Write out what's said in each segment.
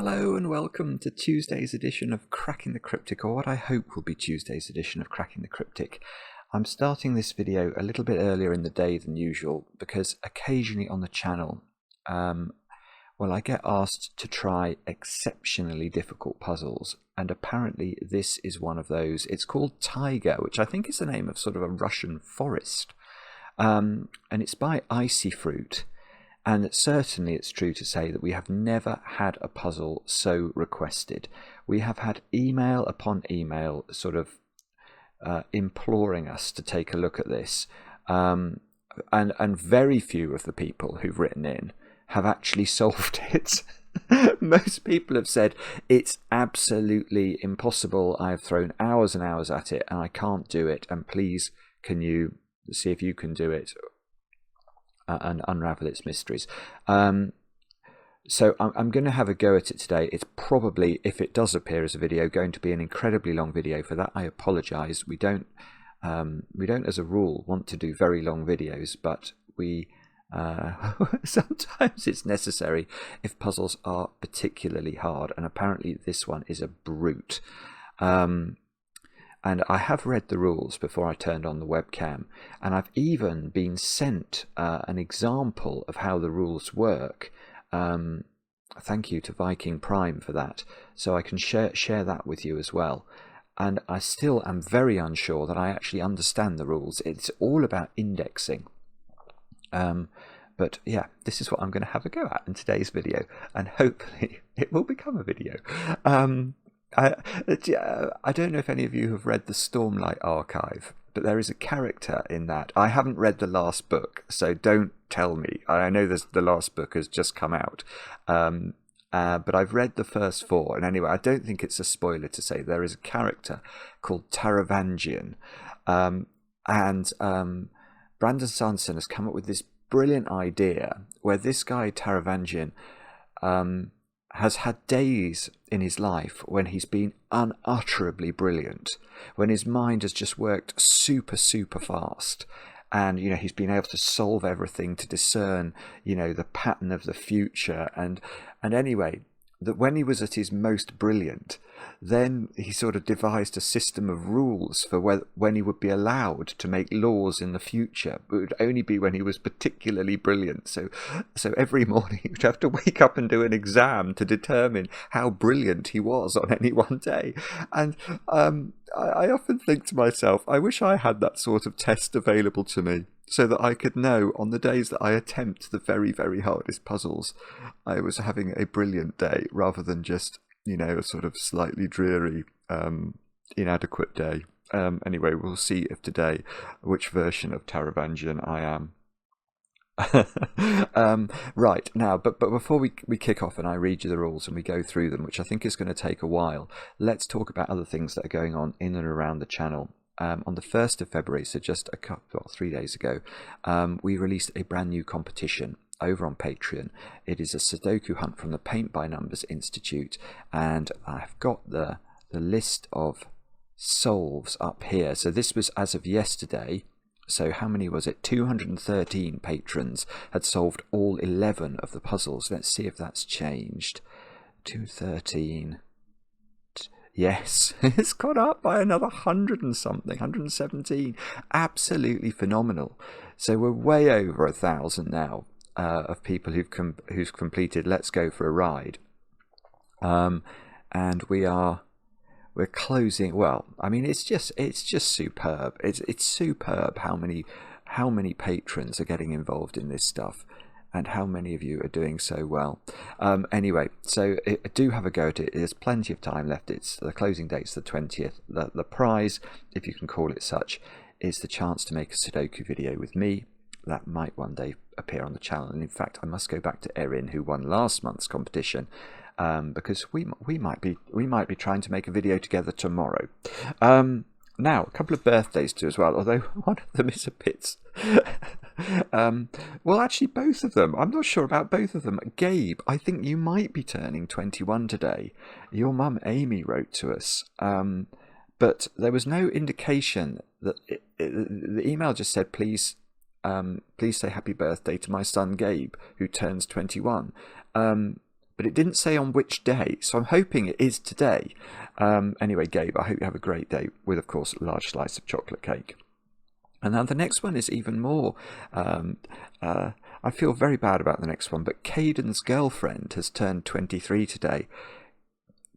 Hello and welcome to Tuesday's edition of Cracking the Cryptic, or what I hope will be Tuesday's edition of Cracking the Cryptic. I'm starting this video a little bit earlier in the day than usual because occasionally on the channel, I get asked to try exceptionally difficult puzzles, and apparently this is one of those. It's called Taiga, which I think is the name of sort of a Russian forest, and it's by IcyFruit. And certainly it's true to say that we have never had a puzzle so requested. We have had email upon email sort of imploring us to take a look at this. And very few of the people who've written in have actually solved it. Most people have said, it's absolutely impossible. I've thrown hours and hours at it and I can't do it. And please, can you see if you can do it? And unravel its mysteries. So I'm going to have a go at it today. It's probably, if it does appear as a video, going to be an incredibly long video. For that I apologize. We don't as a rule want to do very long videos, but we sometimes it's necessary if puzzles are particularly hard, and apparently this one is a brute. And I have read the rules before I turned on the webcam, and I've even been sent an example of how the rules work. Thank you to Viking Prime for that, so I can share that with you as well. And I still am very unsure that I actually understand the rules. It's all about indexing. But yeah, this is what I'm going to have a go at in today's video, and hopefully it will become a video. I don't know if any of you have read the Stormlight archive, but there is a character in that. I haven't read the last book, so don't tell me. I know the last book has just come out, but I've read the first four. And anyway, I don't think it's a spoiler to say there is a character called Taravangian, and Brandon Sanderson has come up with this brilliant idea where this guy Taravangian has had days in his life when he's been unutterably brilliant, when his mind has just worked super fast, and he's been able to solve everything, to discern the pattern of the future, and anyway, that when he was at his most brilliant, then he sort of devised a system of rules for when he would be allowed to make laws in the future. It would only be when he was particularly brilliant. So every morning he would have to wake up and do an exam to determine how brilliant he was on any one day. And I often think to myself, I wish I had that sort of test available to me, so that I could know on the days that I attempt the very, very hardest puzzles, I was having a brilliant day rather than just, a sort of slightly dreary, inadequate day. Anyway, we'll see if today, which version of Taravangian I am. Right, now, but before we kick off and I read you the rules and we go through them, which I think is going to take a while, let's talk about other things that are going on in and around the channel. On the 1st of February, so just 3 days ago, we released a brand new competition over on Patreon. It is a Sudoku hunt from the Paint by Numbers Institute, and I've got the list of solves up here. So this was as of yesterday. So how many was it? 213 patrons had solved all 11 of the puzzles. Let's see if that's changed. 213. Yes, it's gone up by another 100 and something, 117. Absolutely phenomenal. So we're way over 1,000 now of people who've completed Let's Go for a Ride, and we're closing. Well, I mean, it's just superb. It's superb how many patrons are getting involved in this stuff, and how many of you are doing so well. Anyway, so do have a go at it. There's plenty of time left. It's the closing date's the 20th. The prize, if you can call it such, is the chance to make a Sudoku video with me. That might one day appear on the channel. And in fact, I must go back to Erin, who won last month's competition, because we might be trying to make a video together tomorrow. Now, a couple of birthdays too as well, although one of them is a bit... well, actually, both of them. I'm not sure about both of them. Gabe, I think you might be turning 21 today. Your mum, Amy, wrote to us. But there was no indication that... the email just said, please say happy birthday to my son, Gabe, who turns 21. but it didn't say on which day, so I'm hoping it is today. Anyway, Gabe, I hope you have a great day with, of course, a large slice of chocolate cake. And now the next one is even more. I feel very bad about the next one, but Caden's girlfriend has turned 23 today.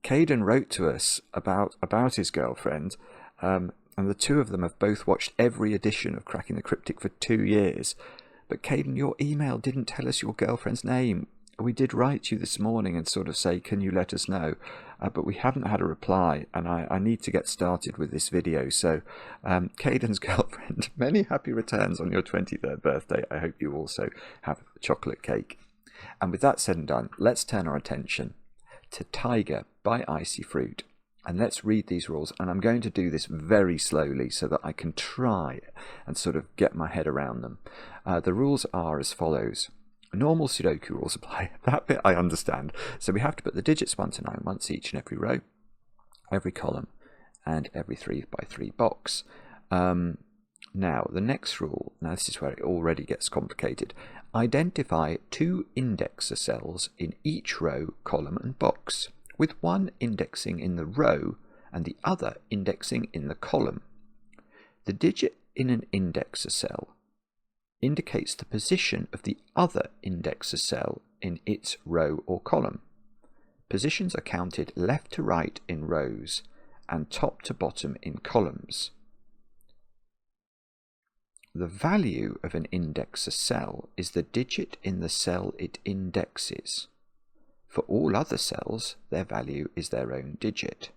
Caden wrote to us about his girlfriend, and the two of them have both watched every edition of Cracking the Cryptic for 2 years. But Caden, your email didn't tell us your girlfriend's name. We did write you this morning and sort of say, can you let us know? But we haven't had a reply, and I need to get started with this video. So, Caden's girlfriend, many happy returns on your 23rd birthday. I hope you also have a chocolate cake. And with that said and done, let's turn our attention to Taiga by IcyFruit. And let's read these rules. And I'm going to do this very slowly so that I can try and sort of get my head around them. The rules are as follows. Normal Sudoku rules apply. That bit I understand. So we have to put the digits 1 to 9 once each in every row, every column, and every 3 by 3 box. Now, the next rule, now this is where it already gets complicated. Identify 2 indexer cells in each row, column, and box, with one indexing in the row and the other indexing in the column. The digit in an indexer cell indicates the position of the other indexer cell in its row or column. Positions are counted left to right in rows and top to bottom in columns. The value of an indexer cell is the digit in the cell it indexes. For all other cells, their value is their own digit.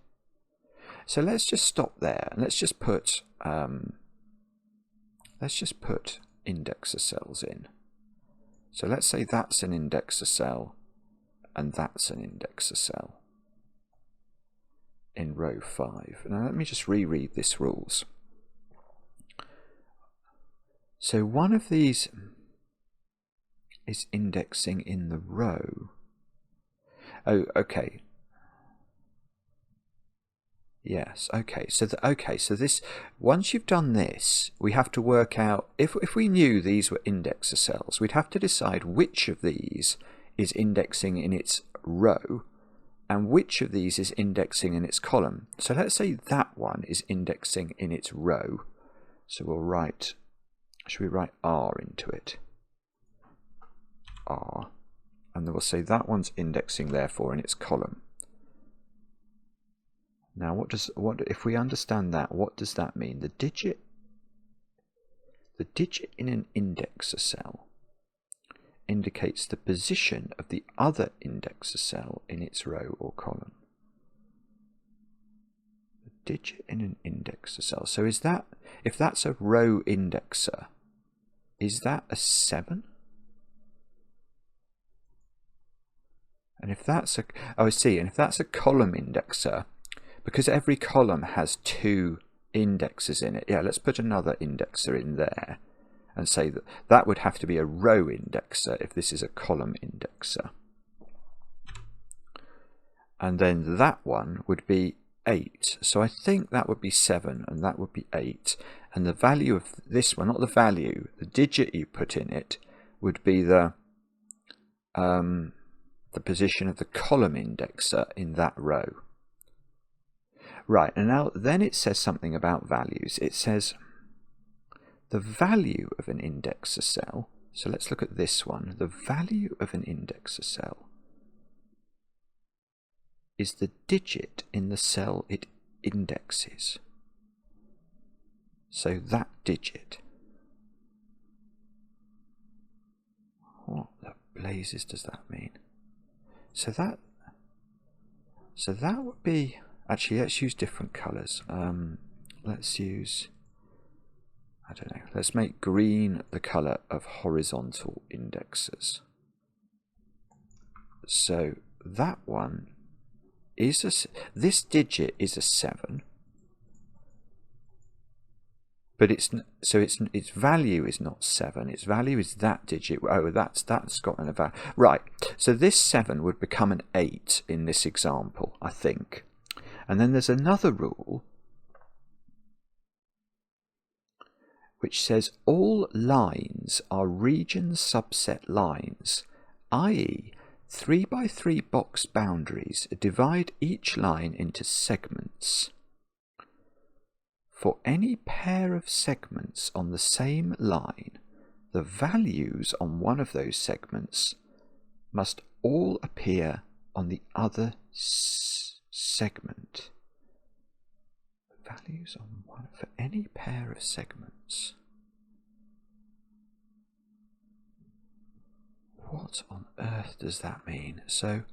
So let's just stop there and let's just put indexer cells in. So let's say that's an indexer cell and that's an indexer cell in row 5. Now let me just reread this rules. So one of these is indexing in the row. Oh, okay. Yes, okay. So this, once you've done this, we have to work out, if we knew these were indexer cells, we'd have to decide which of these is indexing in its row and which of these is indexing in its column. So let's say that one is indexing in its row. So we'll write, should we write R into it? R. And then we'll say that one's indexing therefore in its column. Now, what if we understand that? What does that mean? The digit in an indexer cell indicates the position of the other indexer cell in its row or column. The digit in an indexer cell. So is that, if that's a row indexer, is that a 7? And if that's a, oh, I see. And if that's a column indexer, because every column has 2 indexes in it. Yeah, let's put another indexer in there and say that that would have to be a row indexer if this is a column indexer. And then that one would be 8. So I think that would be 7 and that would be 8. And the value of this one, not the value, the digit you put in it would be the position of the column indexer in that row. Right, and now then it says something about values. It says the value of an indexer cell. So let's look at this one. The value of an indexer cell is the digit in the cell it indexes. So that digit. What the blazes does that mean? So that would be, actually let's use different colours. Let's use, I don't know, let's make green the colour of horizontal indexers. So that one is this digit is a 7, but its value is not 7. Its value is that digit. Oh, that's got an value. Right. So this 7 would become an 8 in this example, I think. And then there's another rule which says all lines are region subset lines, i.e. 3 by 3 box boundaries divide each line into segments. For any pair of segments on the same line, the values on one of those segments must all appear on the other segment. Values on one for any pair of segments. What on earth does that mean? So,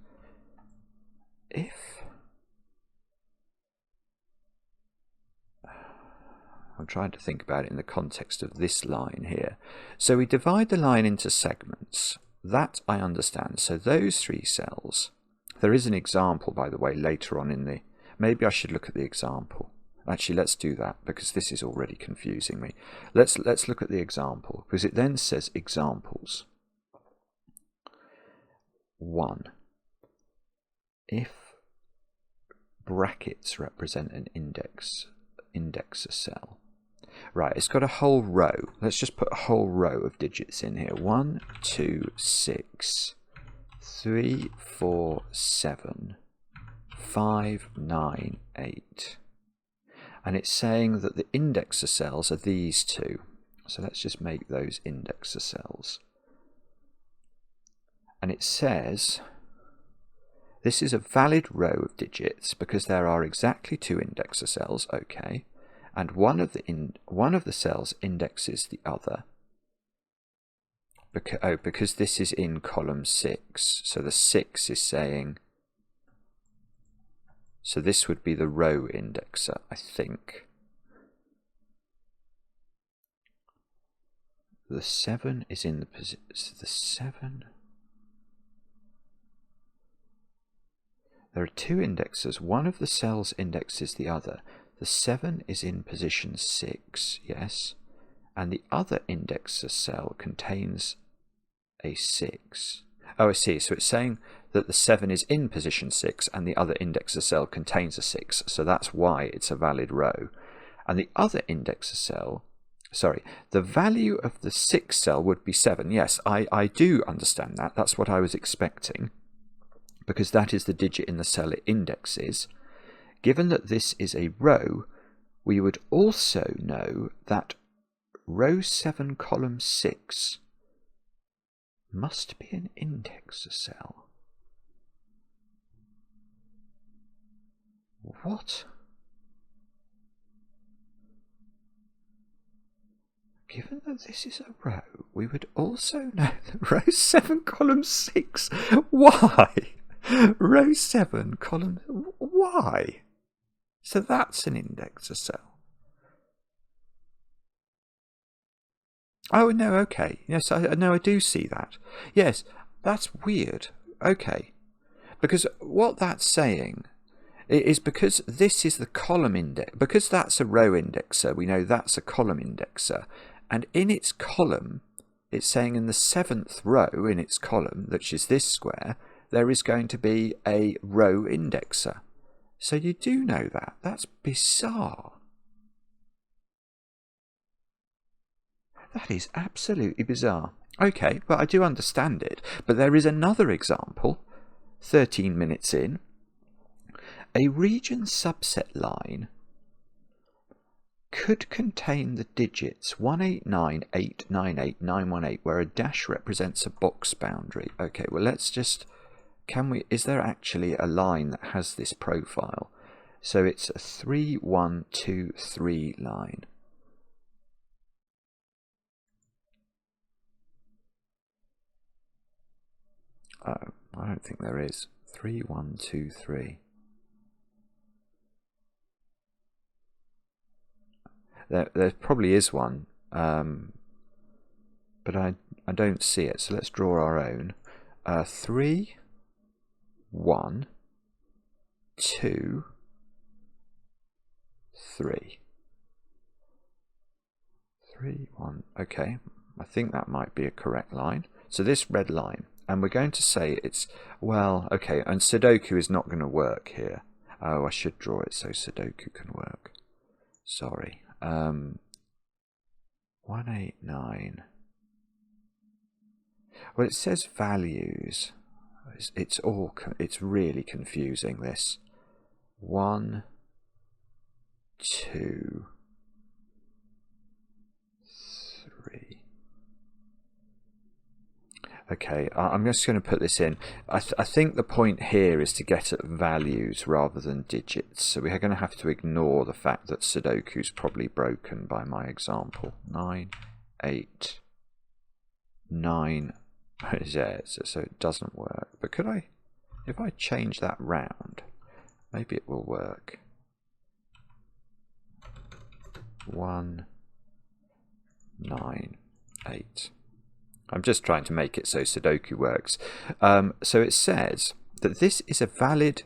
if I'm trying to think about it in the context of this line here. So we divide the line into segments. That I understand. So those 3 cells. There is an example, by the way, later on in the... Maybe I should look at the example. Actually, let's do that, because this is already confusing me. Let's look at the example, because it then says examples. 1. If brackets represent an indexer cell. Right, it's got a whole row. Let's just put a whole row of digits in here. 1, 2, 6, 3, 4, 7, 5, 9, 8. And it's saying that the indexer cells are these 2. So let's just make those indexer cells. And it says this is a valid row of digits because there are exactly 2 indexer cells, okay, and one of the cells indexes the other. Because this is in column 6, so the 6 is saying, so this would be the row indexer, I think. The 7 is in the position, the 7... There are 2 indexers. One of the cells indexes the other. The 7 is in position 6, yes, and the other indexer cell contains a 6. Oh, I see. So it's saying that the 7 is in position 6 and the other indexer cell contains a 6. So that's why it's a valid row. And the other indexer cell, sorry, the value of the 6 cell would be 7. Yes, I do understand that. That's what I was expecting, because that is the digit in the cell it indexes. Given that this is a row, we would also know that row 7 column 6 must be an indexer cell. What? Given that this is a row, we would also know that row 7 column 6. Why? Row 7 column... Why? So that's an indexer cell. Oh, no, okay. Yes, I do see that. Yes, that's weird. Okay. Because what that's saying is, because this is the column index, because that's a row indexer, we know that's a column indexer. And in its column, it's saying in the 7th row in its column, which is this square, there is going to be a row indexer. So you do know that. That's bizarre. That is absolutely bizarre. Okay, but I do understand it. But there is another example, 13 minutes in. A region subset line could contain the digits 189898918, where a dash represents a box boundary. Okay, well, let's just... is there actually a line that has this profile? So it's a 3, 1, 2, 3 line. Oh, I don't think there is. 3, 1, 2, 3. There probably is one, but I don't see it. So let's draw our own. 3, 1, 2, 3. 3, 1. Okay, I think that might be a correct line. So this red line, and we're going to say it's, well, okay, and Sudoku is not going to work here. Oh, I should draw it so Sudoku can work. Sorry. 189. Well, it says values. It's really confusing, this. 1, 2, 3. Okay, I'm just going to put this in. I think the point here is to get at values rather than digits. So we're going to have to ignore the fact that Sudoku's probably broken by my example. 9, 8, 9. Yeah, so it doesn't work. But could I, if I change that round, maybe it will work. 1, 9, 8. I'm just trying to make it so Sudoku works. So it says that this is a valid,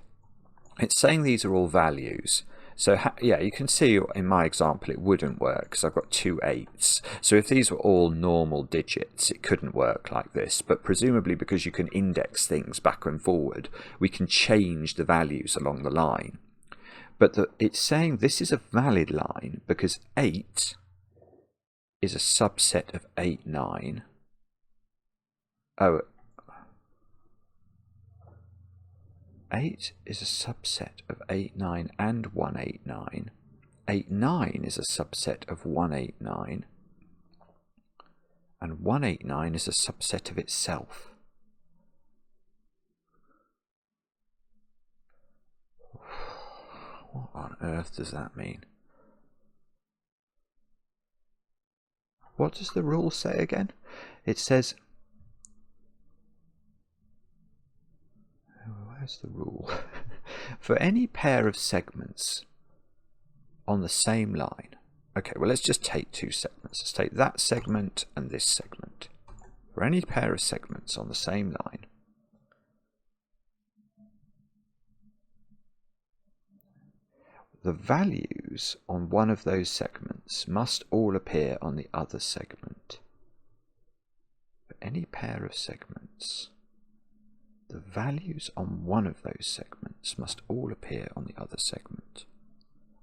it's saying these are all values. So yeah, you can see in my example it wouldn't work because I've got 2 8s. So if these were all normal digits, it couldn't work like this. But presumably because you can index things back and forward, we can change the values along the line. But it's saying this is a valid line because 8 is a subset of 8, 9. Oh, 8 is a subset of 8, 9 and 1, 8, 9. 8, 9 is a subset of 1, 8, 9. And 1, 8, 9 is a subset of itself. What on earth does that mean? What does the rule say again? It says... Where's the rule? For any pair of segments on the same line. Okay, well, let's just take 2 segments. Let's take that segment and this segment. For any pair of segments on the same line, the values on one of those segments must all appear on the other segment. For any pair of segments, the values on one of those segments must all appear on the other segment.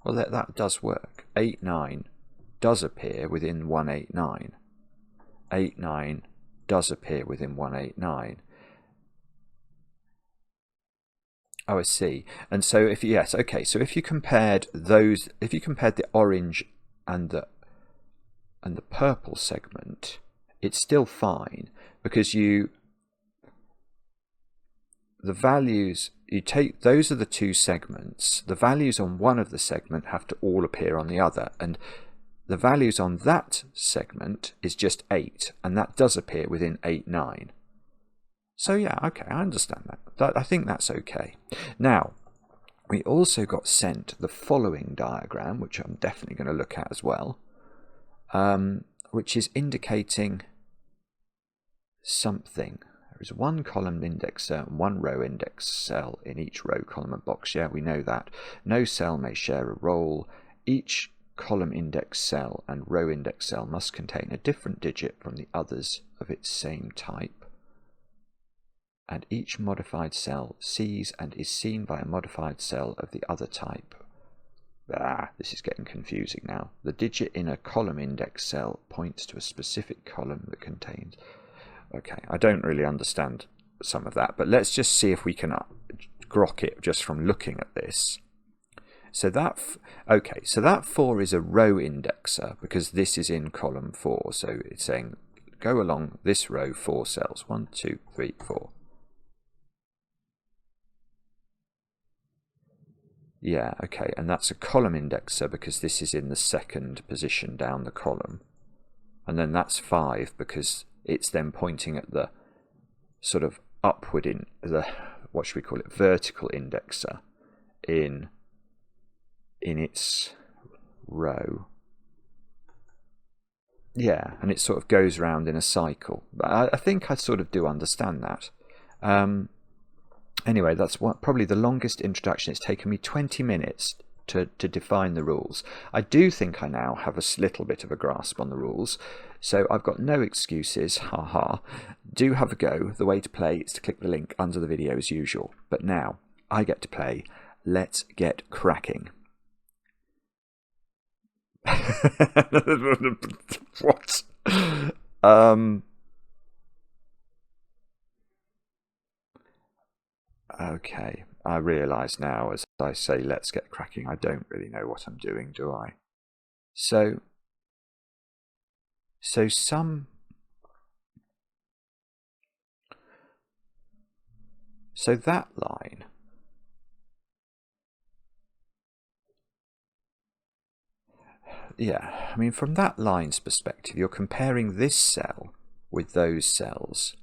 Well, that does work. 8, 9 does appear within 1, 8, 9. 8, 9 does appear within 1, 8, 9. Oh, I see. And so if yes, okay. So if you compared those, if you compared the orange and the purple segment, it's still fine because the values, you take, those are the 2 segments. The values on one of the segment have to all appear on the other. And the values on that segment is just 8. And that does appear within 8, 9. So yeah, okay, I understand that. I think that's okay. Now, we also got sent the following diagram, which I'm definitely going to look at as well, which is indicating something. There is 1 column index cell and 1 row index cell in each row, column and box. Yeah, we know that. No cell may share a role. Each column index cell and row index cell must contain a different digit from the others of its same type. And each modified cell sees and is seen by a modified cell of the other type. This is getting confusing now. The digit in a column index cell points to a specific column that contains... Okay, I don't really understand some of that, but let's just see if we can grok it just from looking at this. So that, okay, so that 4 is a row indexer because this is in column 4. So it's saying go along this row 4 cells, 1, 2, 3, 4. Yeah, okay, and that's a column indexer because this is in the 2nd position down the column. And then that's 5 because it's then pointing at the sort of upward in the, what should we call it, vertical indexer in its row. Yeah, and it sort of goes round in a cycle. I think I sort of do understand that. Anyway, that's probably the longest introduction. It's taken me 20 minutes to define the rules. I do think I now have a little bit of a grasp on the rules, so I've got no excuses, haha. Do have a go. The way to play is to click the link under the video as usual. But now, I get to play. Let's get cracking. What? Okay, I realise now as I say let's get cracking, I don't really know what I'm doing, do I? So that line, yeah, I mean from that line's perspective, you're comparing this cell with those cells,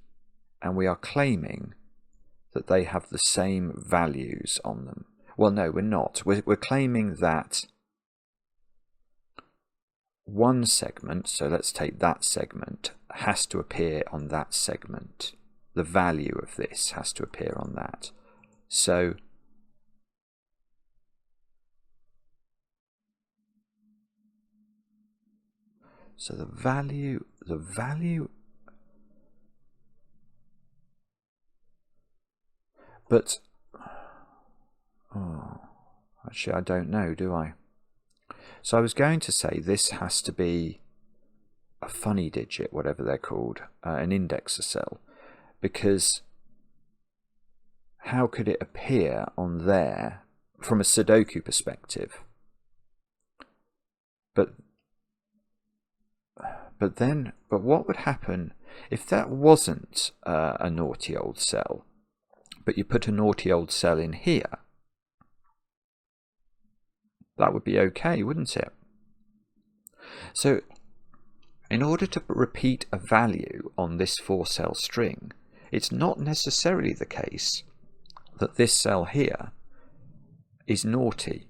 and we are claiming that they have the same values on them. Well, no, we're not. We're claiming that one segment, so let's take that segment, has to appear on that segment. The value of this has to appear on that. So the value, but, oh, actually I don't know, do I? So I was going to say this has to be a funny digit, whatever they're called, an indexer cell, because how could it appear on there from a Sudoku perspective? But what would happen if that wasn't a naughty old cell, but you put a naughty old cell in here? That would be okay, wouldn't it? So in order to repeat a value on this 4-cell string, it's not necessarily the case that this cell here is naughty.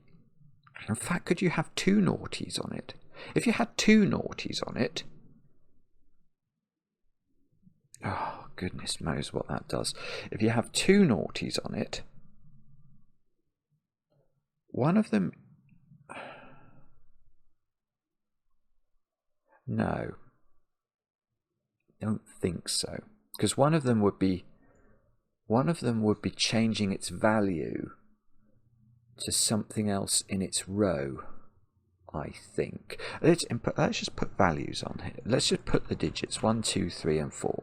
In fact, could you have 2 naughties on it? If you had 2 naughties on it, oh goodness knows what that does. If you have 2 naughties on it, one of them, no, don't think so, because one of them would be changing its value to something else in its row, I think. Let's just put values on here. Let's just put the digits 1, 2, 3 and 4.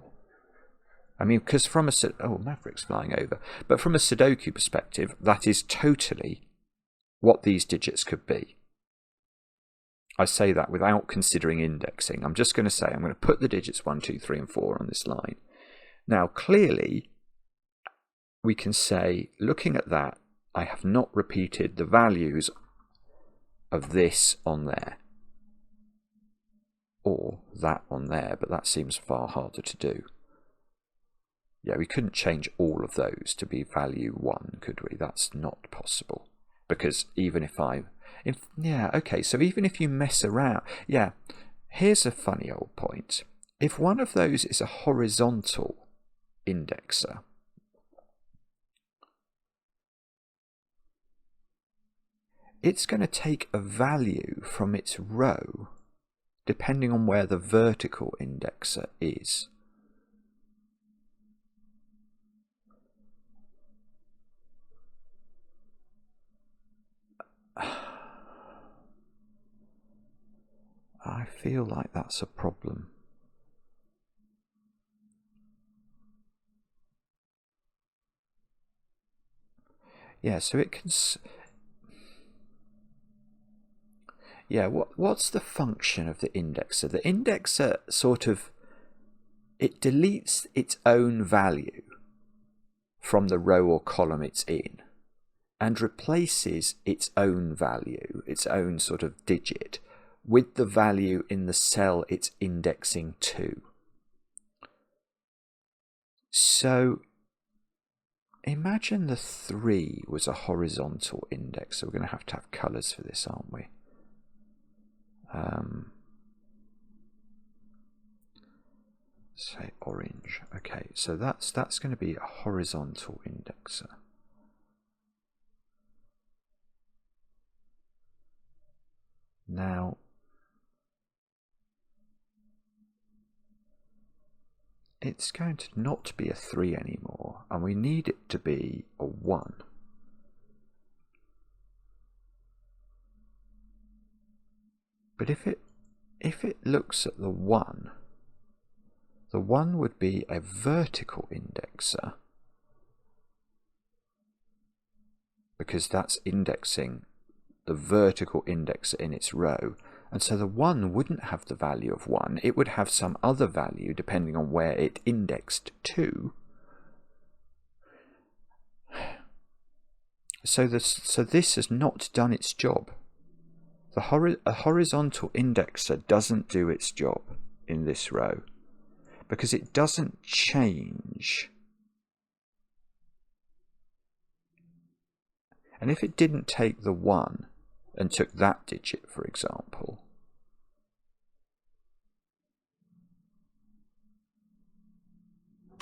I mean, because from a Maverick's flying over, but from a Sudoku perspective, that is totally what these digits could be. I say that without considering indexing. I'm just going to say I'm going to put the digits 1, 2, 3 and 4 on this line. Now clearly we can say, looking at that, I have not repeated the values of this on there, or that on there, but that seems far harder to do. Yeah, we couldn't change all of those to be value 1, could we? That's not possible, because even yeah, okay, so even if you mess around, yeah, here's a funny old point. If one of those is a horizontal indexer, it's going to take a value from its row depending on where the vertical indexer is. I feel like that's a problem. Yeah, so it can... Yeah, what's the function of the indexer? The indexer sort of... it deletes its own value from the row or column it's in and replaces its own value, its own sort of digit, with the value in the cell it's indexing to. So imagine the 3 was a horizontal index. So we're going to have colours for this, aren't we? Say orange. Okay, so that's going to be a horizontal indexer. Now it's going to not be a 3 anymore, and we need it to be a 1. But if it looks at the 1 would be a vertical indexer, because that's indexing the vertical indexer in its row. And so the 1 wouldn't have the value of 1. It would have some other value depending on where it indexed to. So this has not done its job. A horizontal indexer doesn't do its job in this row because it doesn't change. And if it didn't take the 1 and took that digit, for example,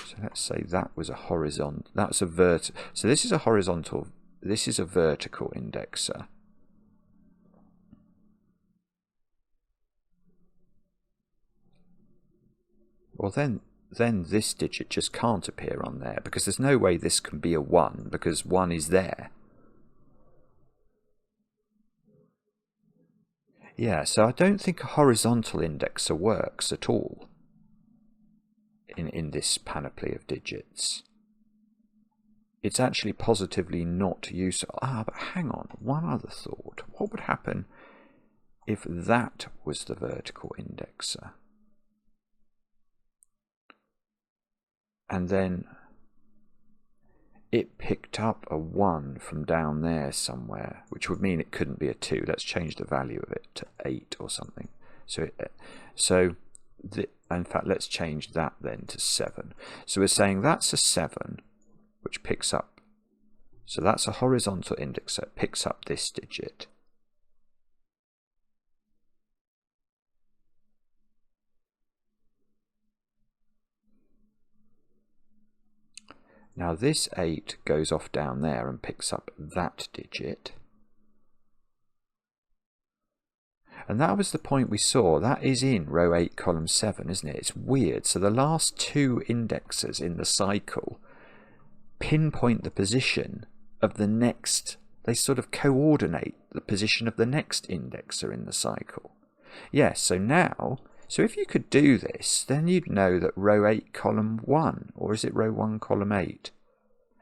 so let's say that was a horizontal, that's a vertical, so this is a horizontal, this is a vertical indexer. Well, then this digit just can't appear on there because there's no way this can be a 1 because 1 is there. Yeah, so I don't think a horizontal indexer works at all in this panoply of digits. It's actually positively not useful. But hang on, one other thought. What would happen if that was the vertical indexer? And then it picked up a 1 from down there somewhere, which would mean it couldn't be a 2. Let's change the value of it to 8 or something. In fact, let's change that then to 7. So we're saying that's a 7, which picks up. So that's a horizontal indexer. It picks up this digit. Now this 8 goes off down there and picks up that digit. And that was the point we saw. That is in row 8, column 7, isn't it? It's weird. So the last 2 indexers in the cycle pinpoint the position of the next. They sort of coordinate the position of the next indexer in the cycle. Yes, so now, so if you could do this, then you'd know that row 8, column 1, or is it row 1, column 8?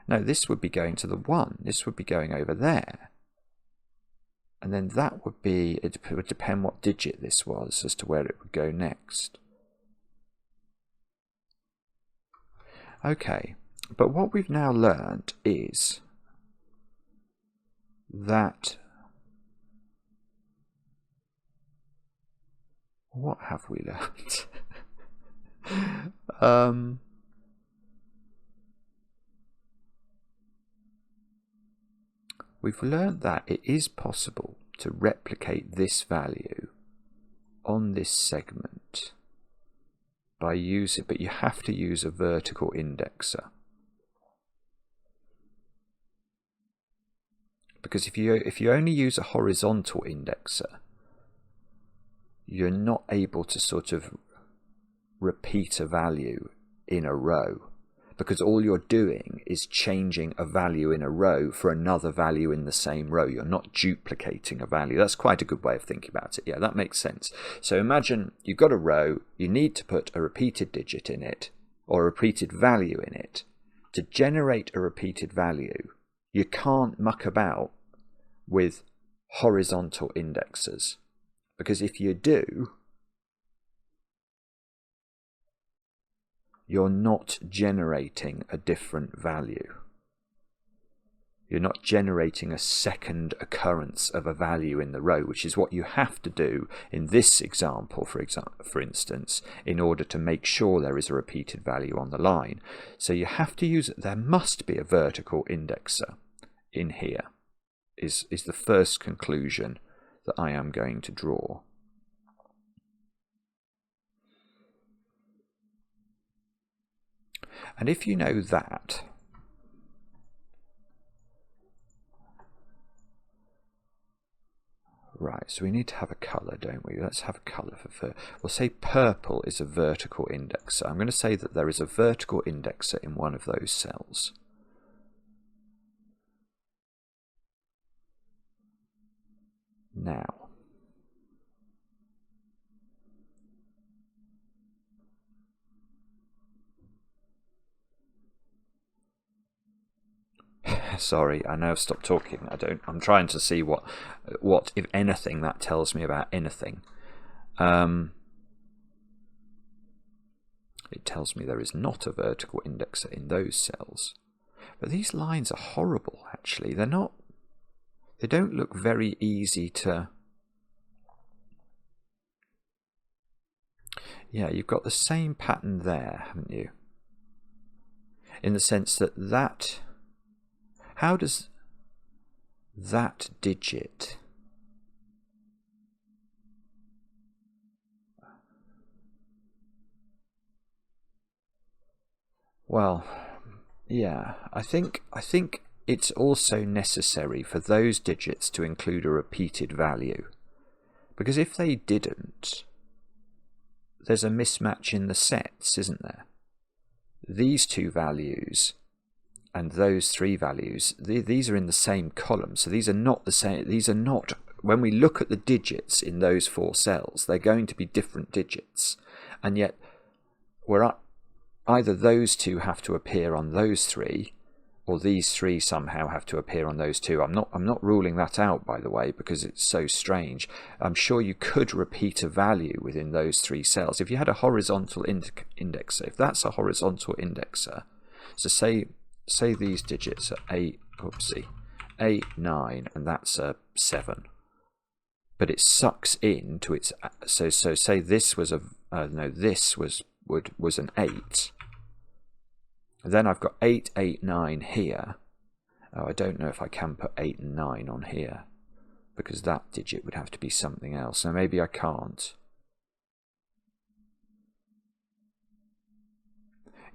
No, this would be going to the 1. This would be going over there. And then that would be, it would depend what digit this was as to where it would go next. Okay, but what we've now learned is that, what have we learned? We've learned that it is possible to replicate this value on this segment by using, but you have to use a vertical indexer. Because if you only use a horizontal indexer, you're not able to sort of repeat a value in a row, because all you're doing is changing a value in a row for another value in the same row. You're not duplicating a value. That's quite a good way of thinking about it. Yeah, that makes sense. So imagine you've got a row, you need to put a repeated digit in it, or a repeated value in it. To generate a repeated value, you can't muck about with horizontal indexers, because if you do, you're not generating a different value. You're not generating a second occurrence of a value in the row, which is what you have to do in this example, for instance, in order to make sure there is a repeated value on the line. So you have to use, there must be a vertical indexer in here, is the first conclusion that I am going to draw. And if you know that, right, so we need to have a colour, don't we? Let's have a colour for, we'll say purple is a vertical indexer. I'm going to say that there is a vertical indexer in one of those cells. Now, Sorry, I know I've stopped talking. I'm trying to see what, if anything, that tells me about anything. It tells me there is not a vertical indexer in those cells. But these lines are horrible, actually. They're not... They don't look very easy to... Yeah, you've got the same pattern there, haven't you? In the sense that... How does that digit... Well, yeah, I think it's also necessary for those digits to include a repeated value. Because if they didn't, there's a mismatch in the sets, isn't there? These two values and those three values, these are in the same column, so these are not the same. These are not, when we look at the digits in those four cells, they're going to be different digits, and yet either those two have to appear on those three, or these three somehow have to appear on those two. I'm not ruling that out, by the way, because it's so strange. I'm sure you could repeat a value within those three cells. If you had a horizontal indexer, if that's a horizontal indexer, so say these digits are 8, 9, and that's a 7. But it sucks into its... So say this was this was an 8. Then I've got 8, 8, 9 here. Oh, I don't know if I can put 8 and 9 on here, because that digit would have to be something else. So maybe I can't.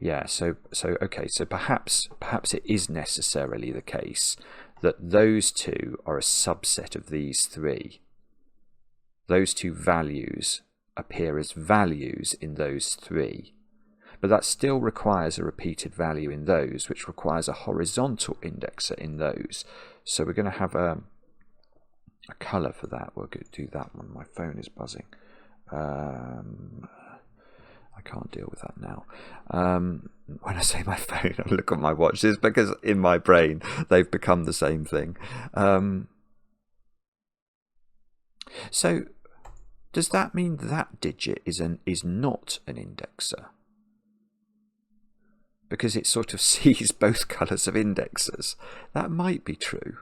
Yeah, so okay, so perhaps it is necessarily the case that those two are a subset of these three. Those two values appear as values in those three. But that still requires a repeated value in those, which requires a horizontal indexer in those. So we're going to have a colour for that. We'll do that one. My phone is buzzing. I can't deal with that now. When I say my phone, I look at my watch. It's because in my brain they've become the same thing. So does that mean that digit is not an indexer? Because it sort of sees both colours of indexers. That might be true.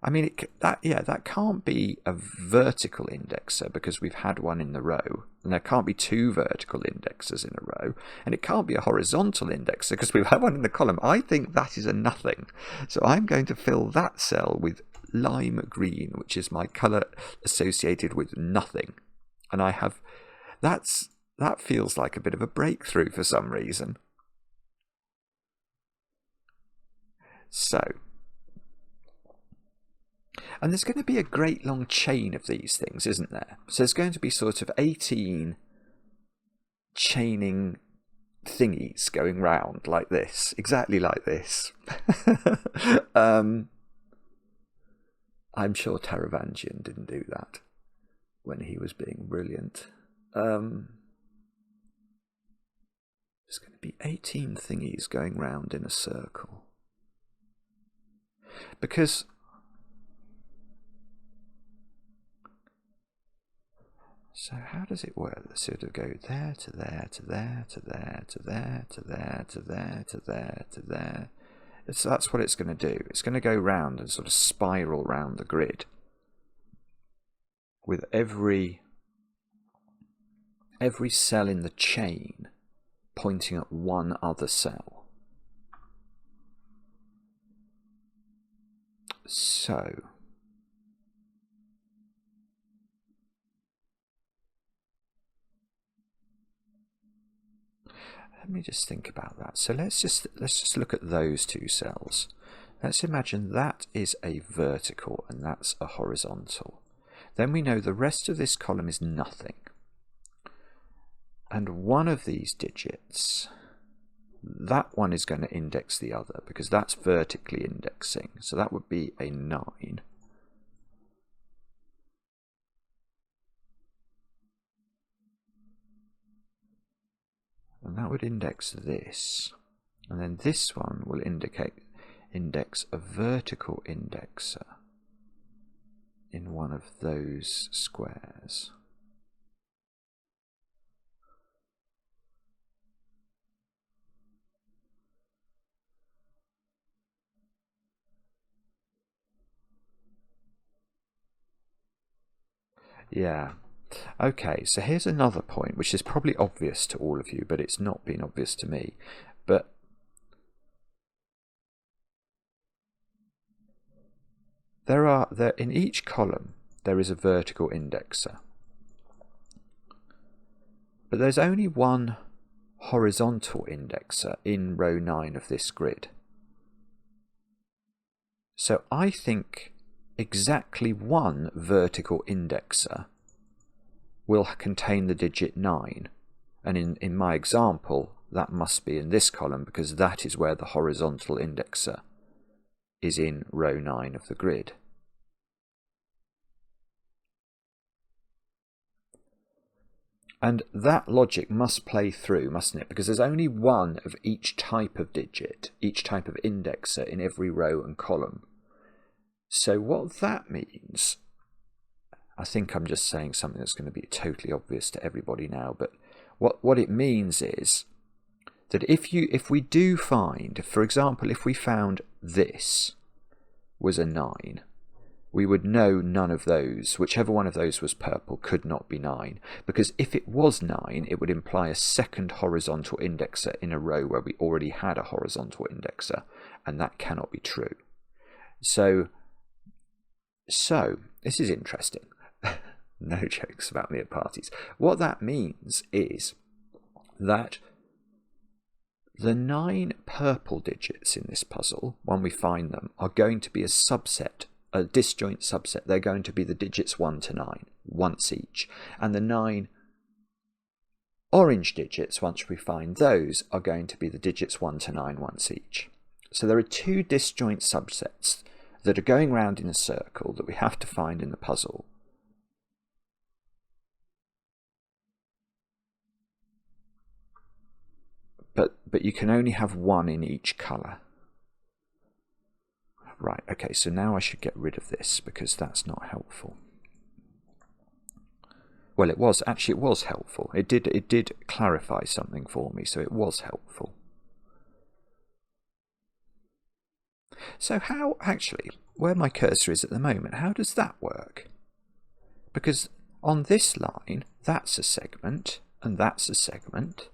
I mean, that can't be a vertical indexer because we've had one in the row, and there can't be two vertical indexers in a row, and it can't be a horizontal indexer because we've had one in the column. I think that is a nothing. So I'm going to fill that cell with lime green, which is my colour associated with nothing. And I have... That feels like a bit of a breakthrough for some reason. So, and there's going to be a great long chain of these things, isn't there? So there's going to be sort of 18 chaining thingies going round like this, exactly like this. I'm sure Taravangian didn't do that when he was being brilliant. There's going to be 18 thingies going round in a circle. Because so how does it work? Let's sort of go there to there to there to there to there to there to there to there to there. That's what it's going to do. It's going to go round and sort of spiral round the grid with every cell in the chain pointing at one other cell. So let me just think about that. So let's just look at those two cells. Let's imagine that is a vertical and that's a horizontal. Then we know the rest of this column is nothing. And one of these digits, that one is going to index the other because that's vertically indexing. So that would be a 9. And that would index this. And then this one will index a vertical indexer in one of those squares. Yeah. Okay, so here's another point which is probably obvious to all of you, but it's not been obvious to me. But there in each column there is a vertical indexer. But there's only one horizontal indexer in row 9 of this grid. So I think exactly one vertical indexer will contain the digit 9. And in my example, that must be in this column because that is where the horizontal indexer is, in row 9 of the grid. And that logic must play through, mustn't it? Because there's only one of each type of digit, each type of indexer in every row and column. So what that means, I think I'm just saying something that's going to be totally obvious to everybody now, but what it means is that if we do find, for example, if we found this was a 9, we would know none of those, whichever one of those was purple, could not be 9. Because if it was 9, it would imply a second horizontal indexer in a row where we already had a horizontal indexer, and that cannot be true. So this is interesting. No jokes about me at parties. What that means is that the 9 purple digits in this puzzle, when we find them, are going to be a subset, a disjoint subset. They're going to be the digits 1 to 9, once each. And the 9 orange digits, once we find those, are going to be the digits 1 to 9 once each. So there are 2 disjoint subsets that are going round in a circle that we have to find in the puzzle. But you can only have one in each colour. Right, okay, so now I should get rid of this because that's not helpful. Well, it was helpful. It did clarify something for me, so it was helpful. So how, actually, where my cursor is at the moment, how does that work? Because on this line, that's a segment, and that's a segment.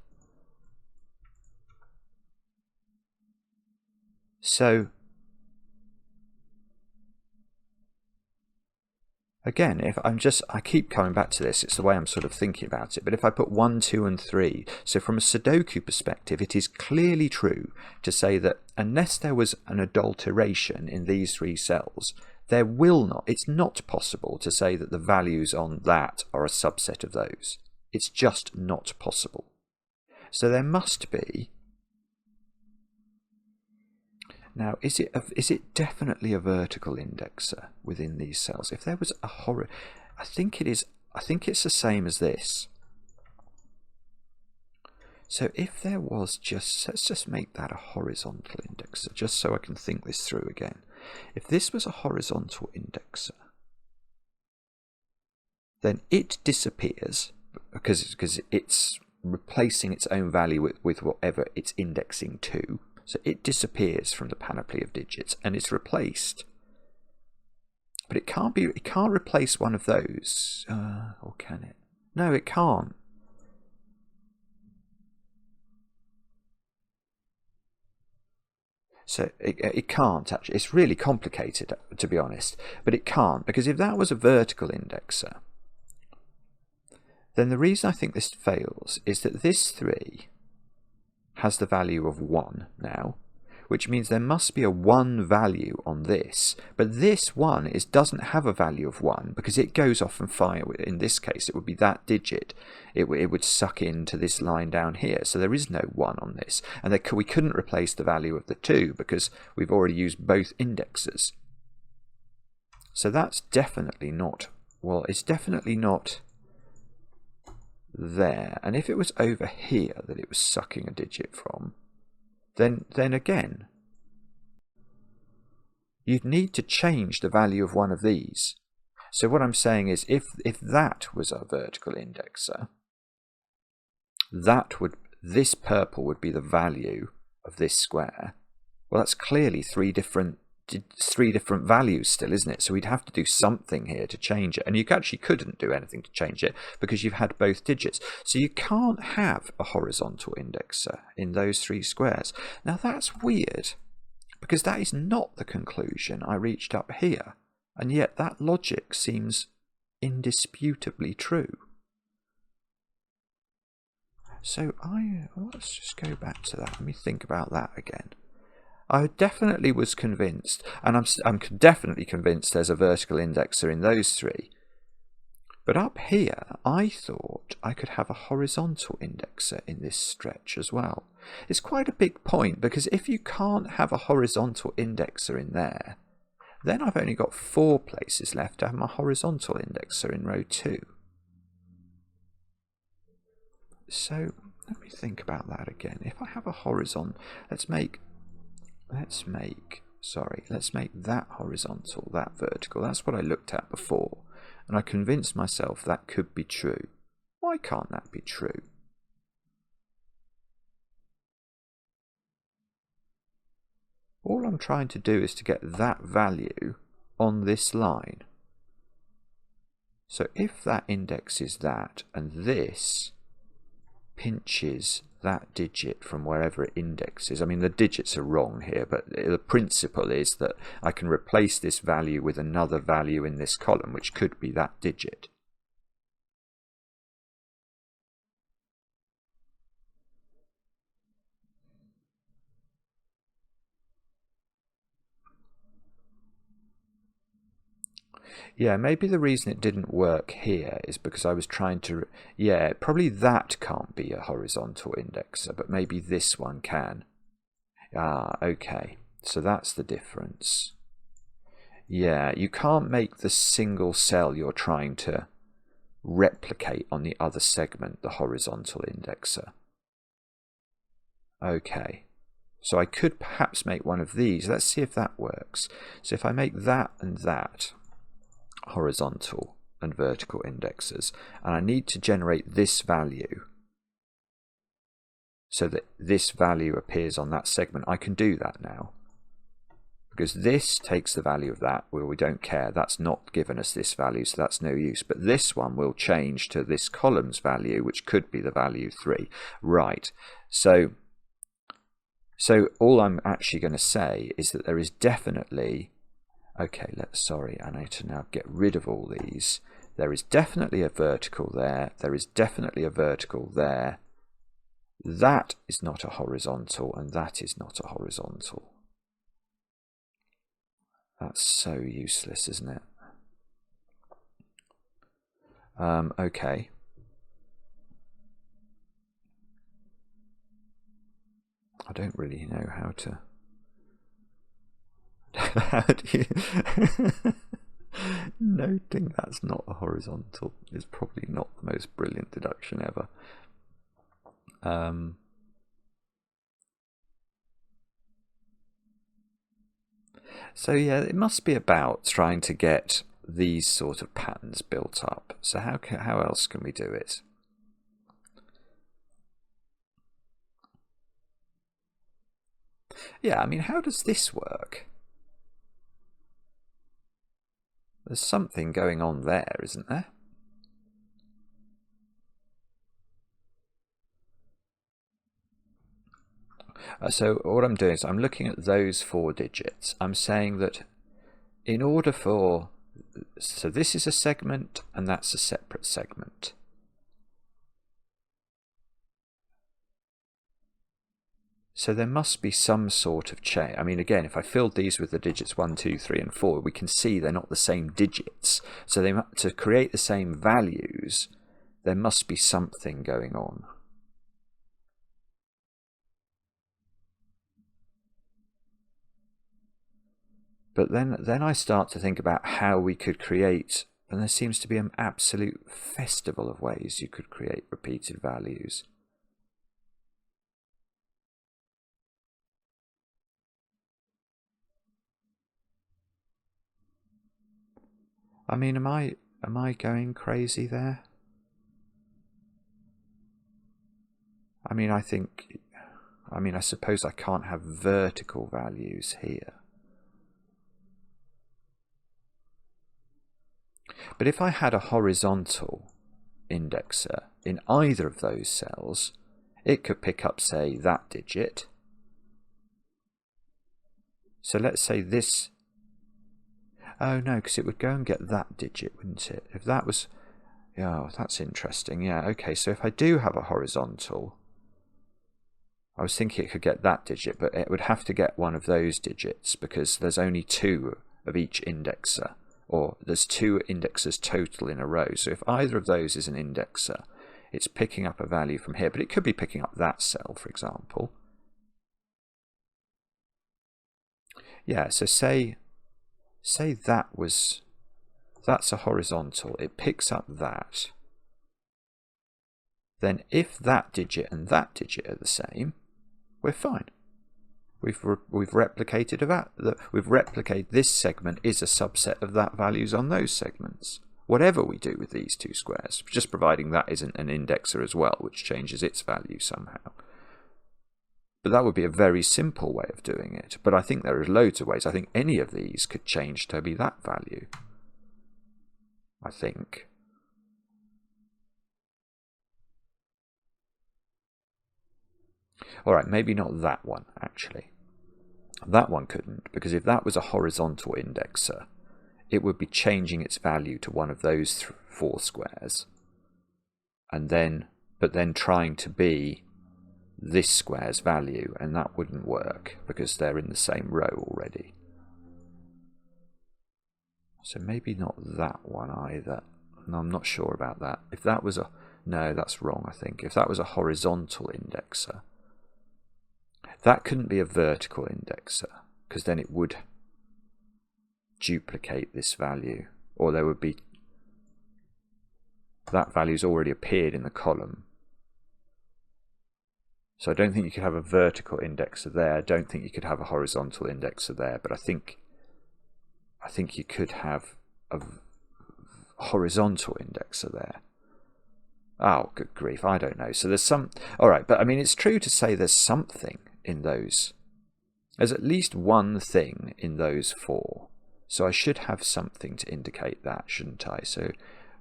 So, again, I keep coming back to this, it's the way I'm sort of thinking about it, but if I put 1, 2 and 3, so from a Sudoku perspective, it is clearly true to say that unless there was an adulteration in these 3 cells, it's not possible to say that the values on that are a subset of those. It's just not possible. So there must be. Now, is it definitely a vertical indexer within these cells? If there was a I think it is. I think it's the same as this. So if there was let's just make that a horizontal indexer, just so I can think this through again. If this was a horizontal indexer, then it disappears because it's replacing its own value with whatever it's indexing to. So it disappears from the panoply of digits and it's replaced. But it can't replace one of those. Or can it? No, it can't. So it can't actually. It's really complicated, to be honest. But it can't, because if that was a vertical indexer, then the reason I think this fails is that this 3 has the value of 1 now, which means there must be a 1 value on this, but this 1 doesn't have a value of 1 because it goes off and fire. In this case, it would be that digit. It would suck into this line down here, so there is no 1 on this, and we couldn't replace the value of the 2 because we've already used both indexes. So that's definitely not, well, it's definitely not there. And if it was over here that it was sucking a digit from, then again, you'd need to change the value of one of these. So what I'm saying is, if that was a vertical indexer, this purple would be the value of this square. Well, that's clearly three different values still, isn't it? So we'd have to do something here to change it, and you actually couldn't do anything to change it because you've had both digits. So you can't have a horizontal indexer in those three squares. Now that's weird, because that is not the conclusion I reached up here, and yet that logic seems indisputably true. So let's just go back to that. Let me think about that again. I definitely was convinced, and I'm definitely convinced there's a vertical indexer in those three. But up here, I thought I could have a horizontal indexer in this stretch as well. It's quite a big point, because if you can't have a horizontal indexer in there, then I've only got 4 places left to have my horizontal indexer in row 2. So let me think about that again. If I have a horizon, let's make that horizontal, that vertical. That's what I looked at before, and I convinced myself that could be true. Why can't that be true? All I'm trying to do is to get that value on this line. So if that index is that, and this pinches that digit from wherever it indexes. I mean, the digits are wrong here, but the principle is that I can replace this value with another value in this column, which could be that digit. Yeah, maybe the reason it didn't work here is because I was trying to... Yeah, probably that can't be a horizontal indexer, but maybe this one can. Ah, okay. So that's the difference. Yeah, you can't make the single cell you're trying to replicate on the other segment the horizontal indexer. Okay. So I could perhaps make one of these. Let's see if that works. So if I make that and that horizontal and vertical indexes, and I need to generate this value so that this value appears on that segment, I can do that now, because this takes the value of that. Well, we don't care, that's not given us this value, so that's no use, but this one will change to this column's value, which could be the value 3. Right, so all I'm actually going to say is that there is definitely... Okay, I need to now get rid of all these. There is definitely a vertical there. There is definitely a vertical there. That is not a horizontal, and that is not a horizontal. That's so useless, isn't it? Okay. I don't really know how to... How do you... Noting that's not a horizontal is probably not the most brilliant deduction ever. So yeah, it must be about trying to get these sort of patterns built up. So how else can we do it? Yeah, I mean, how does this work? There's something going on there, isn't there? So what I'm doing is I'm looking at those 4 digits. I'm saying that in order for... So this is a segment, and that's a separate segment. So there must be some sort of chain. I mean, again, if I filled these with the digits 1, 2, 3, and 4, we can see they're not the same digits. So to create the same values, there must be something going on. But then I start to think about how we could create, and there seems to be an absolute festival of ways you could create repeated values. I mean, am I going crazy there? I mean, I suppose I can't have vertical values here. But if I had a horizontal indexer in either of those cells, it could pick up, say, that digit. So let's say this... Oh no, because it would go and get that digit, wouldn't it? If that was... Oh, that's interesting. Yeah, okay, so if I do have a horizontal... I was thinking it could get that digit, but it would have to get one of those digits because there's only 2 of each indexer, or there's 2 indexers total in a row. So if either of those is an indexer, it's picking up a value from here, but it could be picking up that cell, for example. Yeah, so say that's a horizontal, it picks up that. Then if that digit and that digit are the same, we're fine. We've replicated that. We've replicated this segment is a subset of that values on those segments. Whatever we do with these 2 squares, just providing that isn't an indexer as well, which changes its value somehow. But that would be a very simple way of doing it. But I think there are loads of ways. I think any of these could change to be that value. I think. Alright, maybe not that one, actually. That one couldn't, because if that was a horizontal indexer, it would be changing its value to one of those 4 squares. But then trying to be this square's value, and that wouldn't work, because they're in the same row already. So maybe not that one either. No, I'm not sure about that. If that was a... No, that's wrong, I think. If that was a horizontal indexer, that couldn't be a vertical indexer, because then it would duplicate this value, or there would be... That value's already appeared in the column. So I don't think you could have a vertical indexer there. I don't think you could have a horizontal indexer there, but I think you could have a horizontal indexer there. Oh, good grief, I don't know. So there's some... Alright, but I mean, it's true to say there's something in those. There's at least one thing in those 4. So I should have something to indicate that, shouldn't I? So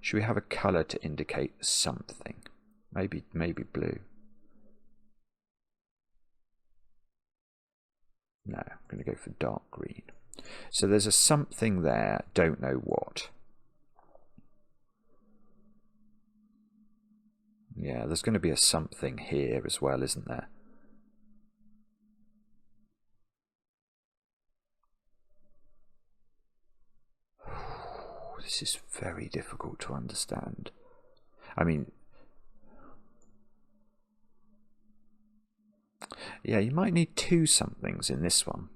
should we have a colour to indicate something? Maybe blue. No, I'm going to go for dark green. So there's a something there, don't know what. Yeah, there's going to be a something here as well, isn't there? This is very difficult to understand. I mean, yeah, you might need 2 somethings in this one.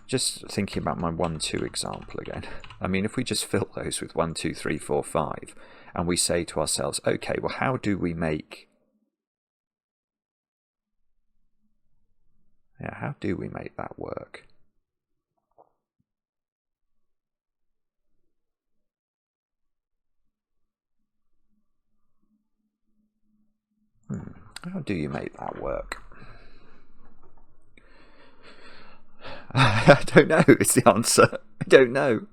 Just thinking about my 1, 2 example again. I mean, if we just fill those with 1, 2, 3, 4, 5, and we say to ourselves, okay, well, how do we make... Yeah, how do we make that work? How do you make that work? I don't know is the answer. I don't know.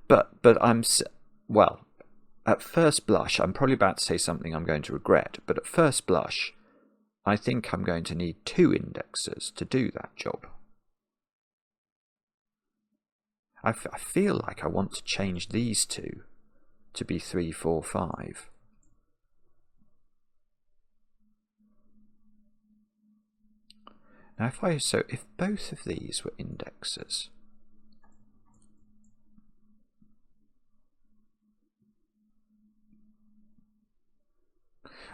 But I'm... Well, at first blush, I'm probably about to say something I'm going to regret, but at first blush, I think I'm going to need 2 indexers to do that job. I feel like I want to change these 2 to be 3, 4, 5. Now if both of these were indexers,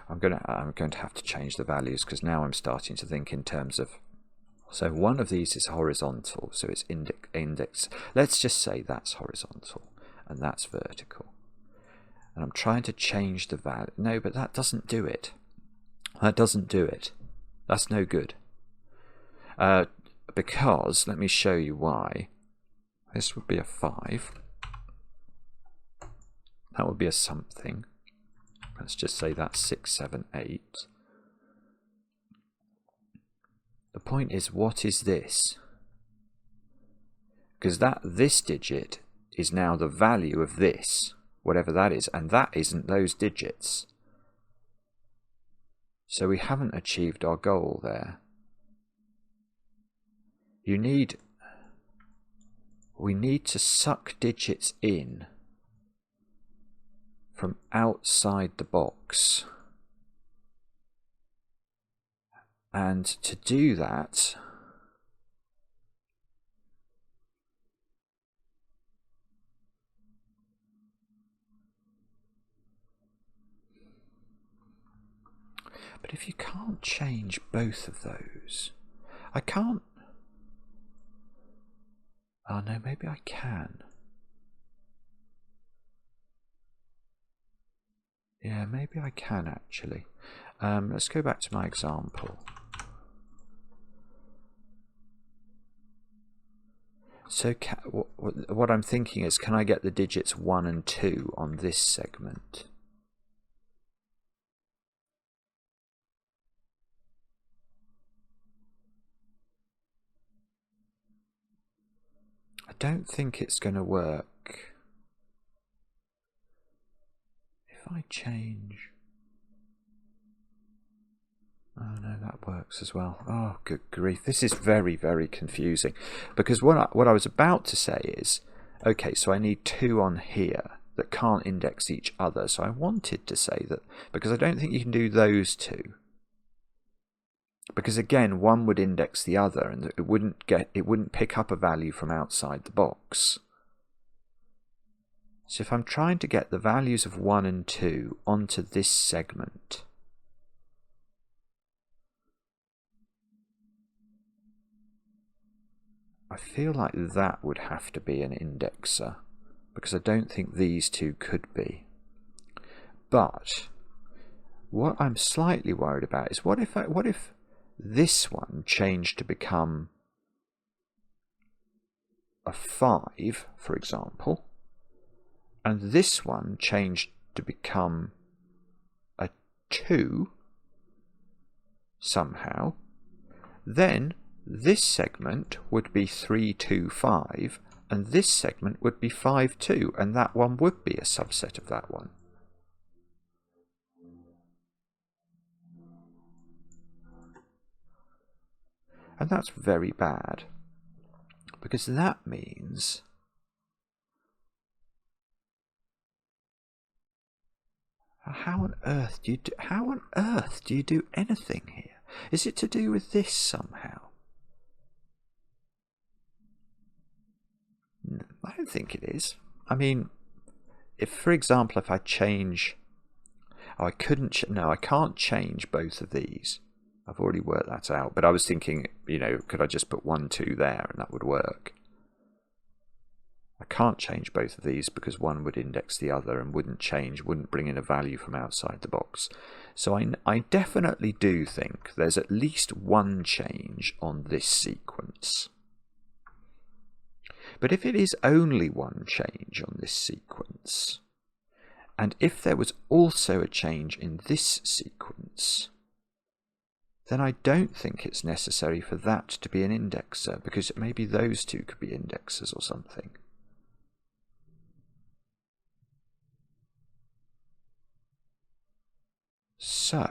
I'm going to have to change the values, because now I'm starting to think in terms of... So one of these is horizontal, so it's index. Let's just say that's horizontal and that's vertical. And I'm trying to change the value. No, but that doesn't do it. That doesn't do it. That's no good. Because, let me show you why. This would be a 5. That would be a something. Let's just say that's 6, 7, 8. The point is, what is this? Because this digit is now the value of this, whatever that is, and that isn't those digits. So we haven't achieved our goal there. We need to suck digits in from outside the box. And to do that, but if you can't change both of those, I can't. Oh no, maybe I can. Yeah, maybe I can actually. Let's go back to my example. So what I'm thinking is, can I get the digits 1 and 2 on this segment? I don't think it's going to work. If I change... Oh no, that works as well. Oh, good grief. This is very, very confusing. Because what I was about to say is, okay, so I need 2 on here that can't index each other. So I wanted to say that, because I don't think you can do those 2. Because again, one would index the other and it wouldn't pick up a value from outside the box. So if I'm trying to get the values of 1 and 2 onto this segment, I feel like that would have to be an indexer, because I don't think these 2 could be. But what I'm slightly worried about is, what if this one changed to become a 5, for example, and this one changed to become a 2 somehow, then this segment would be 3, 2, 5, and this segment would be 5, 2, and that one would be a subset of that one. And that's very bad, because that means how on earth do you do anything here? Is it to do with this somehow? No, I don't think it is. I mean, if, for example, if I change... Oh, I can't change both of these. I've already worked that out. But I was thinking, you know, could I just put 1, 2 there and that would work? I can't change both of these because one would index the other and wouldn't bring in a value from outside the box. So I definitely do think there's at least one change on this sequence. But if it is only one change on this sequence, and if there was also a change in this sequence, then I don't think it's necessary for that to be an indexer, because maybe those 2 could be indexers or something. So,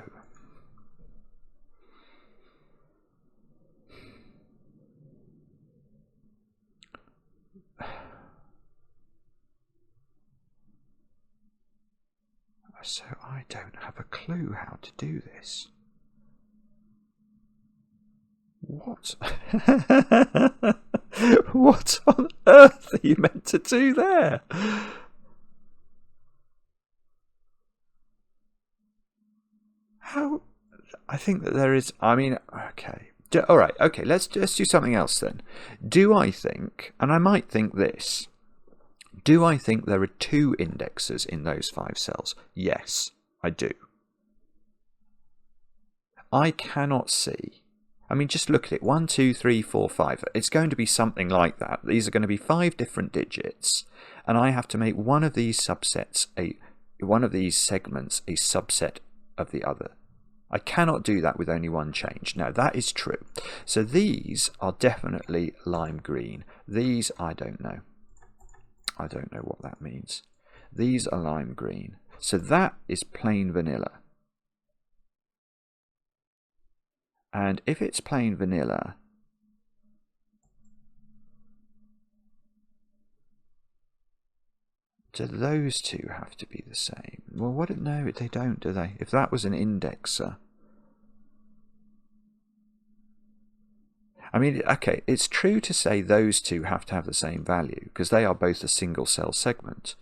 I don't have a clue how to do this. What? What on earth are you meant to do there? How? I think that there is... I mean, okay. Alright, okay, let's do something else then. Do I think, and I might think this, do I think there are 2 indexers in those 5 cells? Yes, I do. I cannot see, I mean, just look at it. 1, 2, 3, 4, 5. It's going to be something like that. These are going to be 5 different digits, and I have to make one of these segments a subset of the other. I cannot do that with only one change. Now, that is true. So these are definitely lime green. These, I don't know. I don't know what that means. These are lime green. So that is plain vanilla. And if it's plain vanilla, do those two have to be the same? Well, no, they don't, do they? If that was an indexer. I mean, okay, it's true to say those two have to have the same value because they are both a single cell segment.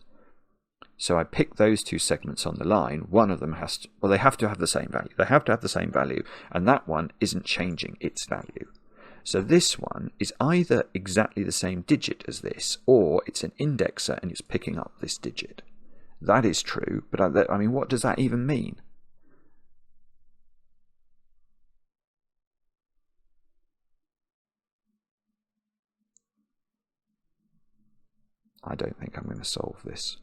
So I pick those 2 segments on the line. One of them has to, well, they have to have the same value. They have to have the same value, and that one isn't changing its value. So this one is either exactly the same digit as this, or it's an indexer and it's picking up this digit. That is true, but I mean, what does that even mean? I don't think I'm going to solve this.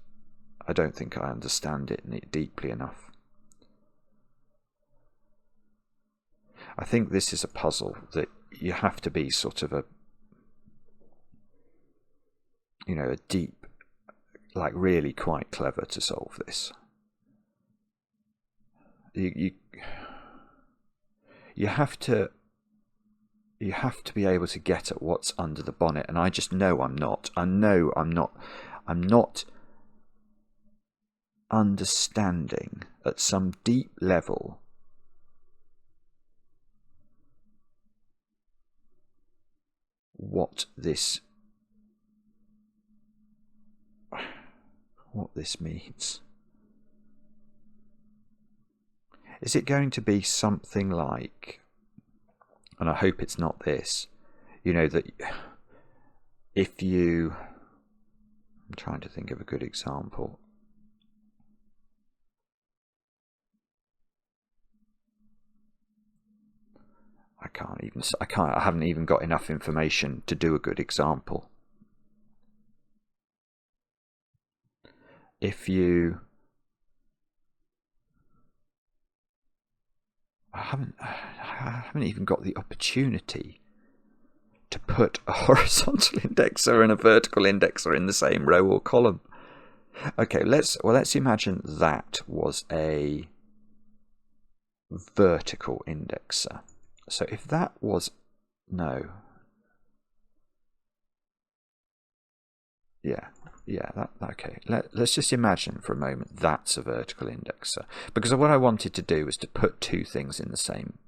I don't think I understand it deeply enough. I think this is a puzzle that you have to be sort of a deep, like really quite clever to solve this. You have to be able to get at what's under the bonnet, and I just know I'm not. I'm not understanding at some deep level what this means. Is it going to be something like, and I hope it's not this, that if you, I'm trying to think of a good example. I haven't even got enough information to do a good example. If you, I haven't even got the opportunity to put a horizontal indexer and a vertical indexer in the same row or column. Okay, let's imagine that was a vertical indexer. So if that was, no. Yeah, okay. Let's just imagine for a moment that's a vertical indexer. Because what I wanted to do was to put 2 things in the same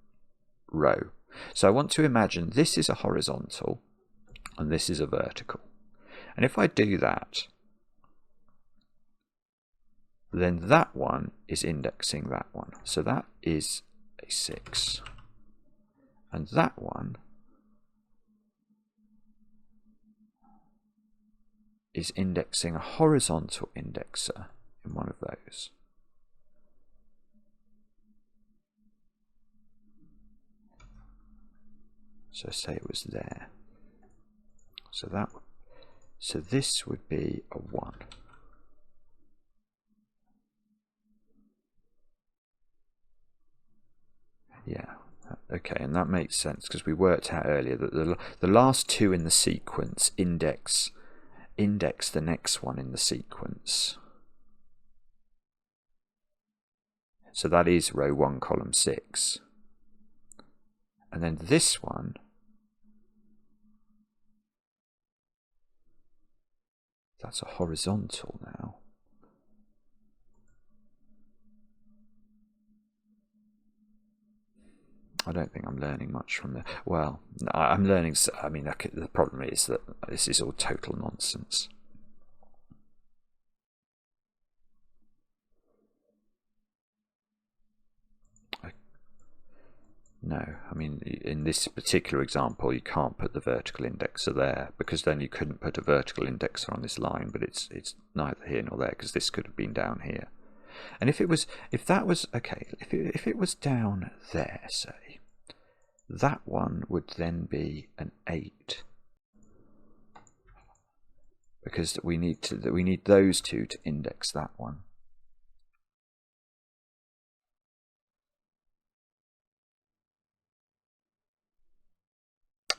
row. So I want to imagine this is a horizontal and this is a vertical. And if I do that, then that one is indexing that one. So that is a 6. And that one is indexing a horizontal indexer in one of those. So say it was there. So this would be a 1. Yeah. Okay, and that makes sense because we worked out earlier that the last 2 in the sequence index the next one in the sequence. So that is row 1, column 6. And then this one that's a horizontal now. I don't think I'm learning much from the. Well, I'm learning. I mean, the problem is that this is all total nonsense. No, I mean, in this particular example, you can't put the vertical indexer there because then you couldn't put a vertical indexer on this line. But it's neither here nor there because this could have been down here. And if that was okay, if it was down there, say. that one would then be an 8. Because we need those two to index that one.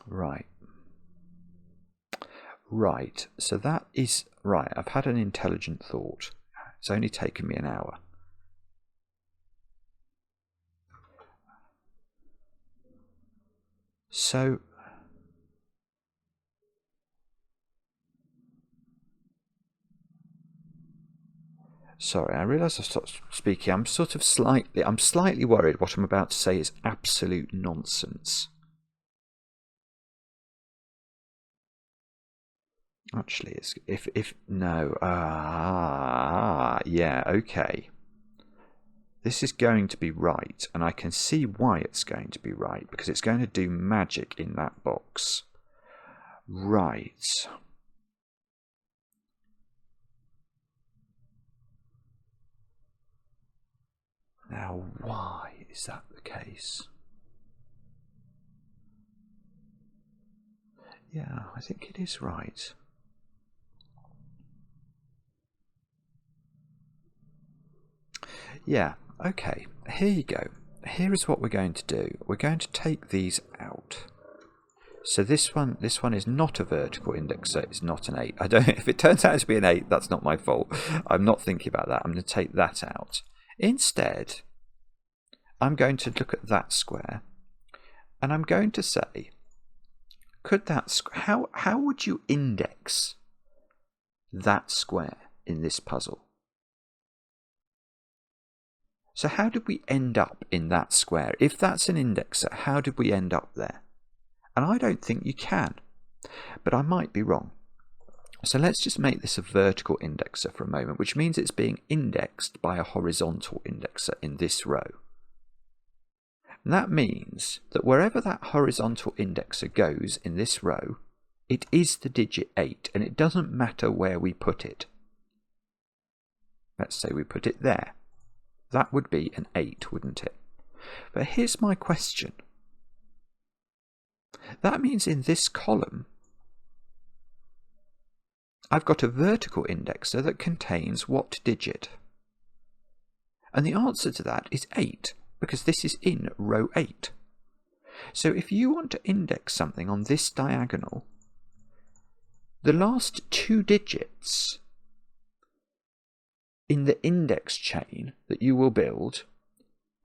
Right. Right, so that is right. I've had an intelligent thought. It's only taken me an hour. So sorry, I realise I've stopped speaking. I'm slightly worried what I'm about to say is absolute nonsense. Actually, if no, yeah, okay. This is going to be right, and I can see why it's going to be right, because it's going to do magic in that box. Right. Now, why is that the case? Yeah, I think it is right. Yeah, okay, here you go. Here is what we're going to do. We're going to take these out. So this one is not a vertical indexer, it's not an 8. I don't if it turns out to be an 8, that's not my fault. I'm not thinking about that. I'm going to take that out. Instead, I'm going to look at that square, and I'm going to say, could that how would you index that square in this puzzle? So how did we end up in that square? If that's an indexer, how did we end up there? And I don't think you can, but I might be wrong. So let's just make this a vertical indexer for a moment, which means it's being indexed by a horizontal indexer in this row. And that means that wherever that horizontal indexer goes in this row, it is the digit 8, and it doesn't matter where we put it. Let's say we put it there. That would be an 8, wouldn't it? But here's my question. That means in this column, I've got a vertical indexer that contains what digit? And the answer to that is 8, because this is in row 8. So if you want to index something on this diagonal, the last 2 digits in the index chain that you will build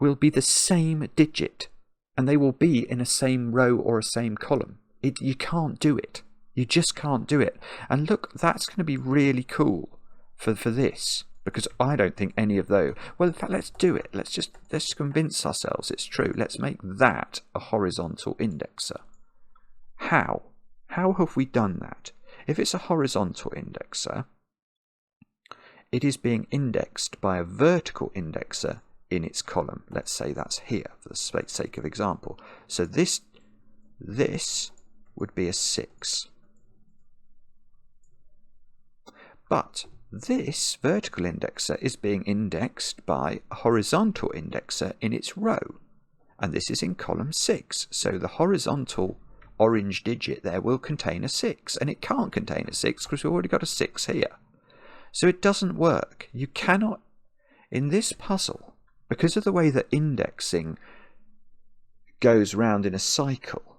will be the same digit, and they will be in a same row or a same column. You can't do it. You just can't do it. And look, that's going to be really cool for this, because I don't think any of those... Well, in fact, let's do it. Let's convince ourselves it's true. Let's make that a horizontal indexer. How? How have we done that? If it's a horizontal indexer, it is being indexed by a vertical indexer in its column. Let's say that's here for the sake of example. So this would be a 6. But this vertical indexer is being indexed by a horizontal indexer in its row. And this is in column 6. So the horizontal orange digit there will contain a 6. And it can't contain a 6 because we've already got a 6 here. So it doesn't work. You cannot, in this puzzle, because of the way that indexing goes round in a cycle,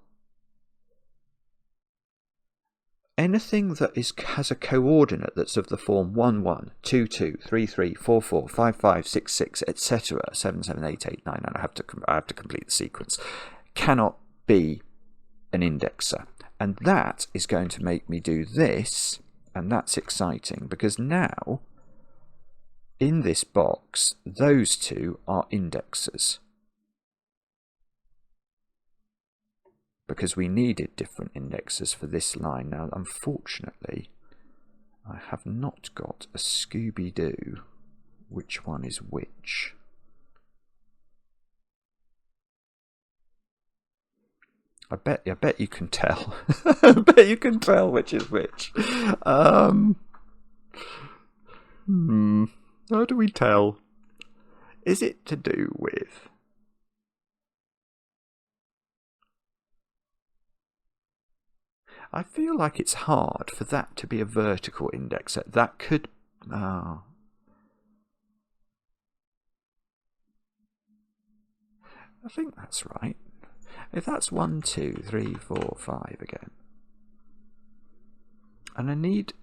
anything that has a coordinate that's of the form 1, 1, 2, 2, 3, 3, 4, 4, 5, 5, 6, 6, etc., 7, 7, 8, 8, 9, 9, I have to complete the sequence, cannot be an indexer. And that is going to make me do this, and that's exciting, because now, in this box, those two are indexers. Because we needed different indexers for this line. Now, unfortunately, I have not got a Scooby-Doo which one is which. I bet you can tell. I bet you can tell which is which. How do we tell? Is it to do with I feel like it's hard for that to be a vertical indexer. That could... I think that's right. If that's 1, 2, 3, 4, 5 again. And I need...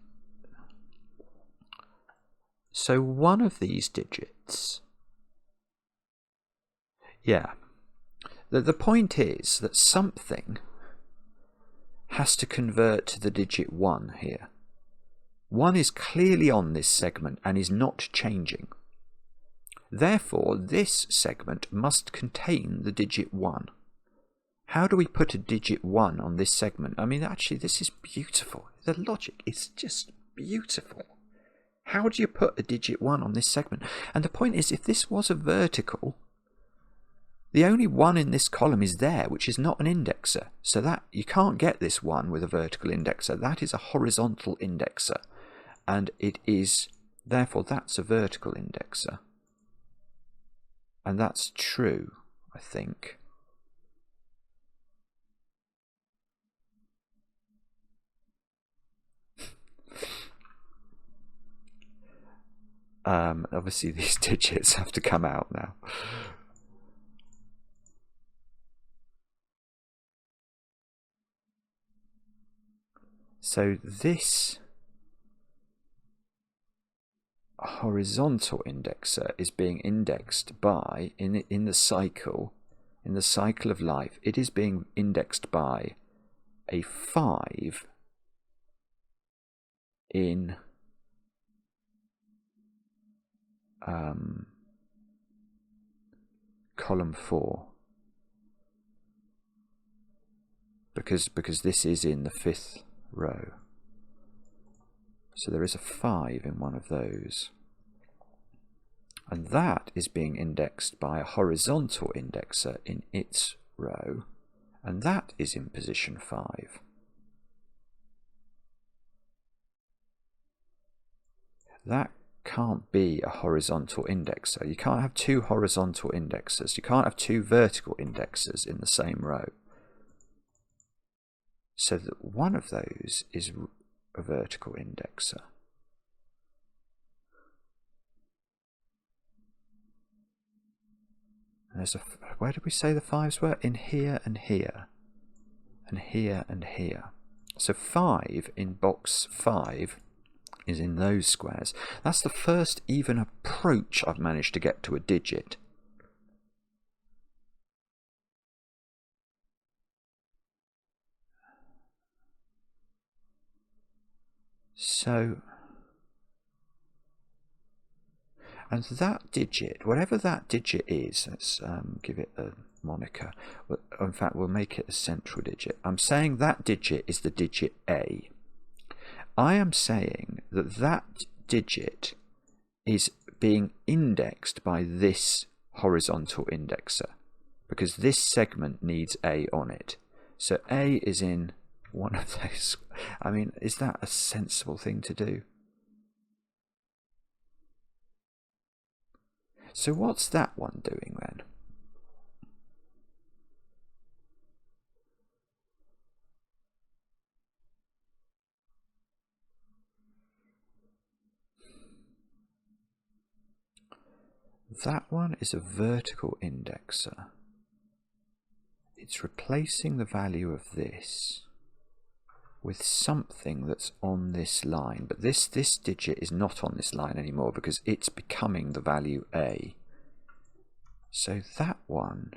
So one of these digits... Yeah. The point is that something has to convert to the digit 1 here. 1 is clearly on this segment and is not changing. Therefore, this segment must contain the digit 1. How do we put a digit 1 on this segment? I mean, actually, this is beautiful. The logic is just beautiful. How do you put a digit 1 on this segment? And the point is, if this was a vertical, the only 1 in this column is there, which is not an indexer. So that you can't get this 1 with a vertical indexer. That is a horizontal indexer. And it is, therefore, that's a vertical indexer. And that's true, I think. Obviously these digits have to come out now. So this horizontal indexer is being indexed by, in the cycle of life, it is being indexed by a 5 in column 4, because this is in the 5th row. So there is a 5 in one of those. And that is being indexed by a horizontal indexer in its row. And that is in position 5. That can't be a horizontal indexer. You can't have 2 horizontal indexers. You can't have 2 vertical indexers in the same row. So that one of those is a vertical indexer. And there's where did we say the 5s were? In here and here. And here and here. So 5 in box 5 is in those squares. That's the first even approach I've managed to get to a digit. So, and that digit, whatever that digit is, let's give it a moniker. In fact, we'll make it a central digit. I'm saying that digit is the digit A. I am saying that that digit is being indexed by this horizontal indexer, because this segment needs A on it. So A is in one of those. I mean, is that a sensible thing to do? So what's that one doing then? That one is a vertical indexer. It's replacing the value of this with something that's on this line, but this digit is not on this line anymore because it's becoming the value A. So that one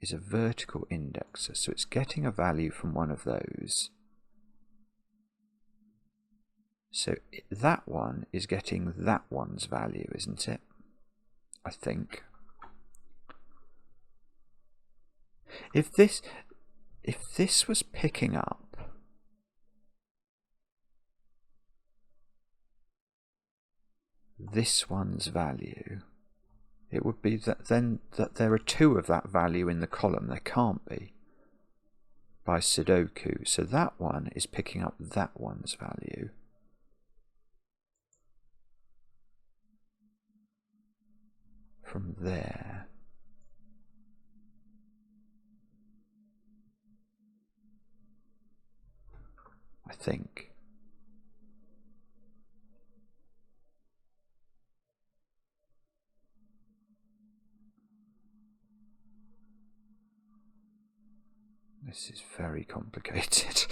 is a vertical indexer, so it's getting a value from one of those. So that one is getting that one's value, isn't it? I think. If this was picking up this one's value, it would be that then that there are 2 of that value in the column. There can't be by Sudoku. So that one is picking up that one's value. From there. I think. This is very complicated.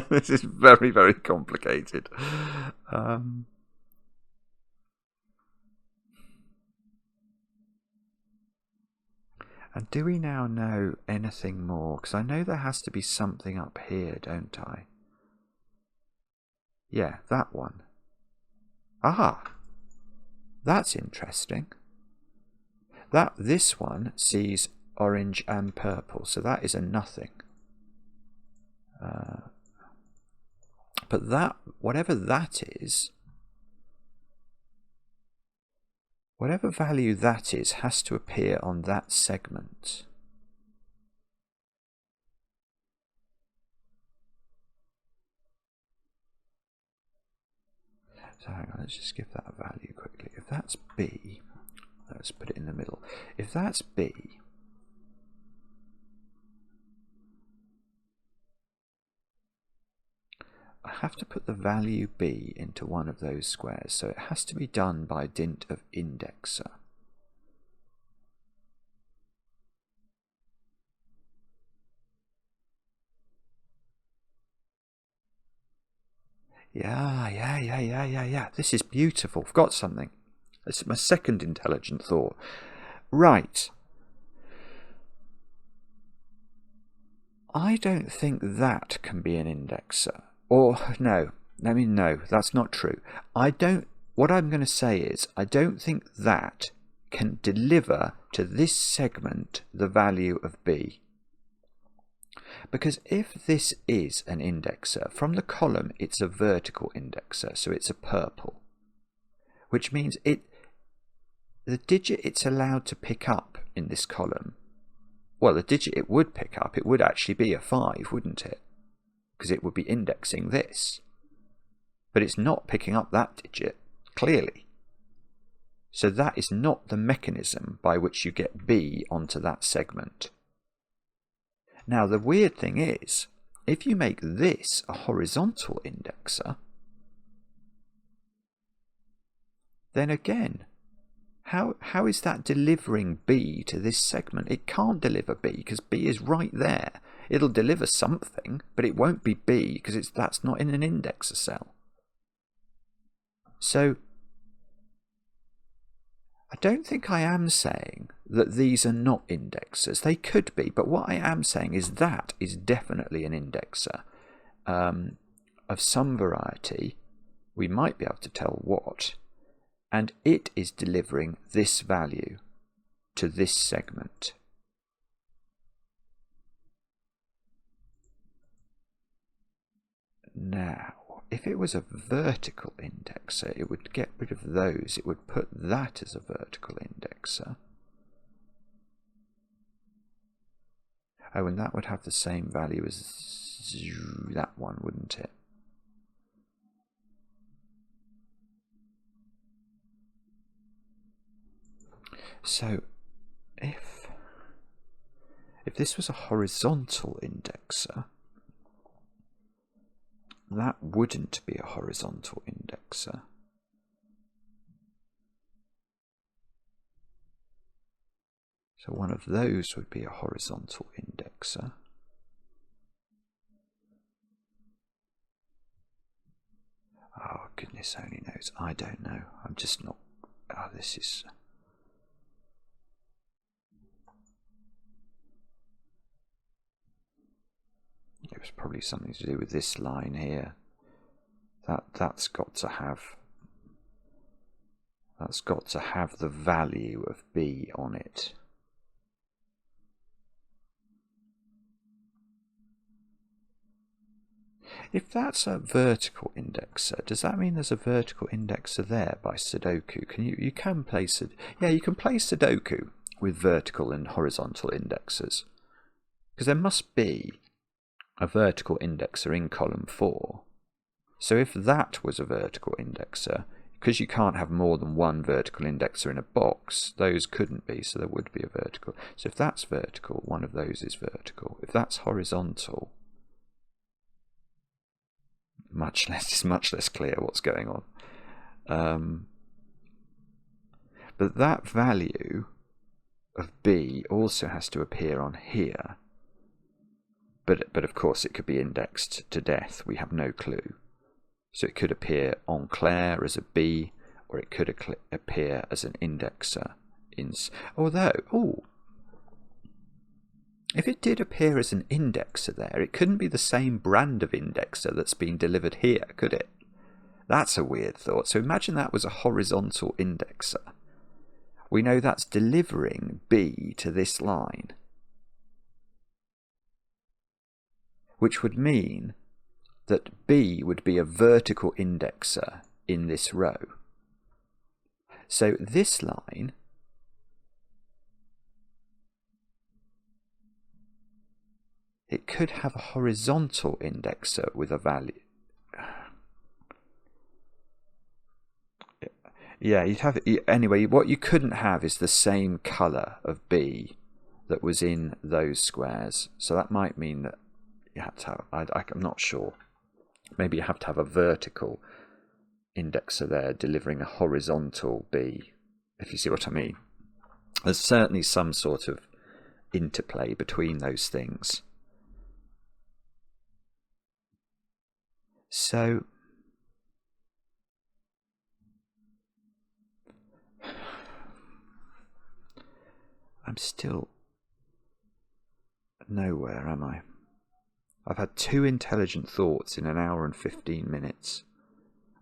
This is very, very complicated. And do we now know anything more? Because I know there has to be something up here, don't I? Yeah, that one. Ah! That's interesting. This one sees orange and purple, so that is a nothing. But that, whatever that is, whatever value that is, has to appear on that segment. So hang on, let's just give that a value quickly. If that's B, let's put it in the middle. If that's B, I have to put the value B into one of those squares, so it has to be done by dint of indexer. Yeah. This is beautiful. I've got something. This is my second intelligent thought. Right. I don't think that can be an indexer. Or, no, that's not true. What I'm going to say is, I don't think that can deliver to this segment the value of B. Because if this is an indexer, from the column it's a vertical indexer, so it's a purple. Which means the digit it's allowed to pick up in this column, well, the digit it would pick up, it would actually be a 5, wouldn't it? Because it would be indexing this. But it's not picking up that digit, clearly. So that is not the mechanism by which you get B onto that segment. Now the weird thing is, if you make this a horizontal indexer, then again, how is that delivering B to this segment? It can't deliver B because B is right there. It'll deliver something, but it won't be B because that's not in an indexer cell. So I don't think I am saying that these are not indexers. They could be, but what I am saying is that is definitely an indexer of some variety. We might be able to tell what. And it is delivering this value to this segment. Now, if it was a vertical indexer, it would get rid of those. It would put that as a vertical indexer. Oh, and that would have the same value as that one, wouldn't it? So, if this was a horizontal indexer, that wouldn't be a horizontal indexer. So one of those would be a horizontal indexer. Oh, goodness only knows. I don't know. I'm just not... Oh, this is... It was probably something to do with this line here. That's got to have the value of B on it. If that's a vertical indexer, does that mean there's a vertical indexer there by Sudoku? You can play Sudoku with vertical and horizontal indexers, because there must be a vertical indexer in column 4. So if that was a vertical indexer, because you can't have more than one vertical indexer in a box, those couldn't be, so there would be a vertical. So if that's vertical, one of those is vertical. If that's horizontal, it's much less clear what's going on. But that value of B also has to appear on here. But of course it could be indexed to death. We have no clue. So it could appear en clair as a B, or it could appear as an indexer. Although, if it did appear as an indexer there, it couldn't be the same brand of indexer that's been delivered here, could it? That's a weird thought. So imagine that was a horizontal indexer. We know that's delivering B to this line, which would mean that B would be a vertical indexer in this row. So this line it could have a horizontal indexer with a value. Yeah, you'd have anyway. What you couldn't have is the same color of B that was in those squares. So that might mean that you have to have. I'm not sure. Maybe you have to have a vertical indexer there delivering a horizontal B, if you see what I mean. There's certainly some sort of interplay between those things. So I'm still nowhere, am I? I've had 2 intelligent thoughts in an hour and 15 minutes.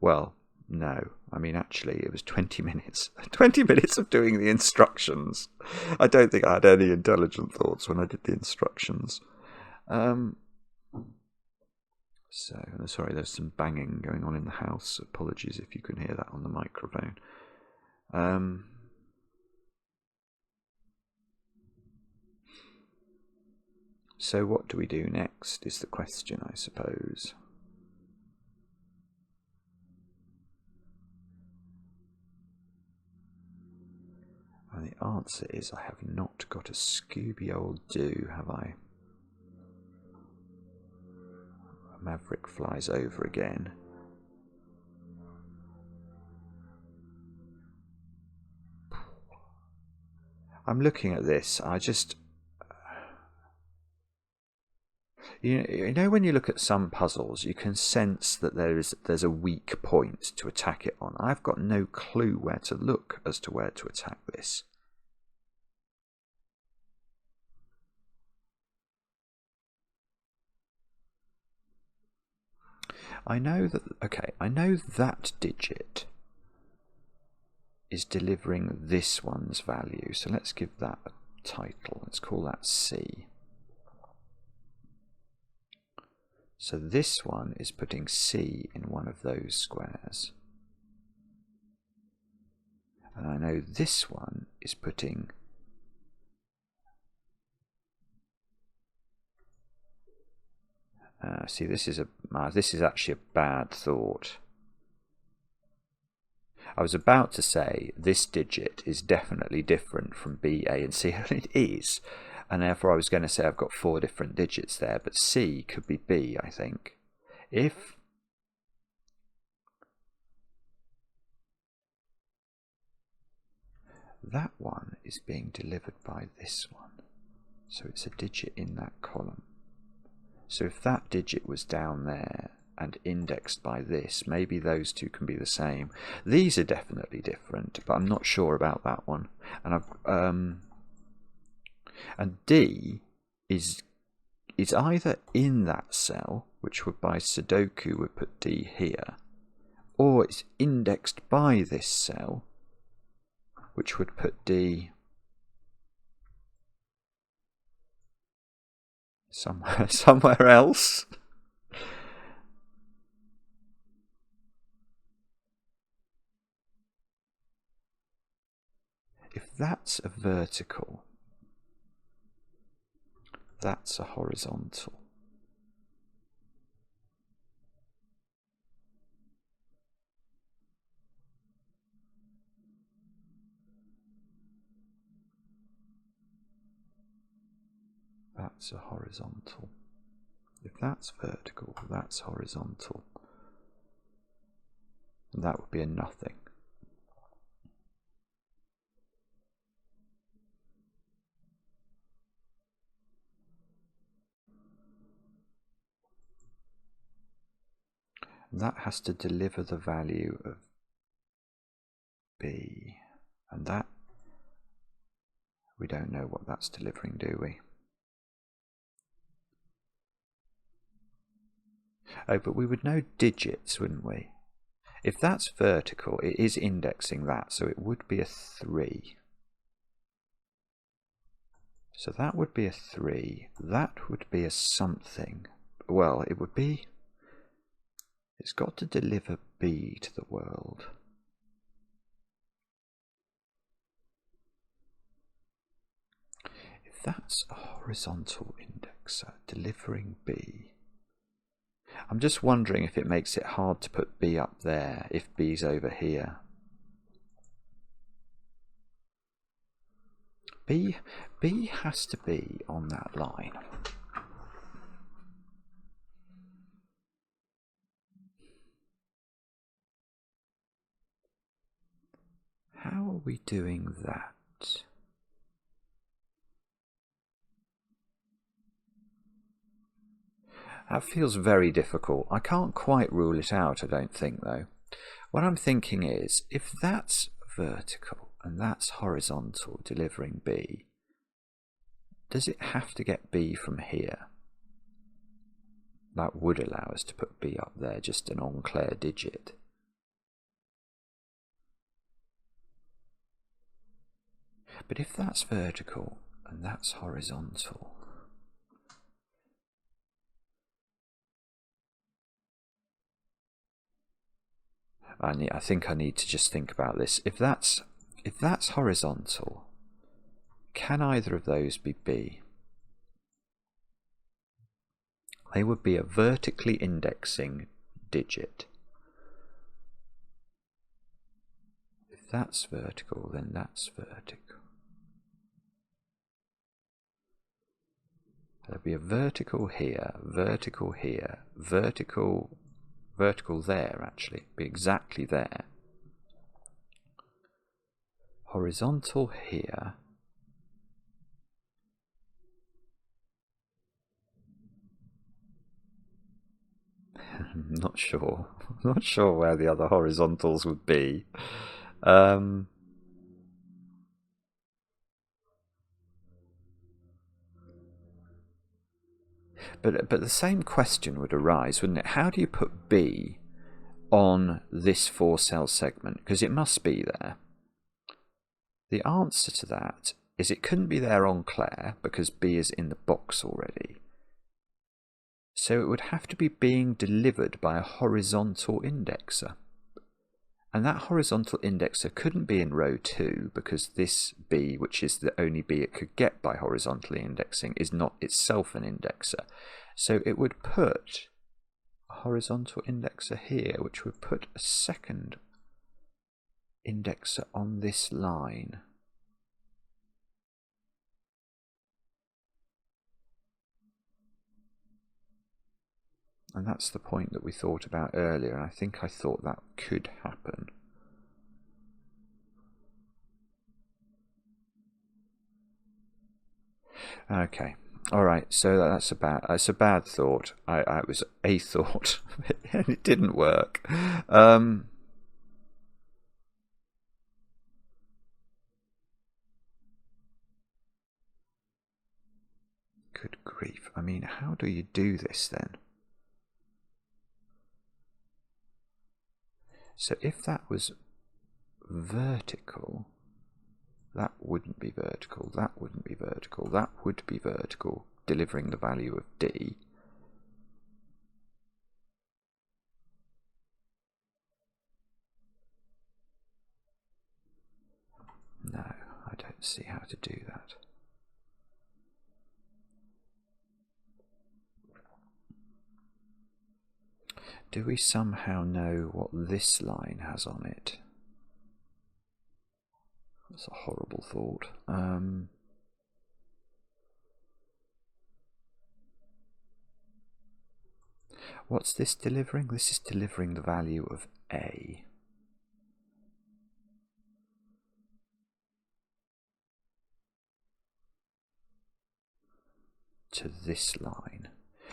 Well, no. I mean, actually, it was 20 minutes. 20 minutes of doing the instructions. I don't think I had any intelligent thoughts when I did the instructions. Sorry, there's some banging going on in the house. Apologies if you can hear that on the microphone. So what do we do next is the question, I suppose. And the answer is I have not got a Scooby old do, have I? A maverick flies over again. I'm looking at this, You know when you look at some puzzles, you can sense that there's a weak point to attack it on. I've got no clue where to look as to where to attack this. I know that digit is delivering this one's value. So let's give that a title. Let's call that C. So this one is putting C in one of those squares. And I know this one is putting see, this is actually a bad thought. I was about to say this digit is definitely different from B, A and C, and it is. And therefore I was going to say I've got 4 different digits there, but C could be B, I think. If that one is being delivered by this one, so it's a digit in that column. So if that digit was down there and indexed by this, maybe those two can be the same. These are definitely different, but I'm not sure about that one. And D is either in that cell, which would by Sudoku would put D here, or it's indexed by this cell, which would put D somewhere else. If that's a vertical, that's a horizontal. That's a horizontal. If that's vertical, that's horizontal. That would be a nothing. That has to deliver the value of B, and that, we don't know what that's delivering, do we? Oh, but we would know digits, wouldn't we? If that's vertical, it is indexing that, so it would be a 3. So that would be a 3. That would be a something. Well, it would be... It's got to deliver B to the world. If that's a horizontal indexer delivering B, I'm just wondering if it makes it hard to put B up there if B's over here. B has to be on that line. How are we doing that? That feels very difficult. I can't quite rule it out, I don't think, though. What I'm thinking is, if that's vertical and that's horizontal, delivering B, does it have to get B from here? That would allow us to put B up there, just an enclair digit. But if that's vertical and that's horizontal, I think I need to just think about this. If that's horizontal, can either of those be B? They would be a vertically indexing digit. If that's vertical, then that's vertical. There'll be a vertical here, vertical here, vertical there, actually, be exactly there. Horizontal here. I'm not sure. I'm not sure where the other horizontals would be. But the same question would arise, wouldn't it? How do you put B on this 4-cell segment? Because it must be there. The answer to that is it couldn't be there on Claire because B is in the box already. So it would have to be being delivered by a horizontal indexer. And that horizontal indexer couldn't be in row 2 because this B, which is the only B it could get by horizontally indexing, is not itself an indexer. So it would put a horizontal indexer here, which would put a second indexer on this line. And that's the point that we thought about earlier. I think I thought that could happen. Okay. All right. So that's a bad thought. It was a thought, and it didn't work. Good grief. I mean, how do you do this then? So if that was vertical, that wouldn't be vertical, that wouldn't be vertical, that would be vertical, delivering the value of D. No, I don't see how to do that. Do we somehow know what this line has on it? That's a horrible thought. What's this delivering? This is delivering the value of A. to this line.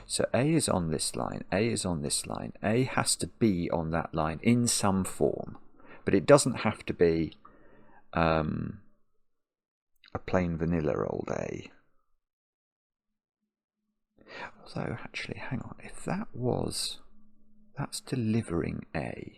So A is on this line, A is on this line, A has to be on that line in some form, but it doesn't have to be a plain vanilla old A. Although, actually, hang on, if that's delivering A.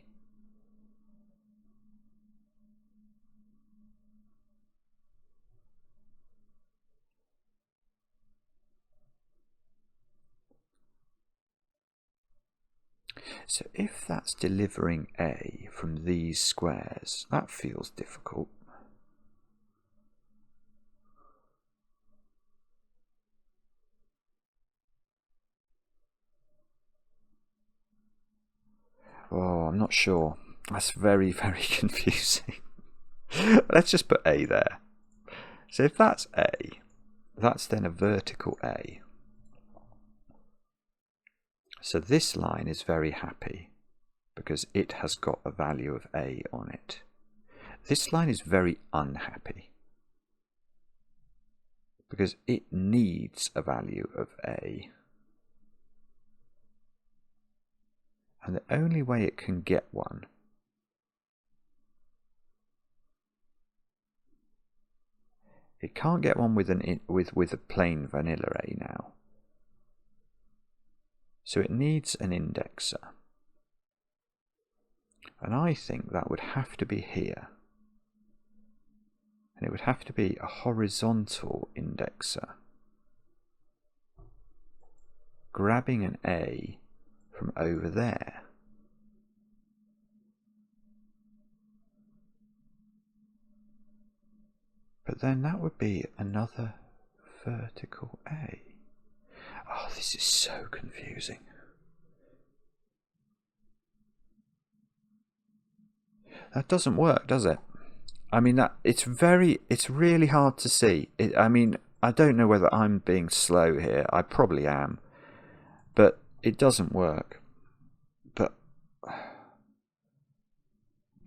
So if that's delivering A from these squares, that feels difficult. Oh, I'm not sure. That's very, very confusing. Let's just put A there. So if that's A, that's then a vertical A. So this line is very happy because it has got a value of A on it. This line is very unhappy because it needs a value of A. And the only way it can get one it can't get one with a plain vanilla A now. So it needs an indexer. And I think that would have to be here. And it would have to be a horizontal indexer, grabbing an A from over there. But then that would be another vertical A. Oh, this is so confusing. That doesn't work, does it? I mean, it's really hard to see. I mean, I don't know whether I'm being slow here. I probably am. But it doesn't work. But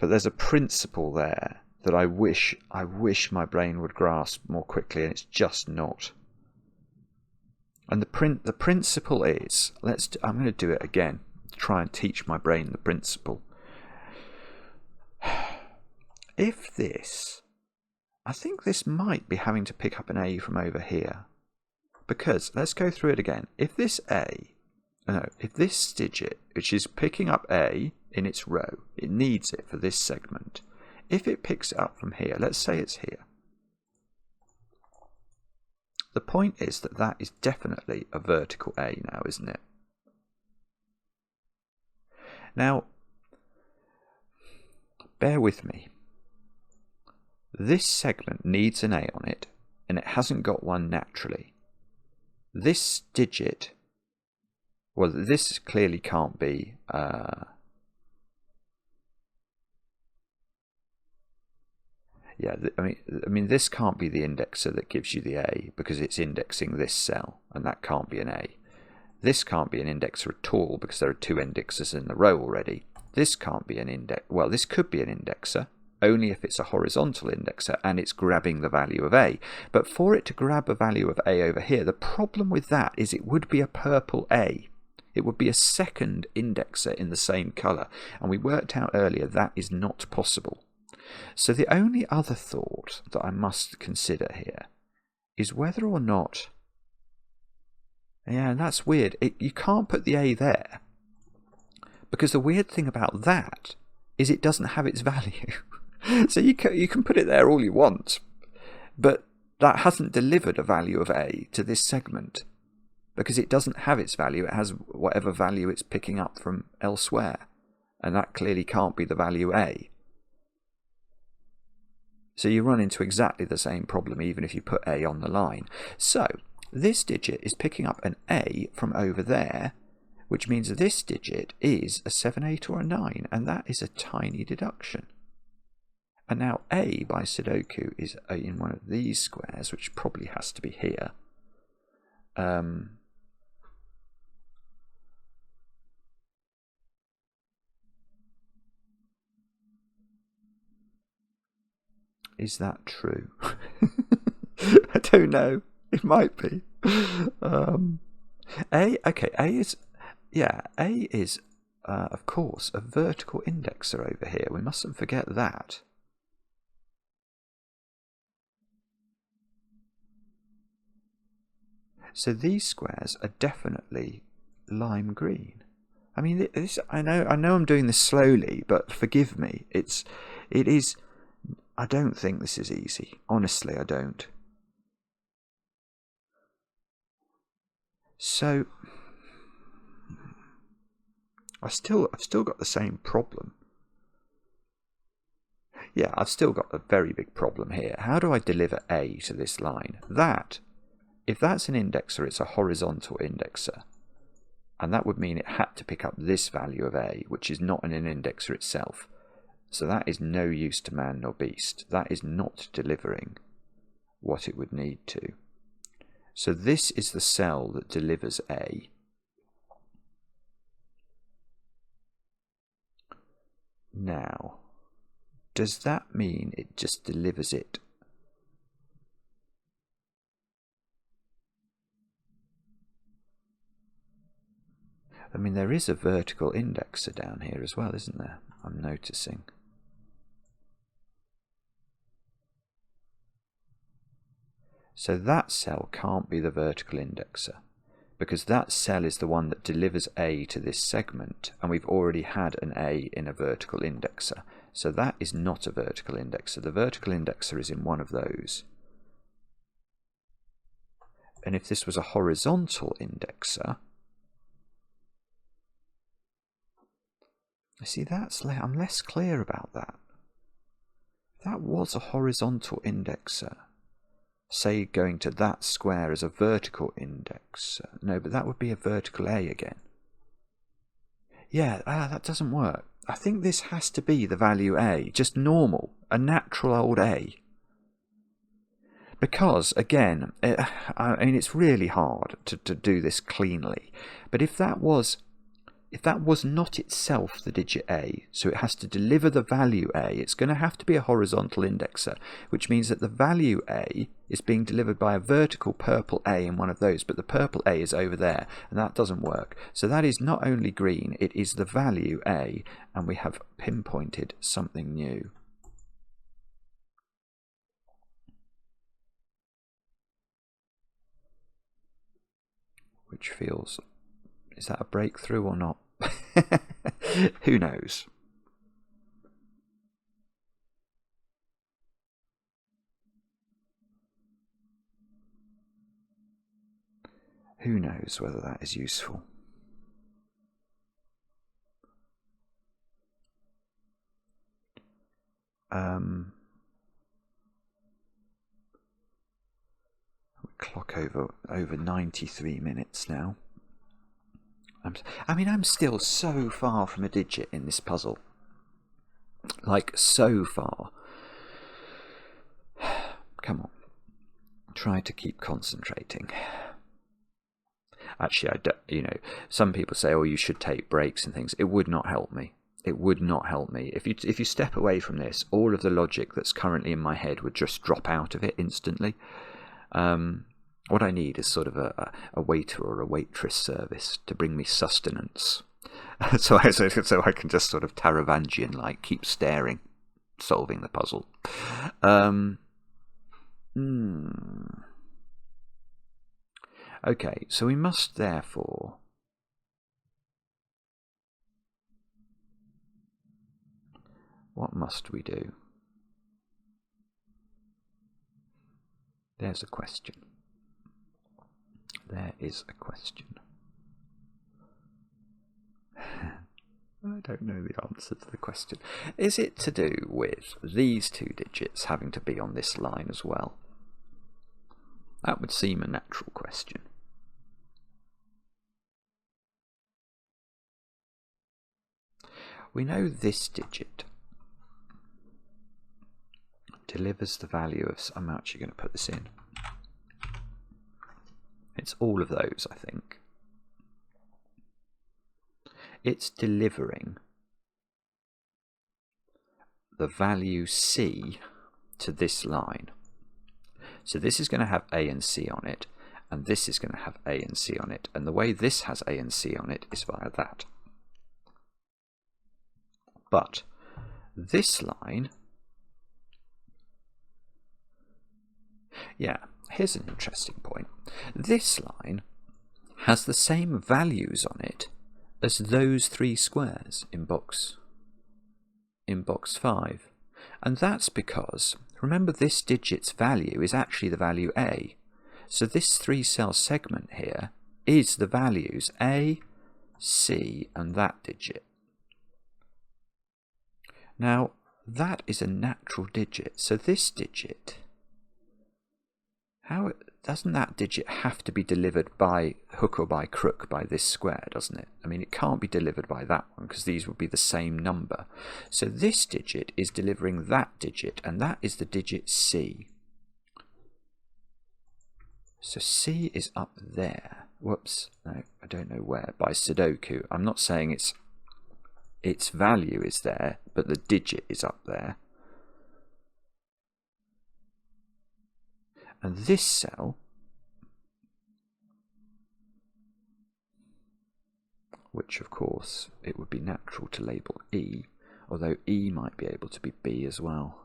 there's a principle there that I wish my brain would grasp more quickly, and it's just not. And the principle is, I'm going to do it again, try and teach my brain the principle. If this, I think this might be having to pick up an A from over here, because let's go through it again. If this digit, which is picking up A in its row, it needs it for this segment. If it picks it up from here, let's say it's here. The point is that is definitely a vertical A now, isn't it? Now, bear with me. This segment needs an A on it, and it hasn't got one naturally. This digit, well, this clearly can't be yeah, I mean, this can't be the indexer that gives you the A because it's indexing this cell, and that can't be an A. This can't be an indexer at all because there are two indexers in the row already. This can't be an index. Well, this could be an indexer, only if it's a horizontal indexer and it's grabbing the value of A. But for it to grab a value of A over here, the problem with that is it would be a purple A. It would be a second indexer in the same colour, and we worked out earlier that is not possible. So the only other thought that I must consider here is whether or not, yeah, that's weird, you can't put the A there, because the weird thing about that is it doesn't have its value. So you can put it there all you want, but that hasn't delivered a value of A to this segment, because it doesn't have its value. It has whatever value it's picking up from elsewhere, and that clearly can't be the value A. So you run into exactly the same problem even if you put A on the line. So this digit is picking up an A from over there, which means this digit is a 7, 8 or a 9, and that is a tiny deduction. And now A by Sudoku is in one of these squares, which probably has to be here. Is that true? I don't know. It might be. Okay, A is, yeah, A is, of course, a vertical indexer over here. We mustn't forget that. So these squares are definitely lime green. I mean, this, I know I'm doing this slowly, but forgive me. It is. I don't think this is easy. Honestly, I don't. So I've still got the same problem. Yeah, I've still got a very big problem here. How do I deliver A to this line? That, if that's an indexer, it's a horizontal indexer. And that would mean it had to pick up this value of A, which is not an indexer itself. So that is no use to man nor beast. That is not delivering what it would need to. So this is the cell that delivers A. Now, does that mean it just delivers it? I mean, there is a vertical indexer down here as well, isn't there? I'm noticing. So that cell can't be the vertical indexer, because that cell is the one that delivers A to this segment, and we've already had an A in a vertical indexer. So that is not a vertical indexer. The vertical indexer is in one of those. And if this was a horizontal indexer, see, I'm less clear about that. If that was a horizontal indexer, say going to that square as a vertical indexer. No, but that would be a vertical A again. Yeah, that doesn't work. I think this has to be the value A, just normal, a natural old A. Because, again, I mean, it's really hard to do this cleanly. But if that was not itself the digit A, so it has to deliver the value A, it's going to have to be a horizontal indexer, which means that the value A is being delivered by a vertical purple A in one of those, but the purple A is over there, and that doesn't work. So that is not only green, it is the value A, and we have pinpointed something new. Which feels... is that a breakthrough or not? Who knows? Who knows whether that is useful? Clock over 93 minutes now. I mean, I'm still so far from a digit in this puzzle. Like, so far. Come on. Try to keep concentrating. Actually, you know, some people say, oh, you should take breaks and things. It would not help me. It would not help me. If you step away from this, all of the logic that's currently in my head would just drop out of it instantly. What I need is sort of a waiter or a waitress service to bring me sustenance. so I can just sort of Taravangian like keep staring, solving the puzzle. Okay, so we must therefore what must we do? There's a question. There is a question. I don't know the answer to the question. Is it to do with these two digits having to be on this line as well? That would seem a natural question. We know this digit delivers the value of... I'm actually going to put this in. It's all of those, I think. It's delivering the value C to this line. So this is going to have A and C on it, and this is going to have A and C on it. And the way this has A and C on it is via that. But this line, yeah, here's an interesting point. This line has the same values on it as those 3 squares in box 5. And that's because, remember, this digit's value is actually the value A. So this 3-cell segment here is the values A, C, and that digit. Now, that is a natural digit. So this digit, doesn't that digit have to be delivered by hook or by crook by this square, doesn't it? I mean, it can't be delivered by that one because these would be the same number. So this digit is delivering that digit, and that is the digit C. So C is up there. Whoops, no, I don't know where. By Sudoku. I'm not saying its value is there, but the digit is up there. And this cell, which of course it would be natural to label E, although E might be able to be B as well.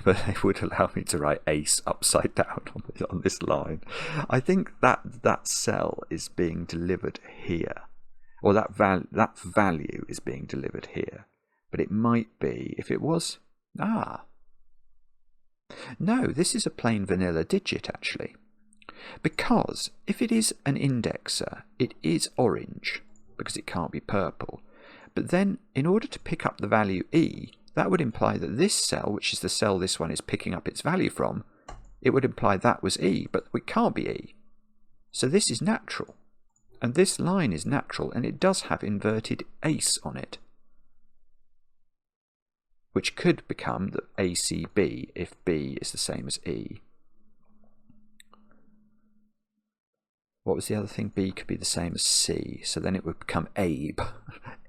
But it would allow me to write ace upside down on this line. I think that cell is being delivered here, or that value is being delivered here. But it might be, if it was, no, this is a plain vanilla digit actually. Because if it is an indexer, it is orange, because it can't be purple. But then, in order to pick up the value E, that would imply that this cell, which is the cell this one is picking up its value from, it would imply that was E, but it can't be E. So this is natural. And this line is natural, and it does have inverted ace on it, which could become the ACB if B is the same as E. What was the other thing? B could be the same as C, so then it would become Abe,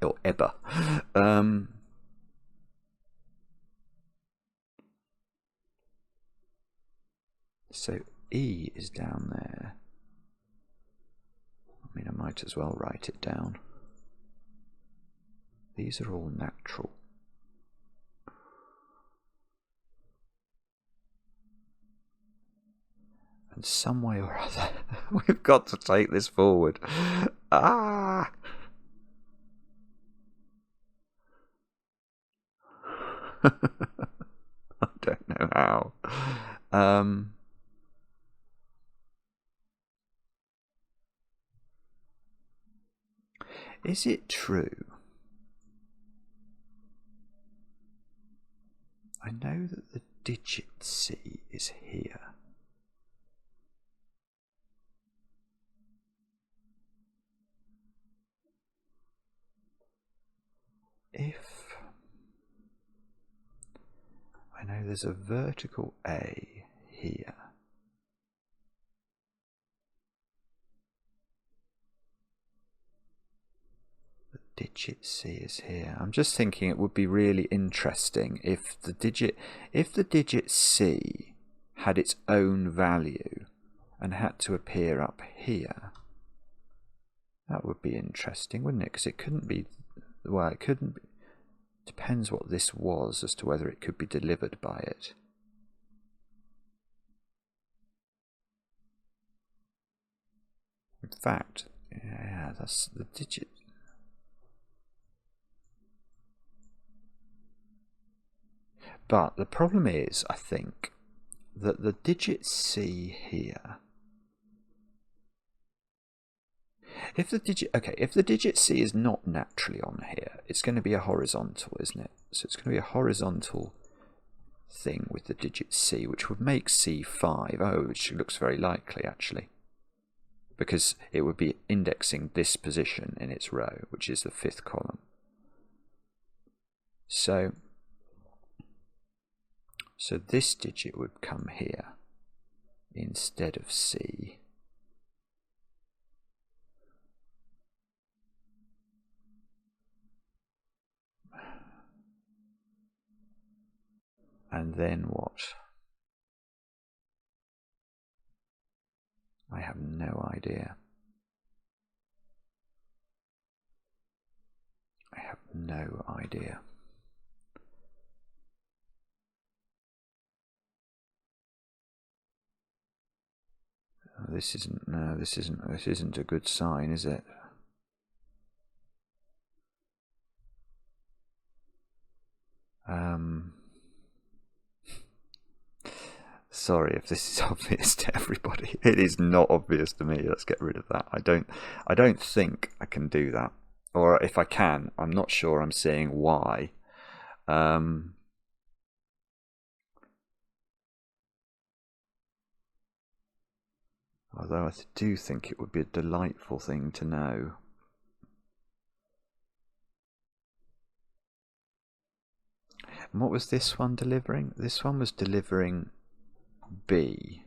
or Ebba. So E is down there. I mean, I might as well write it down. These are all natural. And some way or other, we've got to take this forward. I don't know how. Is it true? I know that the digit C is here. If I know there's a vertical A here, the digit C is here. I'm just thinking it would be really interesting if the digit C had its own value and had to appear up here. That would be interesting, wouldn't it? Because it couldn't be, well, it couldn't be. Depends what this was as to whether it could be delivered by it. In fact, yeah, that's the digit. But the problem is, I think, that the digit C here, if the digit C is not naturally on here, it's going to be a horizontal, isn't it? So it's going to be a horizontal thing with the digit C, which would make C5. Oh, which looks very likely, actually. Because it would be indexing this position in its row, which is the 5th column. So this digit would come here instead of C. And then what? I have no idea. I have no idea. This isn't a good sign, is it? Sorry if this is obvious to everybody. It is not obvious to me. Let's get rid of that. I don't think I can do that. Or if I can, I'm not sure I'm seeing why. Although I do think it would be a delightful thing to know. And what was this one delivering? This one was delivering B.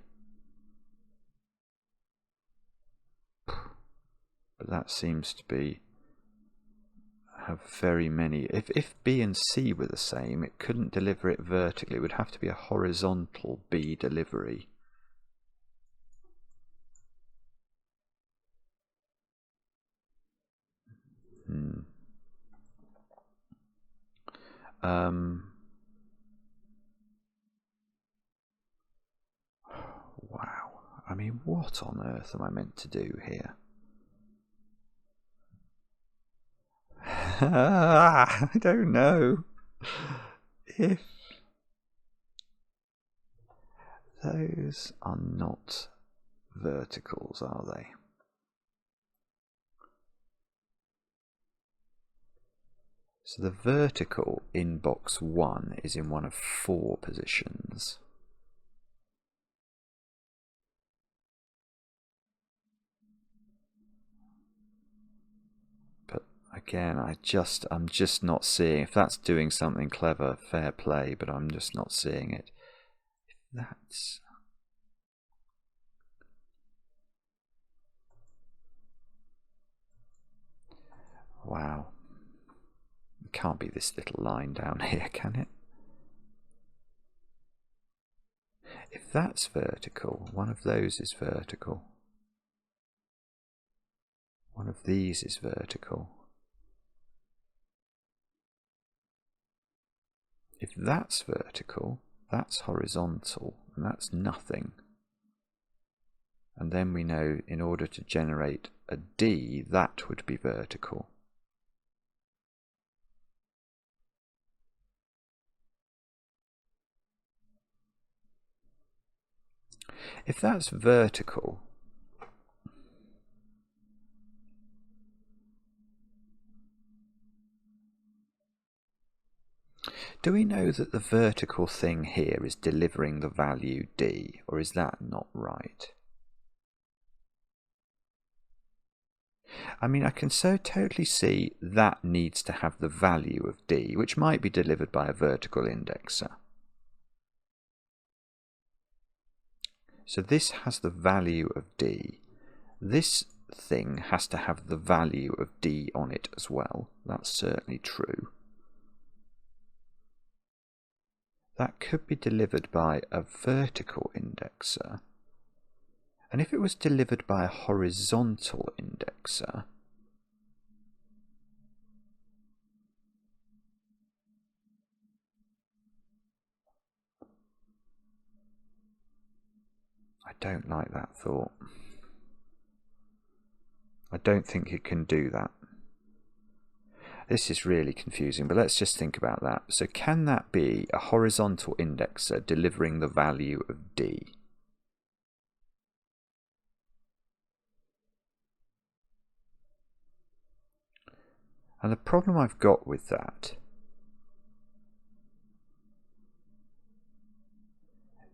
But that seems to be have very many. If B and C were the same, it couldn't deliver it vertically. It would have to be a horizontal B delivery. Wow. I mean, what on earth am I meant to do here? I don't know. If those are not verticals, are they? So the vertical in box 1 is in one of 4 positions. But again, I'm just not seeing. If that's doing something clever, fair play, but I'm just not seeing it. That's... Wow. It can't be this little line down here, can it? If that's vertical, one of those is vertical. One of these is vertical. If that's vertical, that's horizontal, and that's nothing. And then we know in order to generate a D, that would be vertical. If that's vertical, do we know that the vertical thing here is delivering the value D, or is that not right? I mean, I can so totally see that needs to have the value of D, which might be delivered by a vertical indexer. So this has the value of D. This thing has to have the value of D on it as well. That's certainly true. That could be delivered by a vertical indexer. And if it was delivered by a horizontal indexer, I don't like that thought. I don't think it can do that. This is really confusing, but let's just think about that. So can that be a horizontal indexer delivering the value of D? And the problem I've got with that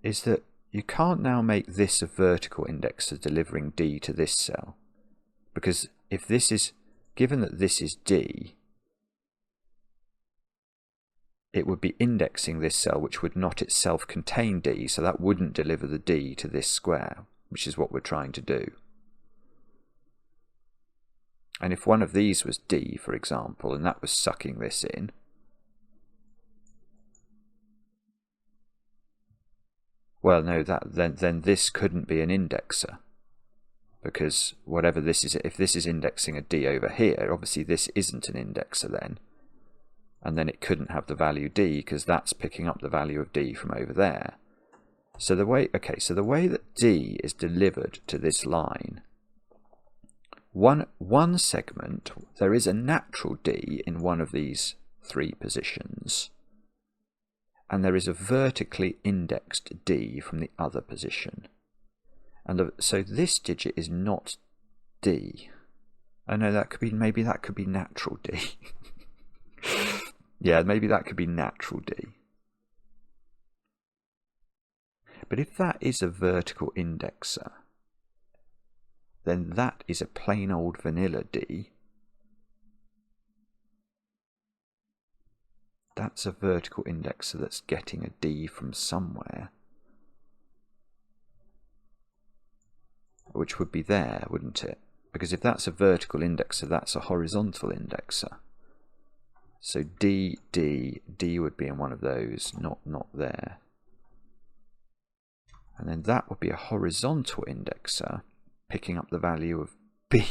is that you can't now make this a vertical indexer delivering D to this cell. Because if this is, given that this is D, it would be indexing this cell, which would not itself contain D, so that wouldn't deliver the D to this square, which is what we're trying to do. And if one of these was D, for example, and that was sucking this in, Well, no, then this couldn't be an indexer, because whatever this is, if this is indexing a D over here, obviously this isn't an indexer then, and then it couldn't have the value D because that's picking up the value of D from over there. So the way, okay, so the way that D is delivered to this line, one segment, there is a natural D in one of these three positions, and there is a vertically indexed D from the other position. And so this digit is not D. I know that could be, maybe that could be natural D. Yeah, maybe that could be natural D. But if that is a vertical indexer, then that is a plain old vanilla D. That's a vertical indexer that's getting a D from somewhere. Which would be there, wouldn't it? Because if that's a vertical indexer, that's a horizontal indexer. So D, D, D would be in one of those, not there. And then that would be a horizontal indexer, picking up the value of B.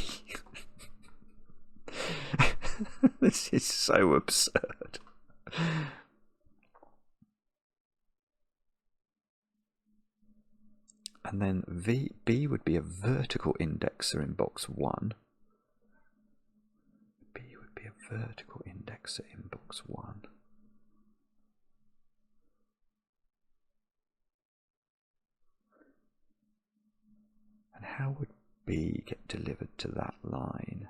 This is so absurd. And then B would be a vertical indexer in box 1. B would be a vertical indexer in box 1. And how would B get delivered to that line?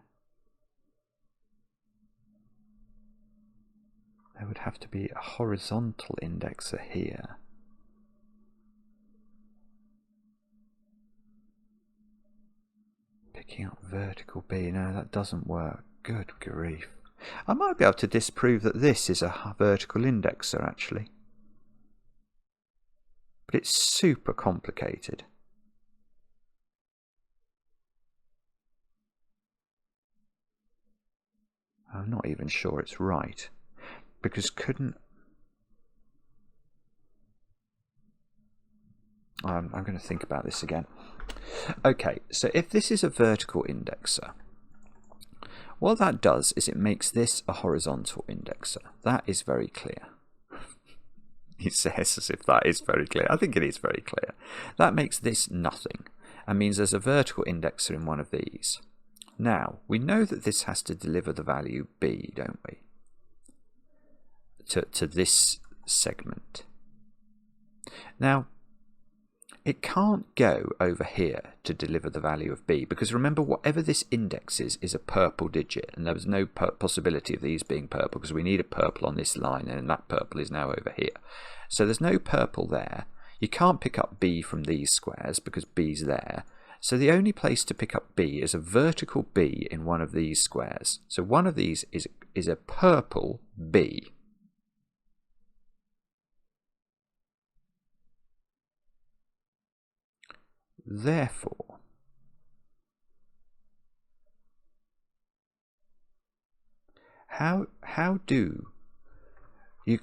There would have to be a horizontal indexer here. Picking up vertical B. No, that doesn't work. Good grief. I might be able to disprove that this is a vertical indexer, actually. But it's super complicated. I'm not even sure it's right. Because I'm going to think about this again. Okay, so if this is a vertical indexer, what that does is it makes this a horizontal indexer. That is very clear. He says as if that is very clear. I think it is very clear. That makes this nothing and means there's a vertical indexer in one of these. Now, we know that this has to deliver the value B, don't we? To this segment. Now, it can't go over here to deliver the value of B, because remember, whatever this index is a purple digit, and there was no possibility of these being purple because we need a purple on this line, and that purple is now over here. So there's no purple there. You can't pick up B from these squares because B's there. So the only place to pick up B is a vertical B in one of these squares. So one of these is a purple B. Therefore, how do you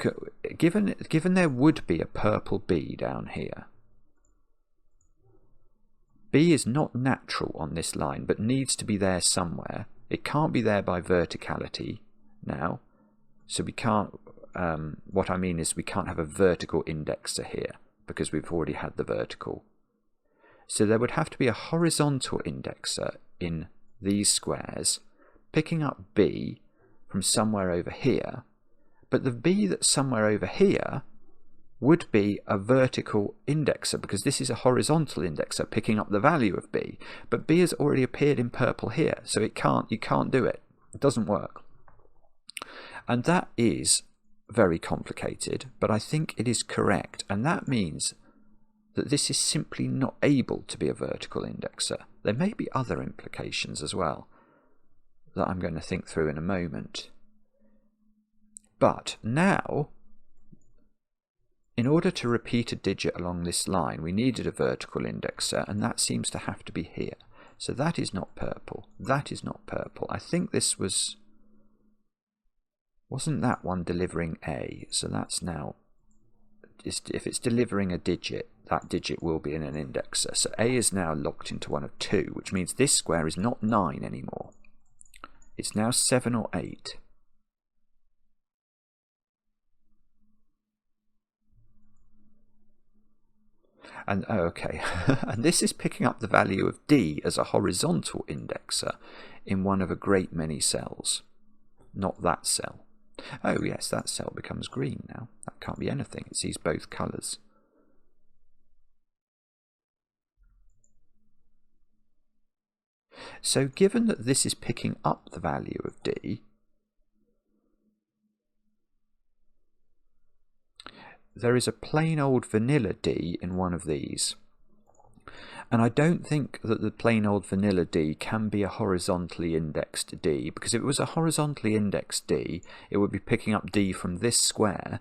given there would be a purple B down here. B is not natural on this line, but needs to be there somewhere. It can't be there by verticality now, so we can't. What I mean is we can't have a vertical indexer here because we've already had the vertical. So there would have to be a horizontal indexer in these squares, picking up B from somewhere over here, but the B that's somewhere over here would be a vertical indexer because this is a horizontal indexer picking up the value of B, but B has already appeared in purple here, so you can't do it. It doesn't work. And that is very complicated, but I think it is correct, and that means that this is simply not able to be a vertical indexer. There may be other implications as well that I'm going to think through in a moment. But now, in order to repeat a digit along this line, we needed a vertical indexer, and that seems to have to be here. So that is not purple. That is not purple. I think this wasn't that one delivering A, so that's now, if it's delivering a digit, that digit will be in an indexer. So A is now locked into one of 2, which means this square is not 9 anymore. It's now 7 or 8. And okay, and this is picking up the value of D as a horizontal indexer in one of a great many cells. Not that cell. Oh yes, that cell becomes green now. That can't be anything. It sees both colours. So given that this is picking up the value of D, there is a plain old vanilla D in one of these. And I don't think that the plain old vanilla D can be a horizontally indexed D, because if it was a horizontally indexed D, it would be picking up D from this square,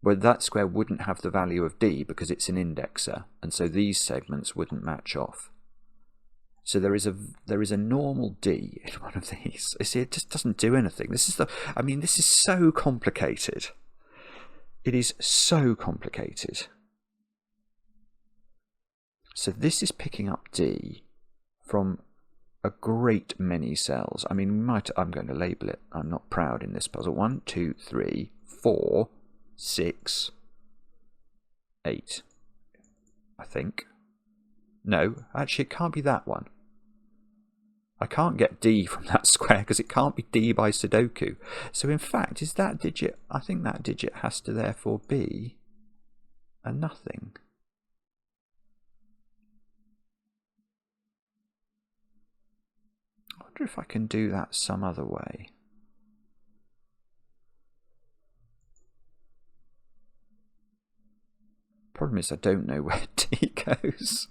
where that square wouldn't have the value of D because it's an indexer, and so these segments wouldn't match off. So there is a normal D in one of these. You see, it just doesn't do anything. This is so complicated. It is so complicated. So this is picking up D from a great many cells. I mean, I'm going to label it. I'm not proud in this puzzle. 1, 2, 3, 4, 6, 8. I think. No, actually it can't be that one. I can't get D from that square because it can't be D by Sudoku. So in fact, is that digit, I think that digit has to therefore be a nothing. I wonder if I can do that some other way. Problem is I don't know where D goes.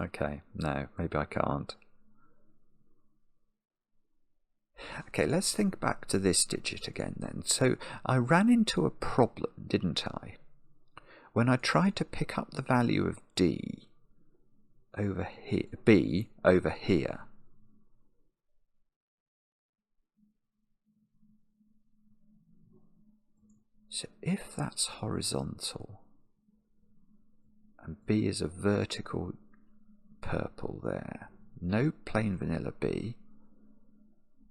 Okay, no, maybe I can't. Okay, let's think back to this digit again then. So I ran into a problem, didn't I? When I tried to pick up the value of D over here, B over here. So if that's horizontal and B is a vertical purple there, no plain vanilla B,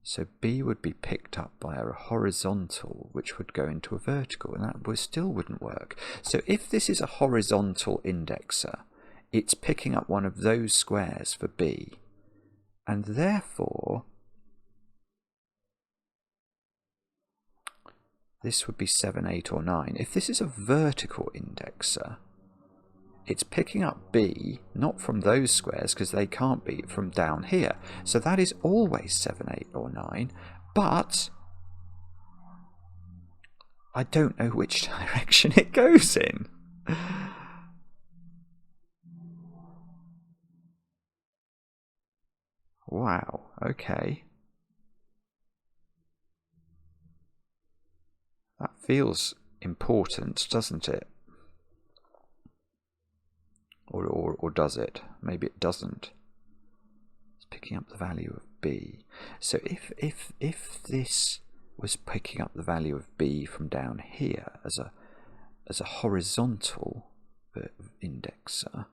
so B would be picked up by a horizontal which would go into a vertical, and that still wouldn't work. So if this is a horizontal indexer, it's picking up one of those squares for B, and therefore this would be 7, 8 or 9. If this is a vertical indexer, it's picking up B, not from those squares, because they can't be from down here. So that is always 7, 8 or 9, but I don't know which direction it goes in. Wow, okay. That feels important, doesn't it? Or does it? Maybe it doesn't. It's picking up the value of B. So if this was picking up the value of B from down here as a horizontal indexer,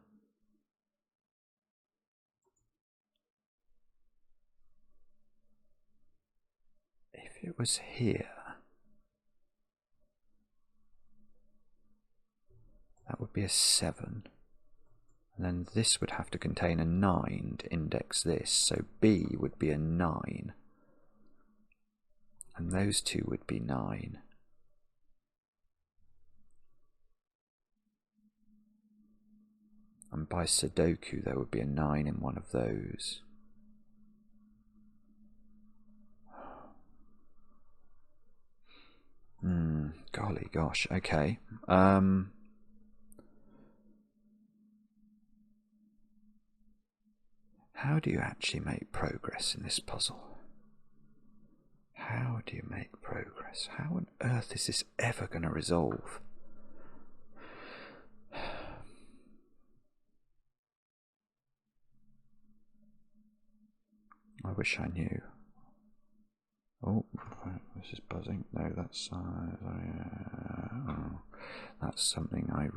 if it was here, that would be a 7. And then this would have to contain a 9 to index this, so B would be a 9. And those two would be 9. And by Sudoku there would be a 9 in one of those. Golly gosh, okay. How do you actually make progress in this puzzle? How do you make progress? How on earth is this ever going to resolve? I wish I knew. Oh, this is buzzing. No, that's that's something I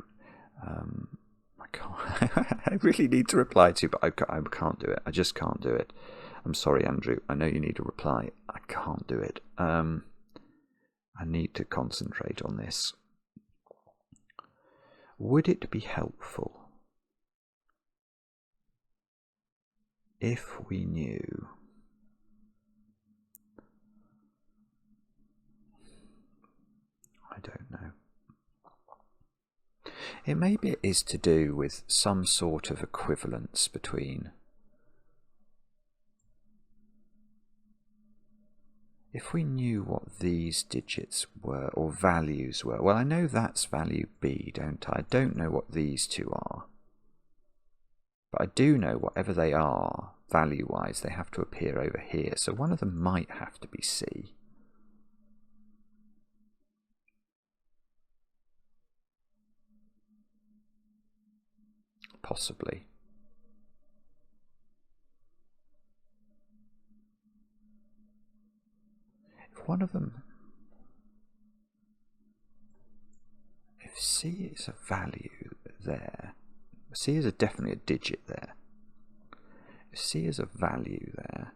can't. I really need to reply to, but I can't do it. I just can't do it. I'm sorry, Andrew. I know you need a reply. I can't do it. I need to concentrate on this. Would it be helpful if we knew I don't know. Maybe it is to do with some sort of equivalence between. If we knew what these digits were, or values were, well, I know that's value B, don't I? I don't know what these two are. But I do know whatever they are, value-wise, they have to appear over here. So one of them might have to be C. Possibly. If one of them... If C is a value there... C is definitely a digit there. If C is a value there...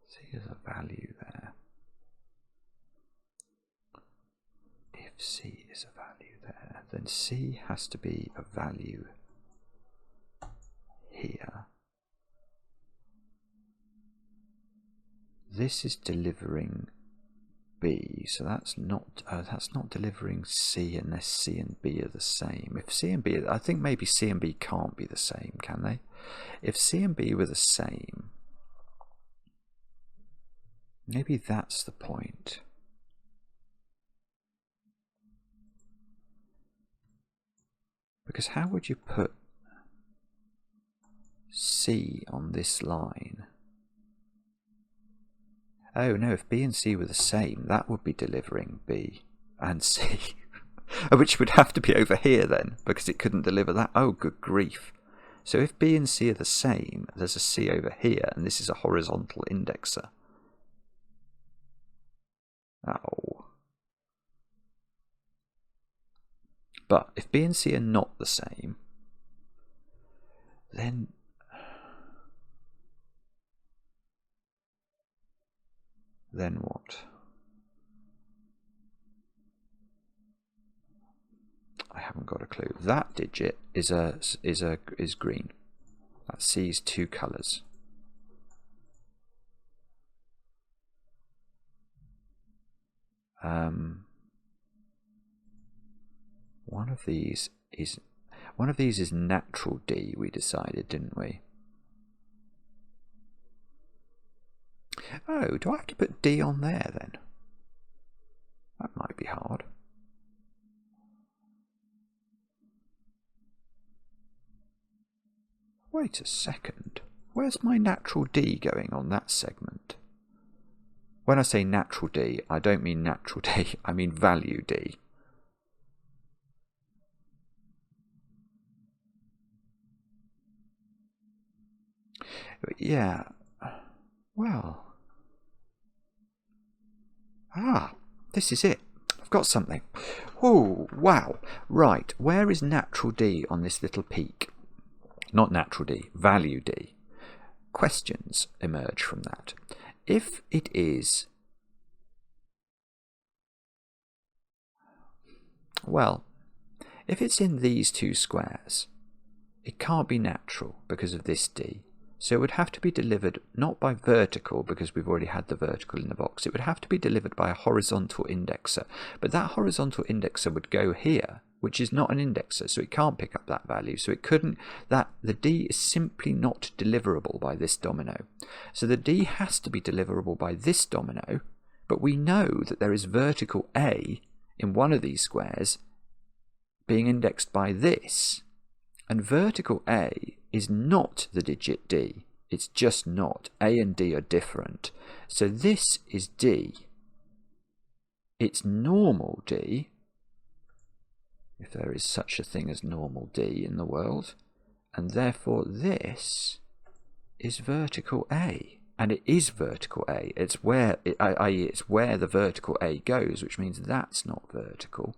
C is a value there. If C is a value there, then C has to be a value here. This is delivering B, so that's not delivering C unless C and B are the same. If C and B, I think maybe C and B can't be the same, can they? If C and B were the same, maybe that's the point. Because how would you put C on this line? Oh no, if B and C were the same, that would be delivering B and C. Which would have to be over here then, because it couldn't deliver that. Oh, good grief. So if B and C are the same, there's a C over here, and this is a horizontal indexer. Oh. But if B and C are not the same, then... Then what? I haven't got a clue. That digit is green. That C's two colours. One of these is natural D, we decided, didn't we? Oh, do I have to put D on there then? That might be hard. Wait a second. Where's my natural D going on that segment? When I say natural D, I don't mean natural D, I mean value D. Yeah, well... Ah, this is it. I've got something. Oh, wow. Right, where is natural D on this little peak? Not natural D, value D. Questions emerge from that. If it is... Well, if it's in these two squares, it can't be natural because of this D. So it would have to be delivered not by vertical, because we've already had the vertical in the box. It would have to be delivered by a horizontal indexer. But that horizontal indexer would go here, which is not an indexer, so it can't pick up that value. So it couldn't, the D is simply not deliverable by this domino. So the D has to be deliverable by this domino, but we know that there is vertical A in one of these squares being indexed by this. And vertical A is not the digit D. It's just not. A and D are different. So this is D. It's normal D, if there is such a thing as normal D in the world. And therefore this is vertical A. And it is vertical A. It's where, i.e. it's where the vertical A goes, which means that's not vertical.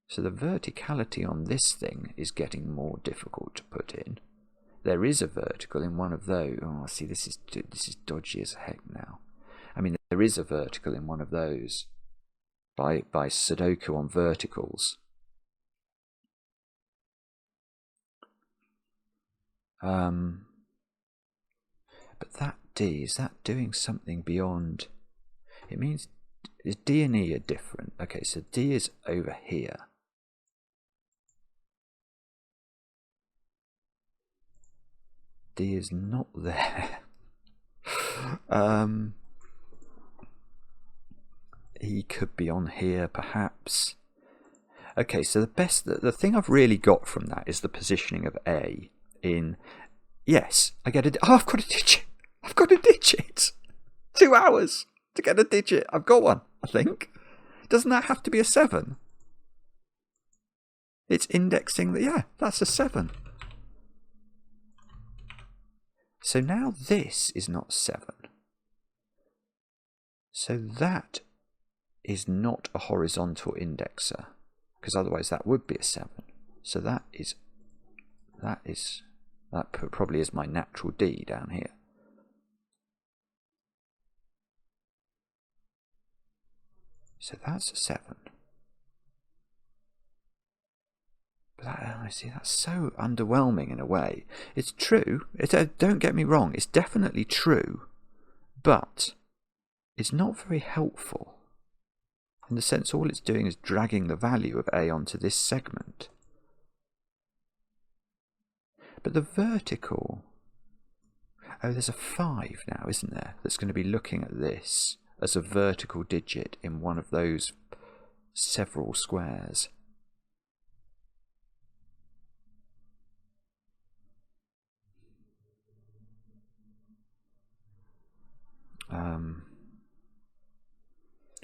So the verticality on this thing is getting more difficult to put in. There is a vertical in one of those. Oh, see, this is dodgy as heck now. I mean, there is a vertical in one of those by Sudoku on verticals. But that D, is that doing something beyond? It means D and E are different. Okay, so D is over here. D is not there. E could be on here, perhaps. Okay, so the thing I've really got from that is the positioning of A in. Yes, I get it. Oh, I've got a digit. I've got a digit. 2 hours to get a digit. I've got one, I think. Doesn't that have to be a 7? It's indexing that. Yeah, that's a 7. So now this is not 7. So that is not a horizontal indexer, because otherwise that would be a 7. So that probably is my natural D down here. So that's a 7. But I see, that's so underwhelming in a way. It's true. Don't get me wrong. It's definitely true. But it's not very helpful. In the sense, all it's doing is dragging the value of A onto this segment. But the vertical... Oh, there's a 5 now, isn't there? That's going to be looking at this as a vertical digit in one of those several squares.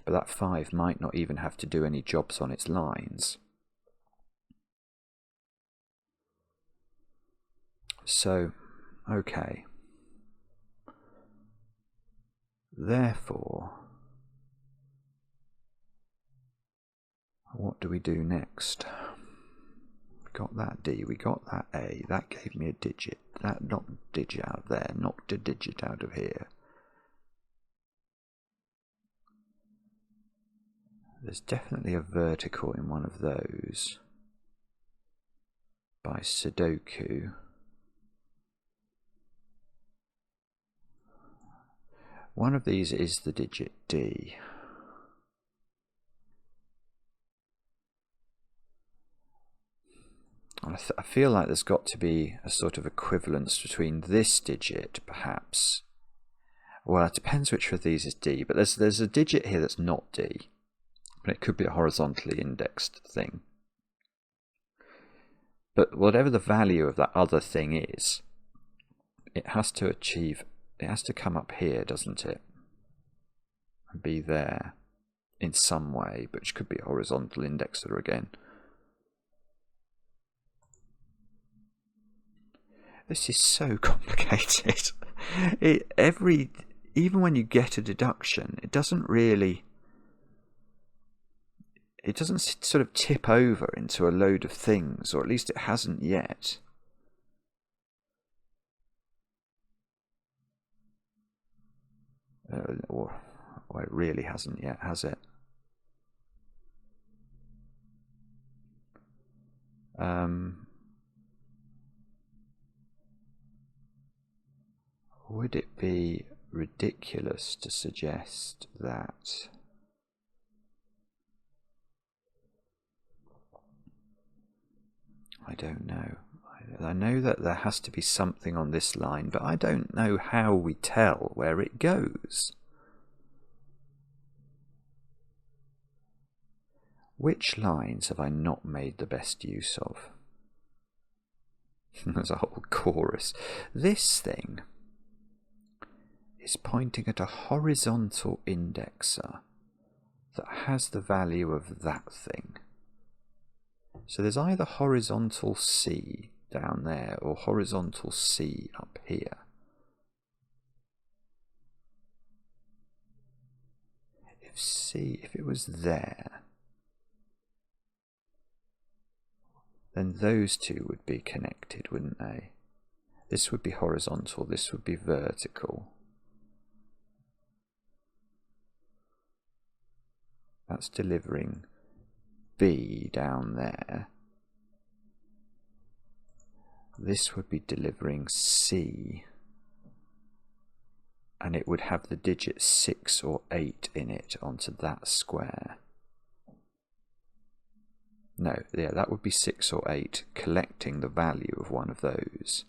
But that 5 might not even have to do any jobs on its lines. So, okay. Therefore, what do we do next? We got that D, we got that A, that gave me a digit. That knocked a digit out of there, knocked a digit out of here. There's definitely a vertical in one of those by Sudoku. One of these is the digit D. I feel like there's got to be a sort of equivalence between this digit, perhaps. Well, it depends which of these is D, but there's a digit here that's not D. But it could be a horizontally indexed thing. But whatever the value of that other thing is, it has to achieve, it has to come up here, doesn't it? And be there in some way, which could be a horizontal indexer again. This is so complicated. Even when you get a deduction, it doesn't sort of tip over into a load of things, or at least it hasn't yet. Or it really hasn't yet, has it? Would it be ridiculous to suggest that I don't know. I know that there has to be something on this line, but I don't know how we tell where it goes. Which lines have I not made the best use of? There's a whole chorus. This thing is pointing at a horizontal indexer that has the value of that thing. So there's either horizontal C down there, or horizontal C up here. If it was there, then those two would be connected, wouldn't they? This would be horizontal, this would be vertical. That's delivering B down there. This would be delivering C. And it would have the digit 6 or 8 in it onto that square. No, yeah, that would be 6 or 8, collecting the value of one of those.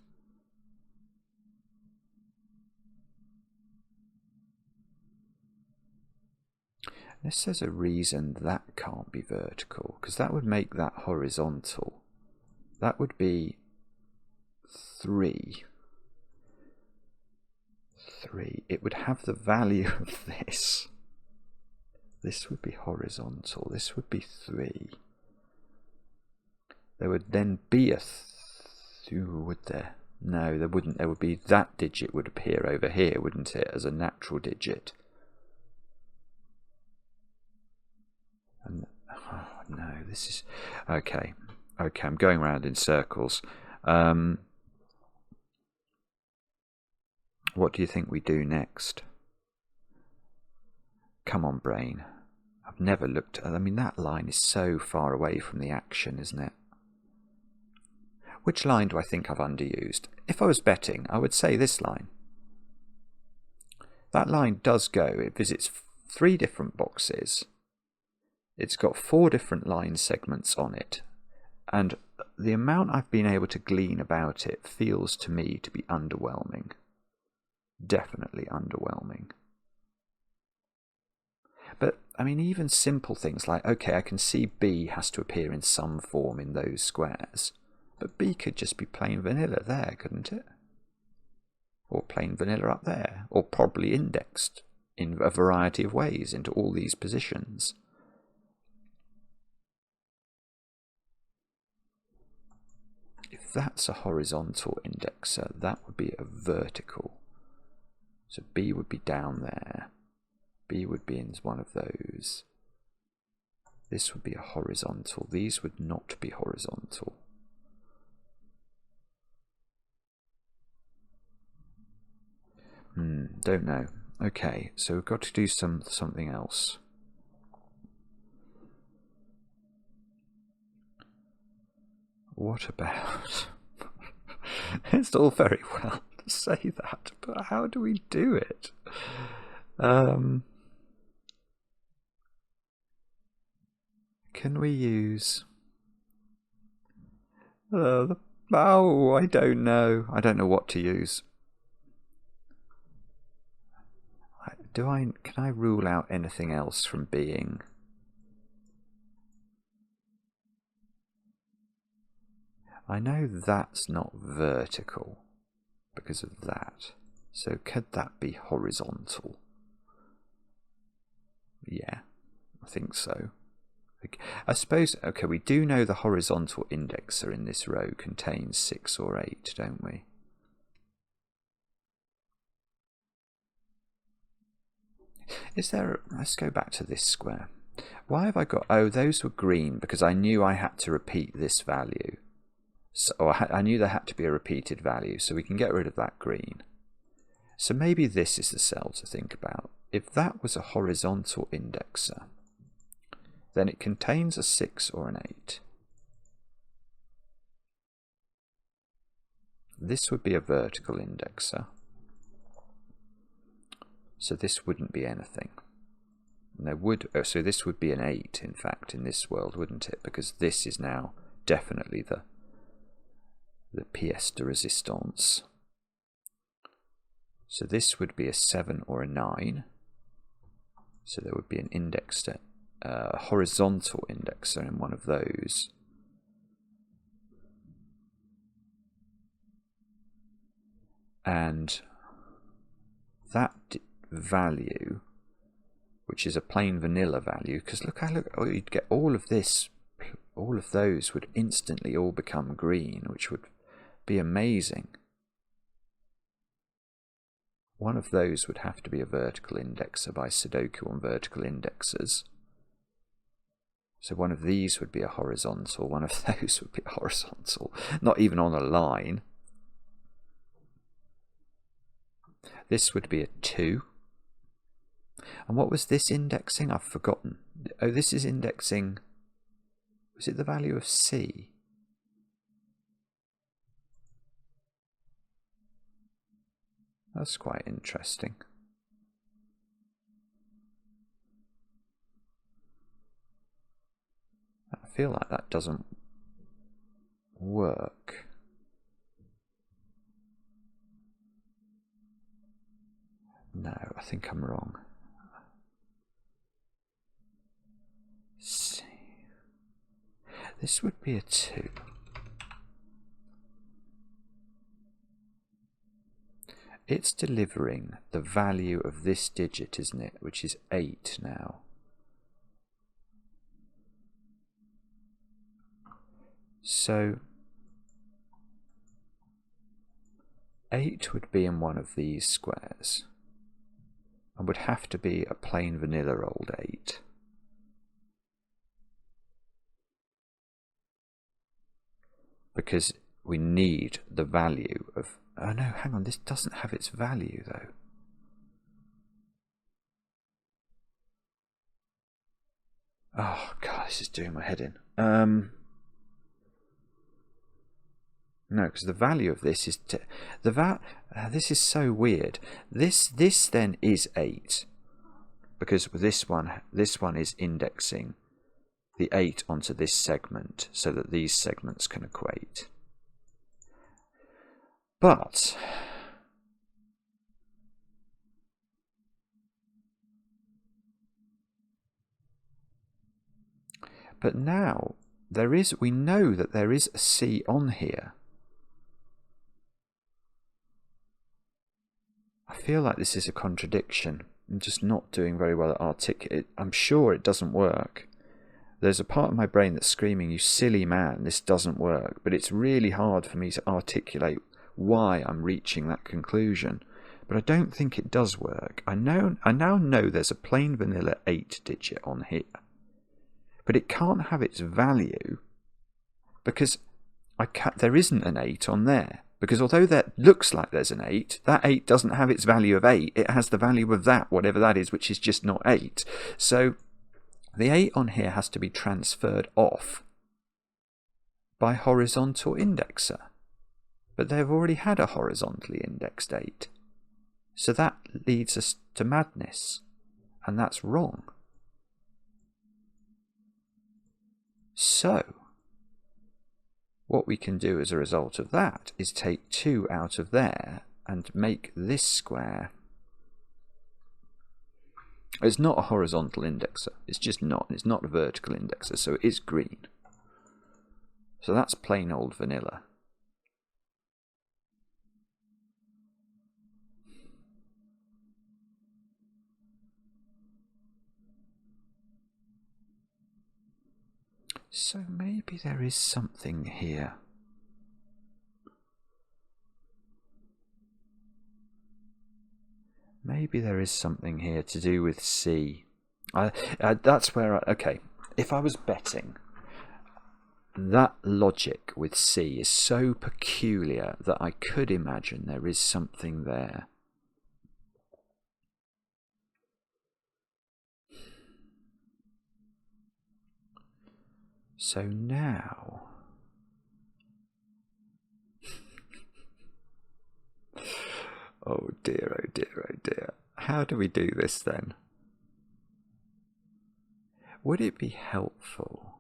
This says a reason that can't be vertical, because that would make that horizontal. That would be 3. It would have the value of this. This would be horizontal. This would be 3. There would then be a would there? No, there wouldn't. There would be that digit would appear over here, wouldn't it, as a natural digit? And oh no, this is okay. Okay, I'm going round in circles. What do you think we do next? Come on, brain. I've never looked at... I mean, that line is so far away from the action, isn't it? Which line do I think I've underused? If I was betting, I would say this line. That line does go. It visits 3 different boxes. It's got 4 different line segments on it. And the amount I've been able to glean about it feels to me to be underwhelming. Definitely underwhelming. But, I mean, even simple things like, okay, I can see B has to appear in some form in those squares, but B could just be plain vanilla there, couldn't it? Or plain vanilla up there, or probably indexed in a variety of ways into all these positions. If that's a horizontal indexer, that would be a vertical. So B would be down there. B would be in one of those. This would be a horizontal. These would not be horizontal. Don't know. Okay, so we've got to do something else. What about... It's all very well to say that, but how do we do it? Can we use... oh, I don't know. I don't know what to use. Can I rule out anything else from being... I know that's not vertical because of that. So could that be horizontal? Yeah, I think so. I suppose, okay, we do know the horizontal indexer in this row contains 6 or 8, don't we? Is there... let's go back to this square. Why have I got... oh, those were green because I knew I had to repeat this value. So I knew there had to be a repeated value, so we can get rid of that green. So maybe this is the cell to think about. If that was a horizontal indexer, then it contains a 6 or an 8. This would be a vertical indexer. So this wouldn't be anything. And there would... oh, so this would be an 8, in fact, in this world, wouldn't it? Because this is now definitely the pièce de résistance. So this would be a 7 or a 9. So there would be an indexer, a horizontal indexer in one of those. And that value, which is a plain vanilla value, because look, oh, you'd get all of this, all of those would instantly all become green, which would be amazing. One of those would have to be a vertical indexer by Sudoku on vertical indexers. So one of these would be a horizontal, one of those would be a horizontal, not even on a line. This would be a 2. And what was this indexing? I've forgotten. Oh, this is indexing, was it the value of C? That's quite interesting. I feel like that doesn't work. No, I think I'm wrong. C. This would be a 2. It's delivering the value of this digit, isn't it? Which is 8 now. So 8 would be in one of these squares and would have to be a plain vanilla old 8. Because we need the value of... Oh no, hang on, this doesn't have its value though. Oh god, this is doing my head in. No, because the value of this is this is so weird. This then is 8, because this one is indexing the 8 onto this segment so that these segments can equate. But now we know that there is a C on here. I feel like this is a contradiction. I'm just not doing very well at articulating. I'm sure it doesn't work. There's a part of my brain that's screaming, you silly man, this doesn't work. But it's really hard for me to articulate why I'm reaching that conclusion. But I don't think it does work. I now know there's a plain vanilla 8 digit on here. But it can't have its value because there isn't an 8 on there. Because although that looks like there's an 8, that 8 doesn't have its value of 8. It has the value of that, whatever that is, which is just not 8. So the 8 on here has to be transferred off by horizontal indexer. But they've already had a horizontally indexed 8. So that leads us to madness. And that's wrong. So what we can do as a result of that is take 2 out of there and make this square. It's not a horizontal indexer. It's just not. It's not a vertical indexer, so it is green. So that's plain old vanilla. So maybe there is something here. Maybe there is something here to do with C. That's where okay, if I was betting, that logic with C is so peculiar that I could imagine there is something there. So now, oh dear, oh dear, oh dear. How do we do this then? Would it be helpful?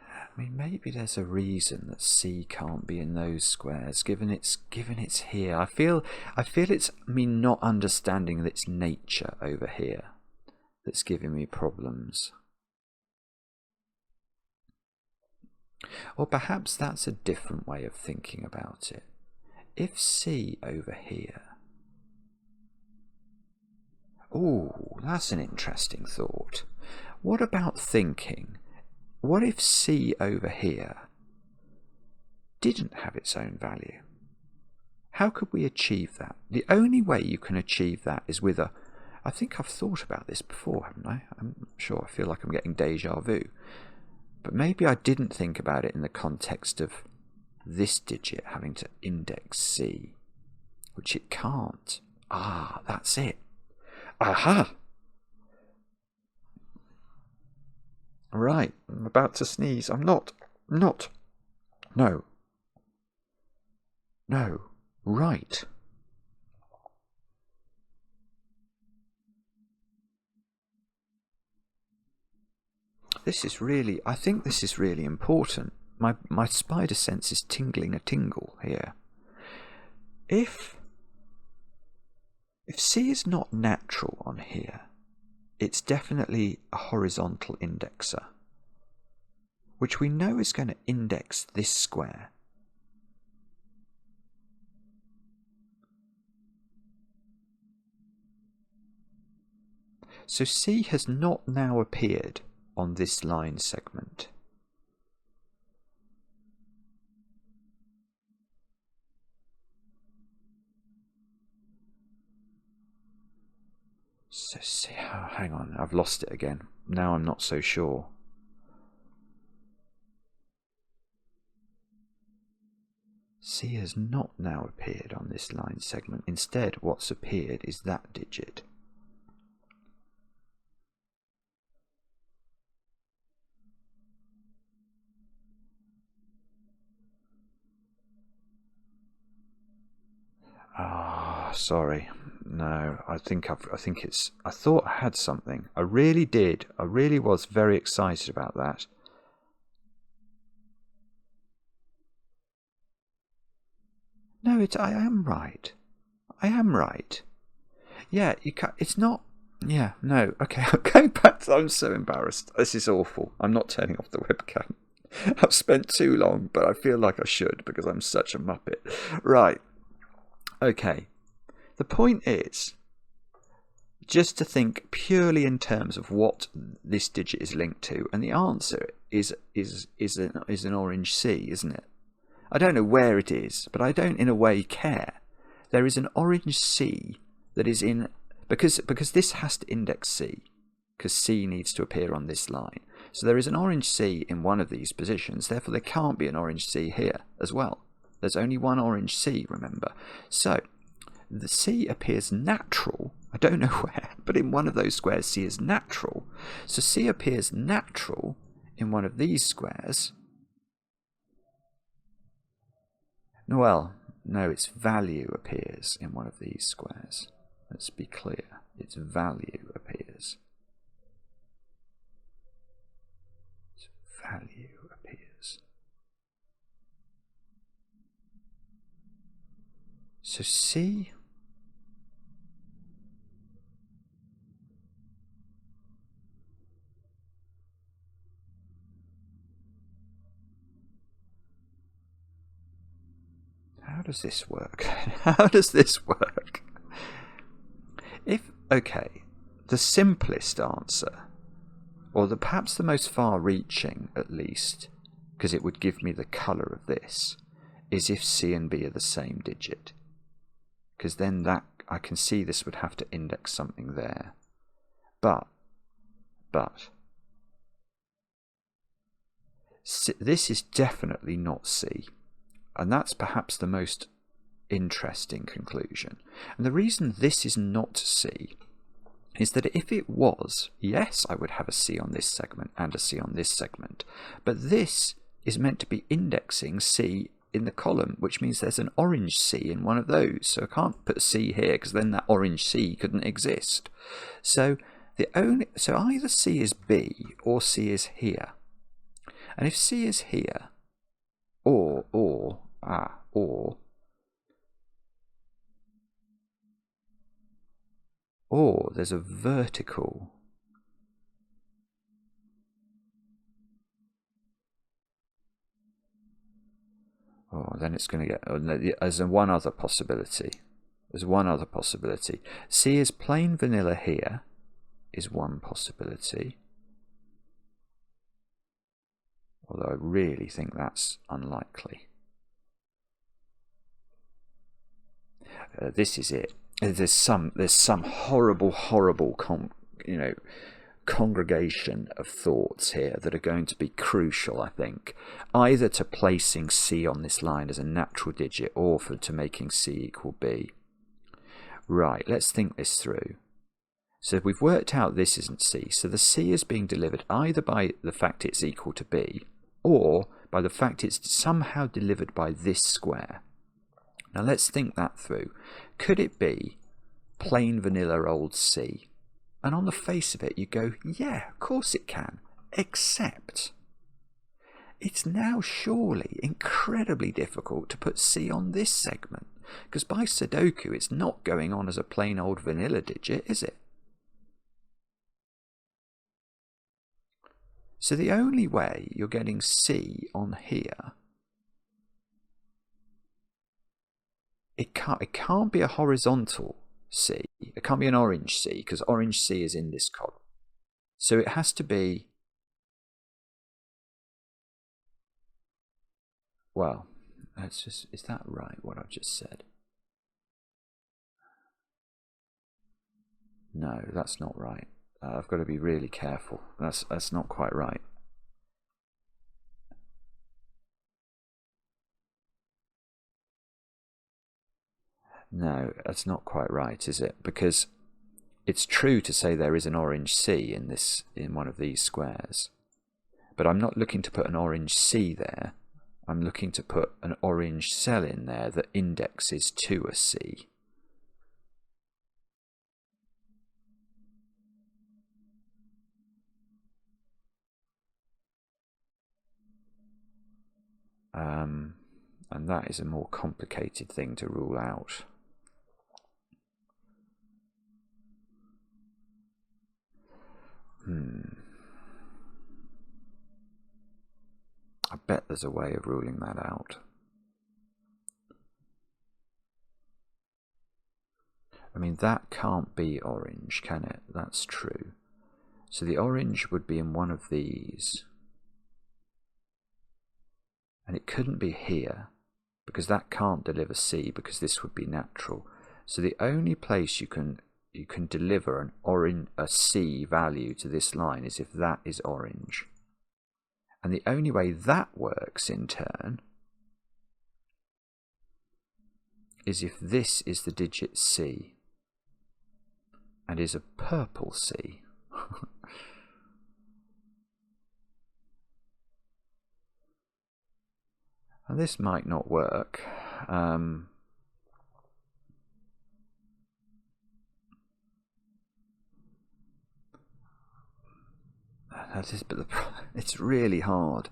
I mean, maybe there's a reason that C can't be in those squares, given it's here. I feel it's me not understanding its nature over here that's giving me problems. Or perhaps that's a different way of thinking about it. If C over here... Oh, that's an interesting thought. What about thinking, what if C over here didn't have its own value? How could we achieve that? The only way you can achieve that is with a... I think I've thought about this before, haven't I? I'm not sure. I feel like I'm getting deja vu. But maybe I didn't think about it in the context of this digit having to index C, which it can't. Ah, that's it. Aha! Right, I'm about to sneeze. I'm not. No. Right. This is really, I think this is really important. My spider sense is tingling a tingle here. If C is not natural on here, it's definitely a horizontal indexer, which we know is going to index this square. So C has not now appeared on this line segment. So C, oh, hang on, I've lost it again. Now I'm not so sure. C has not now appeared on this line segment. Instead, what's appeared is that digit. Ah, sorry. No, I think it's... I thought I had something. I really did. I really was very excited about that. No, I am right. I am right. Yeah, you can't... It's not... Yeah, no. Okay, I'm going back to... I'm so embarrassed. This is awful. I'm not turning off the webcam. I've spent too long, but I feel like I should because I'm such a muppet. Right. Okay. The point is just to think purely in terms of what this digit is linked to, and the answer is an orange C, isn't it? I don't know where it is, but I don't in a way care. There is an orange C that is in because this has to index C, because C needs to appear on this line. So there is an orange C in one of these positions, therefore there can't be an orange C here as well. There's only one orange C, remember. So the C appears natural, I don't know where, but in one of those squares C is natural. So C appears natural in one of these squares. Well, no, its value appears in one of these squares. Let's be clear, its value appears. Its value appears. So C... How does this work? How does this work? Okay, the simplest answer, or perhaps the most far-reaching at least, because it would give me the colour of this, is if C and B are the same digit. Because then that I can see this would have to index something there. But this is definitely not C. And that's perhaps the most interesting conclusion. And the reason this is not C is that if it was, yes, I would have a C on this segment and a C on this segment. But this is meant to be indexing C in the column, which means there's an orange C in one of those. So I can't put a C here because then that orange C couldn't exist. So either C is B or C is here. And if C is here, or there's a vertical. Oh, then it's going to get... Oh, no, there's one other possibility. There's one other possibility. C is plain vanilla here is one possibility. although I really think that's unlikely. This is it. There's some horrible congregation of thoughts here that are going to be crucial, I think, either to placing C on this line as a natural digit or to making C equal B. Right, let's think this through. So we've worked out this isn't C, so the C is being delivered either by the fact it's equal to B or by the fact it's somehow delivered by this square. Now let's think that through. Could it be plain vanilla old C? And on the face of it you go, yeah, of course it can, except it's now surely incredibly difficult to put C on this segment, because by Sudoku it's not going on as a plain old vanilla digit, is it? So the only way you're getting C on here, it can't be a horizontal C. It can't be an orange C, because orange C is in this column. So it has to be, well, is that right, what I've just said? No, that's not right. I've got to be really careful. That's not quite right. No, that's not quite right, is it? Because it's true to say there is an orange C in one of these squares, but I'm not looking to put an orange C there. I'm looking to put an orange cell in there that indexes to a C. And that is a more complicated thing to rule out. I bet there's a way of ruling that out. I mean, that can't be orange, can it? That's true. So the orange would be in one of these. And it couldn't be here, because that can't deliver C, because this would be natural. So the only place you can deliver a C value to this line is if that is orange. And the only way that works in turn is if this is the digit C and is a purple C. And this might not work. But it's really hard.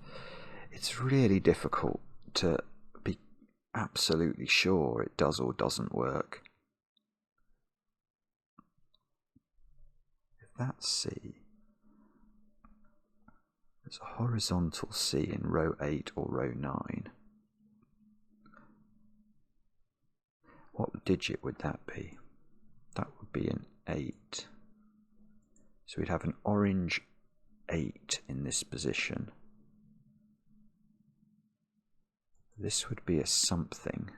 It's really difficult to be absolutely sure it does or doesn't work. If that's C, there's a horizontal C in row 8 or row 9. What digit would that be? That would be an 8. So we'd have an orange 8 in this position. This would be a something.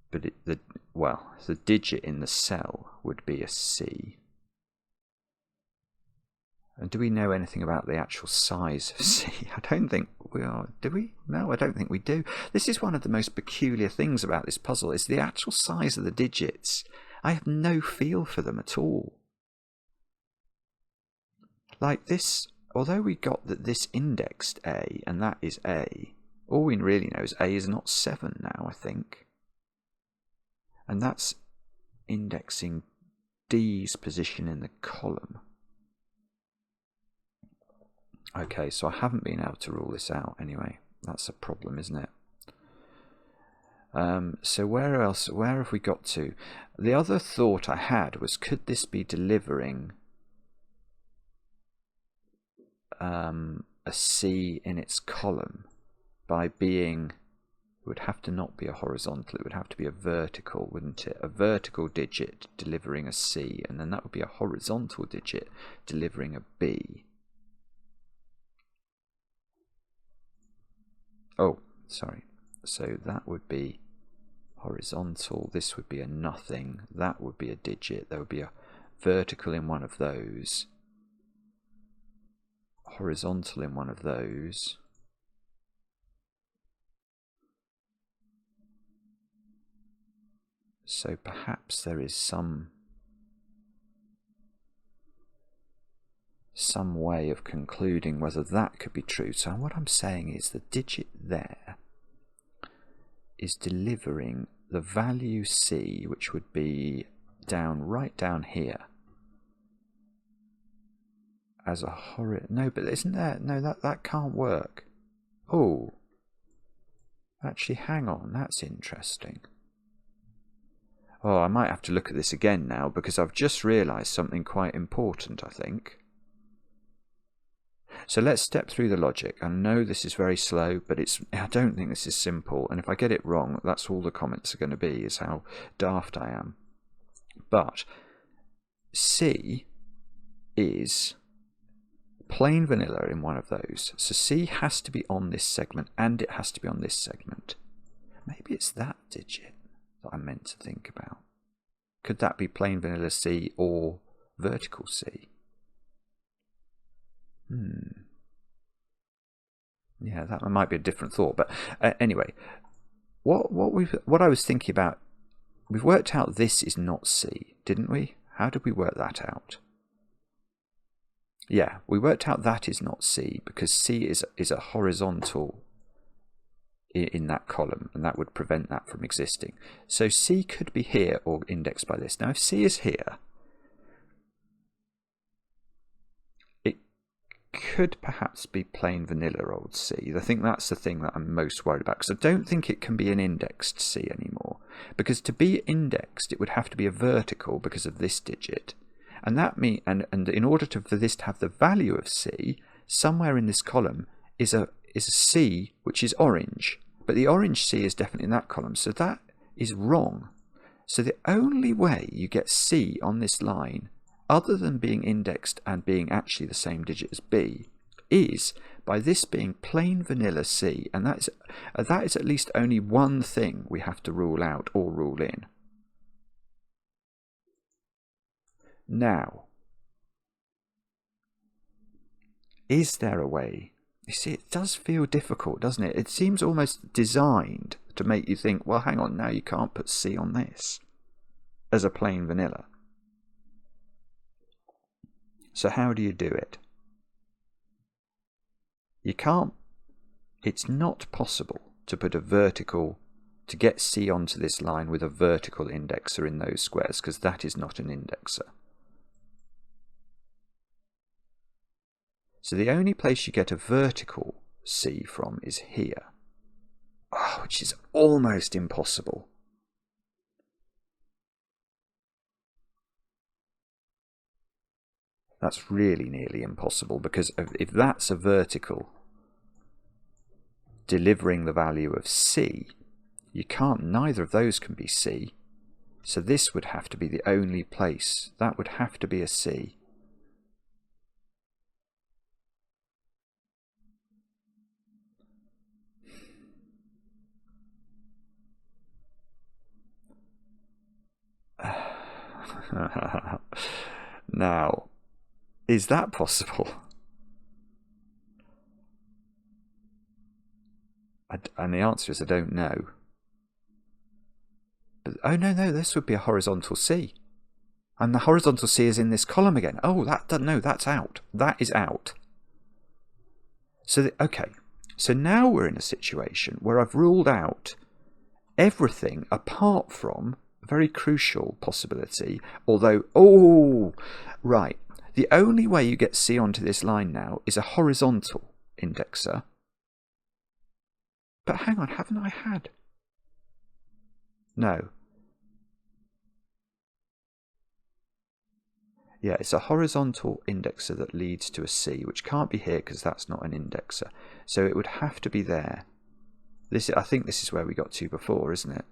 But the digit in the cell would be a C. And do we know anything about the actual size of C? I don't think we are. Do we? No, I don't think we do. This is one of the most peculiar things about this puzzle, is the actual size of the digits. I have no feel for them at all. Like this, although we got that this indexed A, and that is A, all we really know is A is not 7 now, I think. And that's indexing D's position in the column. Okay, so I haven't been able to rule this out anyway. That's a problem, isn't it? So where have we got to? The other thought I had was, could this be delivering a C in its column by being, it would have to not be a horizontal, it would have to be a vertical, wouldn't it? A vertical digit delivering a C, and then that would be a horizontal digit delivering a B. Oh, sorry. So that would be horizontal. This would be a nothing. That would be a digit. There would be a vertical in one of those. Horizontal in one of those. So perhaps there is some way of concluding whether that could be true. So what I'm saying is the digit there is delivering the value C, which would be right down here, as a no, but isn't there? No, that can't work. Oh, actually, hang on, that's interesting. Oh, I might have to look at this again now, because I've just realised something quite important, I think. So let's step through the logic. I know this is very slow, but I don't think this is simple. And if I get it wrong, that's all the comments are going to be, is how daft I am. But C is plain vanilla in one of those. So C has to be on this segment, and it has to be on this segment. Maybe it's that digit that I meant to think about. Could that be plain vanilla C or vertical C? Yeah, that might be a different thought. But anyway, what I was thinking about, we've worked out this is not C, didn't we? How did we work that out? Yeah, we worked out that is not C because C is a horizontal in that column, and that would prevent that from existing. So C could be here or indexed by this. Now, if C is here, could perhaps be plain vanilla old C. I think that's the thing that I'm most worried about, because I don't think it can be an indexed C anymore. Because to be indexed, it would have to be a vertical because of this digit. And that and in order for this to have the value of C, somewhere in this column is a C which is orange. But the orange C is definitely in that column, so that is wrong. So the only way you get C on this line, other than being indexed and being actually the same digit as B, is by this being plain vanilla C, and that is at least only one thing we have to rule out or rule in. Now, is there a way? You see, it does feel difficult, doesn't it? It seems almost designed to make you think, well, hang on, now you can't put C on this as a plain vanilla. So how do you do it? You can't. It's not possible to put a vertical, to get C onto this line with a vertical indexer in those squares, because that is not an indexer. So the only place you get a vertical C from is here, which is almost impossible. That's really nearly impossible, because if that's a vertical delivering the value of C, you can't, neither of those can be C. So this would have to be the only place. That would have to be a C. Now, is that possible? And the answer is I don't know. But, oh no, this would be a horizontal C. And the horizontal C is in this column again. Oh, no, that's out. That is out. So, okay. So now we're in a situation where I've ruled out everything apart from a very crucial possibility. Although, oh, right. The only way you get C onto this line now is a horizontal indexer. But hang on, haven't I had? No. Yeah, it's a horizontal indexer that leads to a C, which can't be here because that's not an indexer. So it would have to be there. I think this is where we got to before, isn't it?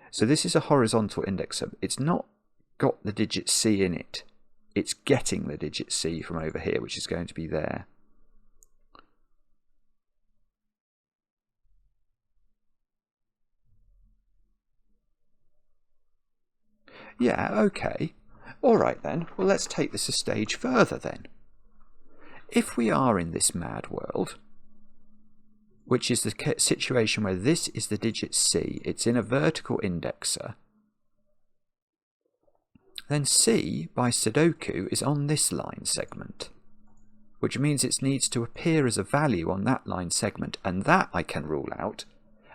So this is a horizontal indexer. It's not got the digit C in it. It's getting the digit C from over here, which is going to be there. Yeah, okay. All right then. Well, let's take this a stage further then. If we are in this mad world, which is the situation where this is the digit C, it's in a vertical indexer, then C by Sudoku is on this line segment, which means it needs to appear as a value on that line segment, and that I can rule out.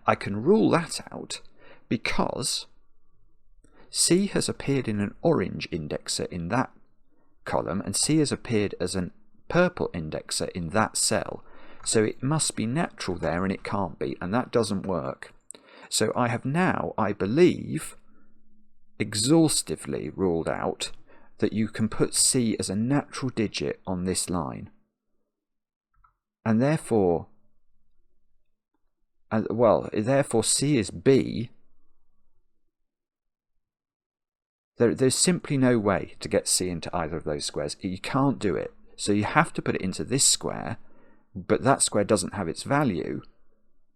I can rule that out because C has appeared in an orange indexer in that column, and C has appeared as a purple indexer in that cell. So it must be natural there, and it can't be, and that doesn't work. So I have now, I believe, exhaustively ruled out that you can put C as a natural digit on this line. And therefore, therefore C is B. There's simply no way to get C into either of those squares. You can't do it. So you have to put it into this square, but that square doesn't have its value,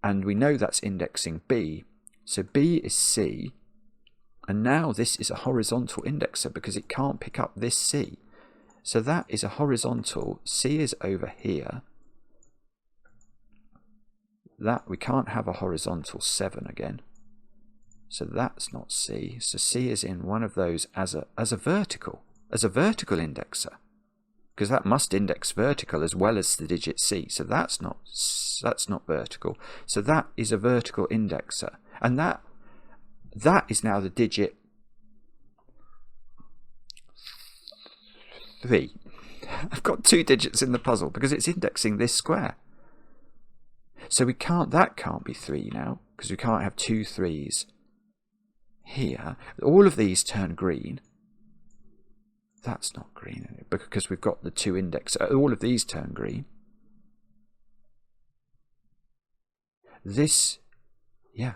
and we know that's indexing B. So B is C, and now this is a horizontal indexer because it can't pick up this C. So that is a horizontal. C is over here. That we can't have a horizontal 7 again. So that's not C. So C is in one of those as a vertical indexer, because that must index vertical as well as the digit C. So that's not vertical. So that is a vertical indexer, and that is now the digit 3. I've got 2 digits in the puzzle because it's indexing this square. So that can't be 3 now, because we can't have 2 3s here. All of these turn green. That's not green because we've got the 2 index. All of these turn green. This, yeah.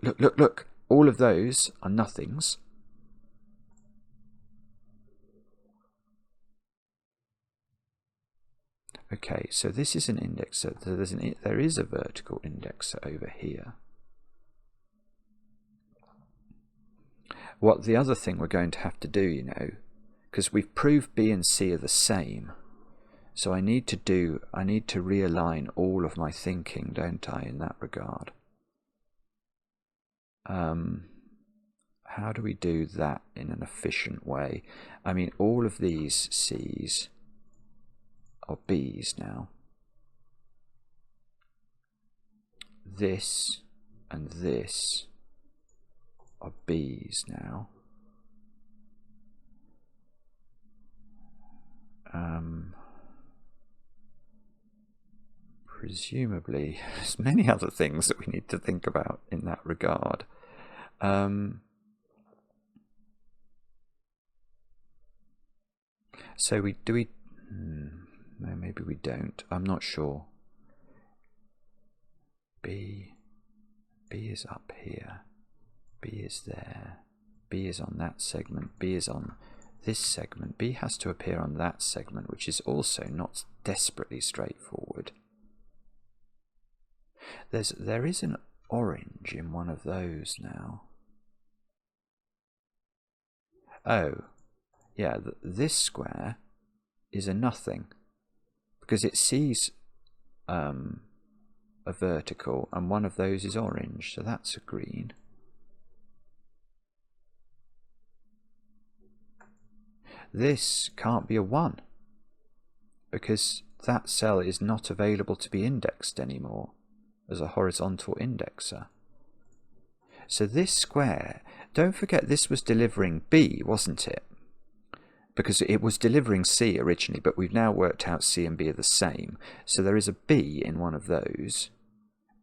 Look. All of those are nothings. Okay, so this is an indexer. There is a vertical indexer over here. What the other thing we're going to have to do, because we've proved B and C are the same, so I need to realign all of my thinking, don't I, in that regard? How do we do that in an efficient way? I mean, all of these C's are B's now. This and this are B's now. Presumably, there's many other things that we need to think about in that regard. So no, maybe we don't. I'm not sure. B is up here. B is there. B is on that segment. B is on this segment. B has to appear on that segment, which is also not desperately straightforward. There is an orange in one of those now. Oh, yeah, this square is a nothing because it sees a vertical, and one of those is orange, so that's a green. This can't be a 1 because that cell is not available to be indexed anymore as a horizontal indexer. So this square, don't forget this was delivering B, wasn't it? Because it was delivering C originally, but we've now worked out C and B are the same. So there is a B in one of those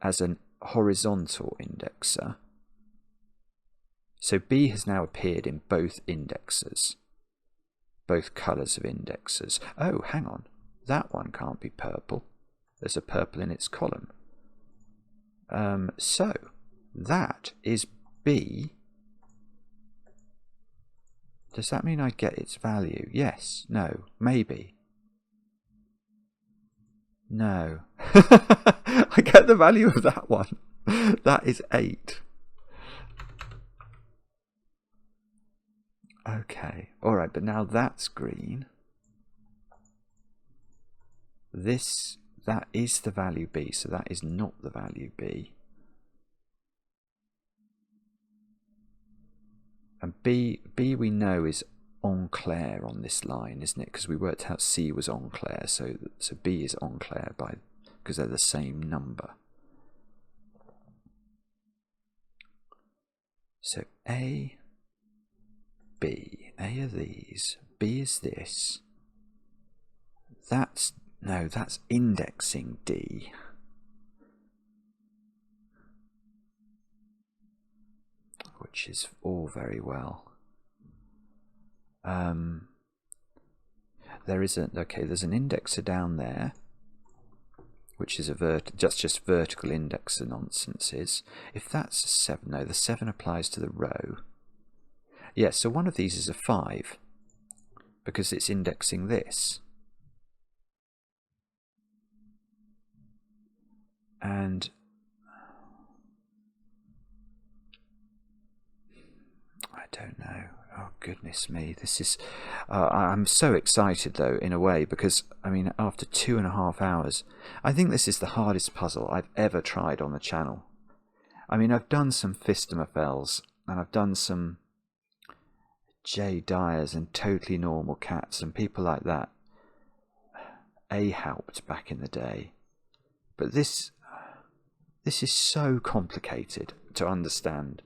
as an horizontal indexer. So B has now appeared in both indexers, both colours of indexers. Oh, hang on, that one can't be purple. There's a purple in its column. So that is B. Does that mean I get its value? Yes, no, maybe. No. I get the value of that one. That is 8. Okay, all right, but now that's green. That is the value B, so that is not the value B. And B we know is en clair on this line, isn't it? Because we worked out C was en clair, so B is en clair because they're the same number. So A, B, A are these, B is this. That's indexing D. Which is all very well. There's an indexer down there, which is just vertical indexer nonsense. If that's a 7, no, the 7 applies to the row. Yeah, so one of these is a 5 because it's indexing this. And I don't know. Oh, goodness me. This is... I'm so excited, though, in a way, because, I mean, after 2.5 hours, I think this is the hardest puzzle I've ever tried on the channel. I mean, I've done some Fistamafels, and I've done some J. Dyers and Totally Normal Cats and people like that. A-helped back in the day. But this is so complicated to understand.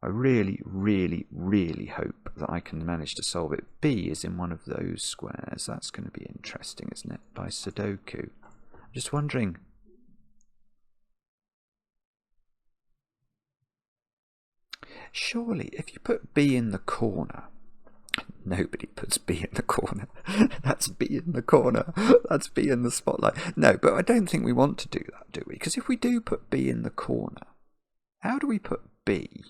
I really, really, really hope that I can manage to solve it. B is in one of those squares. That's going to be interesting, isn't it? By Sudoku. I'm just wondering. Surely, if you put B in the corner, nobody puts B in the corner. That's B in the corner. That's B in the spotlight. No, but I don't think we want to do that, do we? Because if we do put B in the corner, how do we put B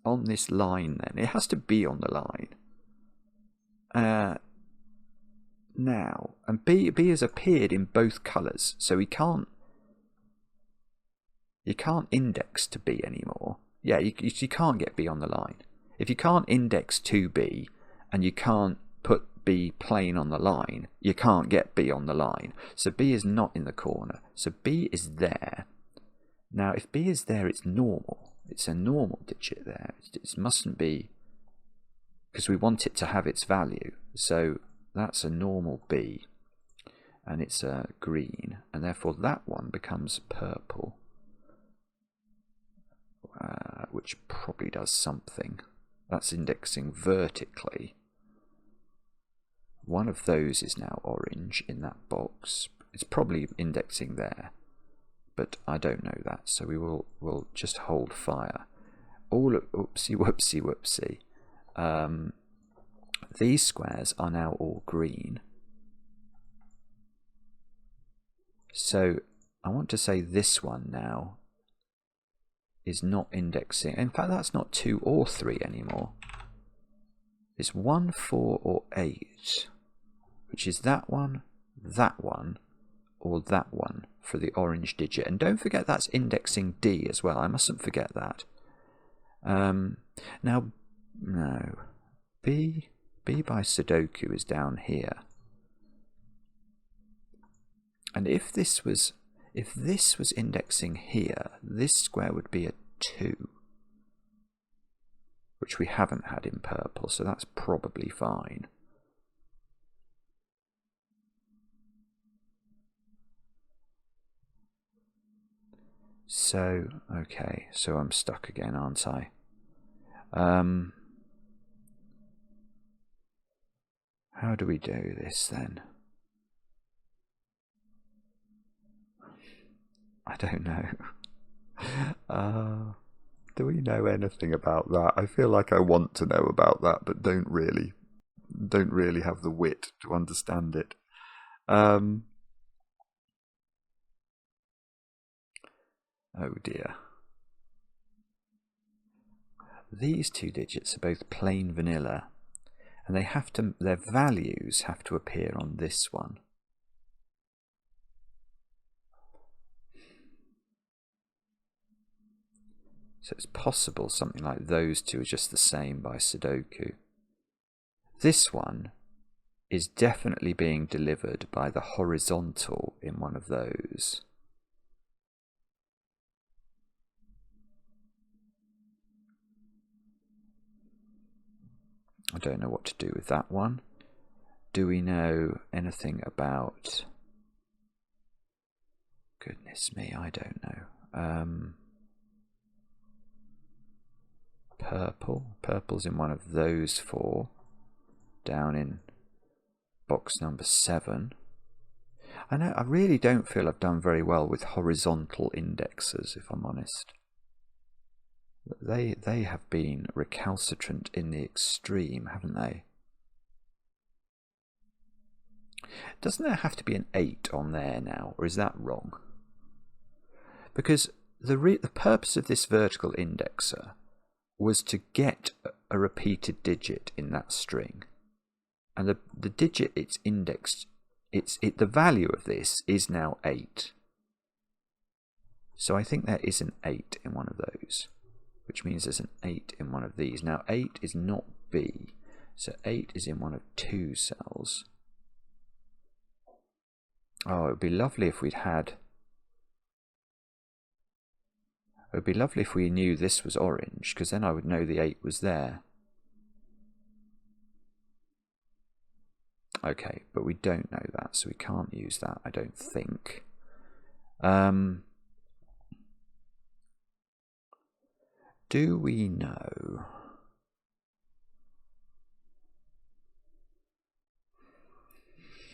on this line then? It has to be on the line. Now, and B has appeared in both colours, so you can't index to B anymore. Yeah, you can't get B on the line. If you can't index to B and you can't put B plain on the line, you can't get B on the line. So B is not in the corner. So B is there. Now, if B is there, it's normal. It's a normal digit there. It mustn't be, because we want it to have its value. So that's a normal B, and it's a green, and therefore that one becomes purple, which probably does something. That's indexing vertically. One of those is now orange in that box. It's probably indexing there, but I don't know that, so we'll just hold fire. Oopsie whoopsie whoopsie. These squares are now all green. So I want to say this one now is not indexing. In fact, that's not 2 or 3 anymore. It's 1, 4, or 8, which is that one, or that one for the orange digit. And don't forget that's indexing D as well. I mustn't forget that. Now, no. B by Sudoku is down here. And if this was indexing here, this square would be a 2, which we haven't had in purple, so that's probably fine. So, okay, so I'm stuck again, aren't I? How do we do this then? I don't know. Do we know anything about that? I feel like I want to know about that, but don't really have the wit to understand it. Oh dear. These 2 digits are both plain vanilla, and their values have to appear on this one. So it's possible something like those two are just the same by Sudoku. This one is definitely being delivered by the horizontal in one of those. I don't know what to do with that one. Do we know anything about... Goodness me, I don't know. Purple. Purple's in one of those four. Down in box number 7. I really don't feel I've done very well with horizontal indexes, if I'm honest. They have been recalcitrant in the extreme, haven't they? Doesn't there have to be an 8 on there now, or is that wrong? Because the purpose of this vertical indexer was to get a repeated digit in that string. And the digit it's indexed, the value of this is now 8. So I think there is an 8 in one of those, which means there's an 8 in one of these. Now 8 is not B, so 8 is in one of 2 cells. Oh, it would be lovely if we'd had... It would be lovely if we knew this was orange, because then I would know the 8 was there. Okay, but we don't know that, so we can't use that, I don't think. Do we know?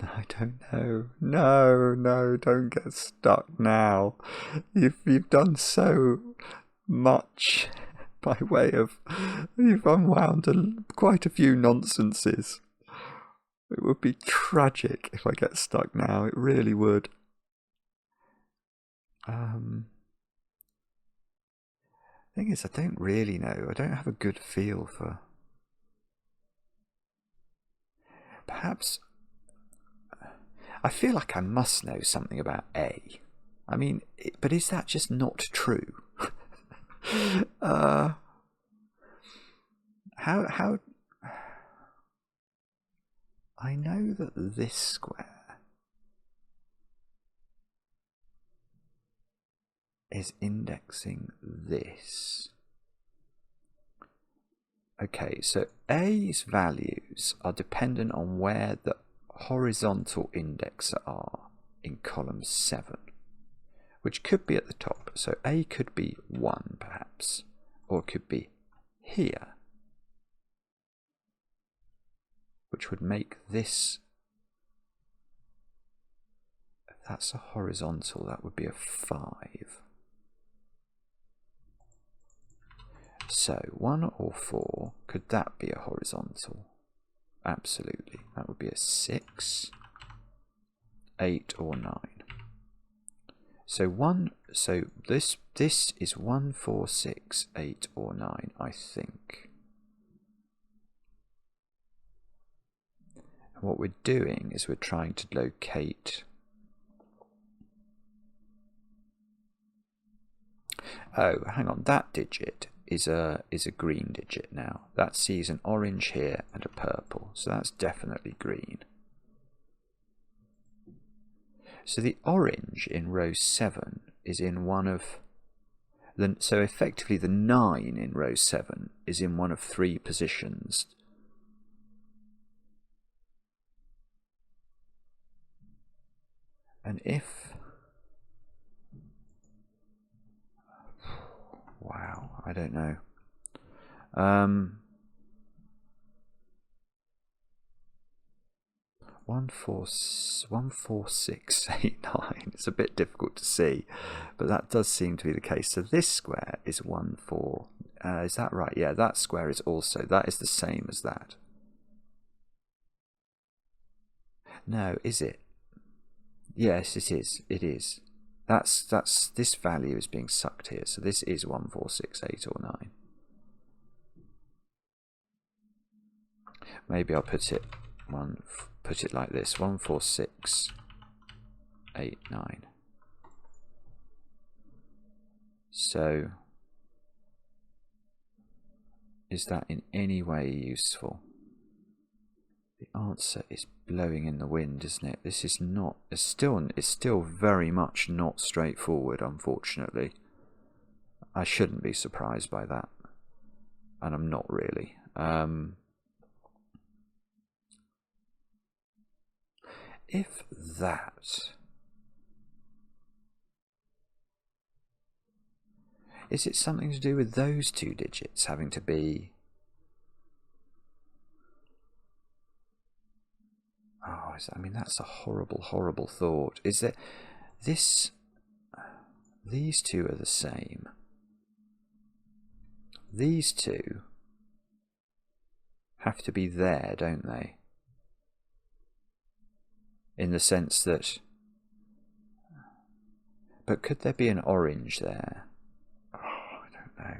I don't know. No, don't get stuck now. You've done so much by way of... You've unwound quite a few nonsenses. It would be tragic if I get stuck now. It really would. Thing is, I don't really know. I don't have a good feel for... Perhaps... I feel like I must know something about A. I mean, but is that just not true? How... I know that this square is indexing this. Okay, so A's values are dependent on where the horizontal indexer are in column 7, which could be at the top. So A could be 1 perhaps, or it could be here, which would make this, if that's a horizontal, that would be a 5. So 1 or 4, could that be a horizontal? Absolutely. That would be a 6, 8 or 9. So this is 1, 4, 6, 8 or 9, I think. And what we're doing is we're trying to locate... Oh, hang on, that digit is a green digit now. That sees an orange here and a purple, so that's definitely green. So the orange in row 7 is in one of so effectively the 9 in row 7 is in one of 3 positions. And if... Wow, I don't know. 1, 4, 6, 8, 9. It's a bit difficult to see, but that does seem to be the case. So this square is 1, 4. Is that right? Yeah, that square is also, that is the same as that. No, is it? Yes, it is. It is. That's this value is being sucked here. So this is 1, 4, 6, 8 or 9. Maybe I'll put it like this: 1, 4, 6, 8, 9. So Is that in any way useful? The answer is blowing in the wind, isn't it? This is not, it's still very much not straightforward, unfortunately. I shouldn't be surprised by that. And I'm not really. If that... Is it something to do with those two digits having to be... Oh, I mean, that's a horrible, horrible thought. Is that this... These two are the same. These two have to be there, don't they? In the sense that... But could there be an orange there? Oh, I don't know.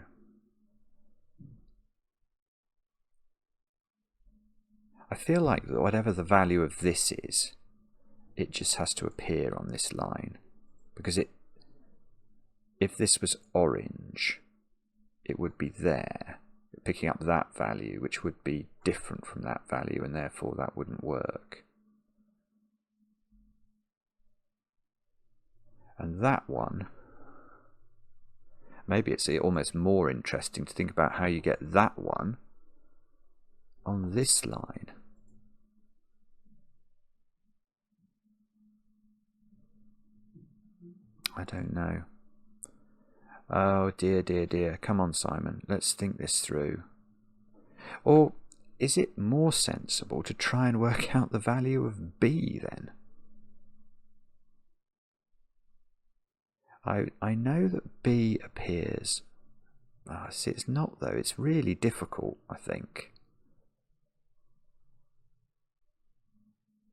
I feel like whatever the value of this is, it just has to appear on this line. Because if this was orange, it would be there, picking up that value, which would be different from that value, and therefore that wouldn't work. And that one, maybe it's almost more interesting to think about how you get that one on this line. I don't know. Oh dear, dear, dear. Come on, Simon. Let's think this through. Or is it more sensible to try and work out the value of B then? I know that B appears... see, it's not though. It's really difficult, I think.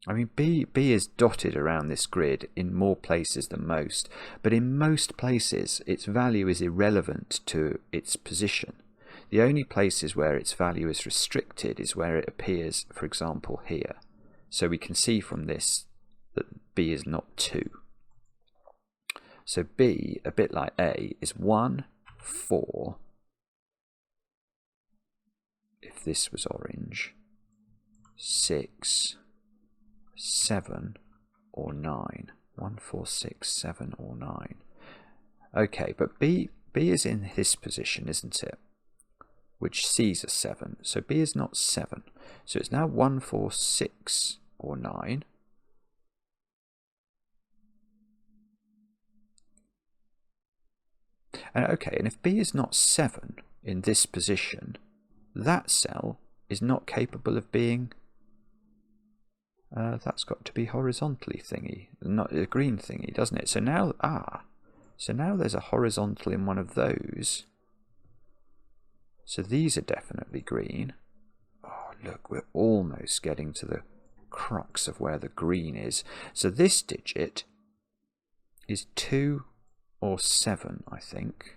I mean, B is dotted around this grid in more places than most, but in most places its value is irrelevant to its position. The only places where its value is restricted is where it appears, for example, here. So we can see from this that B is not 2. So B, a bit like A, is 1, 4, if this was orange, 6, 7 or 9. 1, 4, 6, 7 or 9. Okay, but B is in this position, isn't it? Which sees a 7. So B is not 7. So it's now 1, 4, 6 or 9. And okay, and if B is not 7 in this position, that cell is not capable of being... that's got to be horizontally thingy, not a green thingy, doesn't it? So now, so now there's a horizontal in one of those. So these are definitely green. Oh, look, we're almost getting to the crux of where the green is. So this digit is 2 or 7, I think.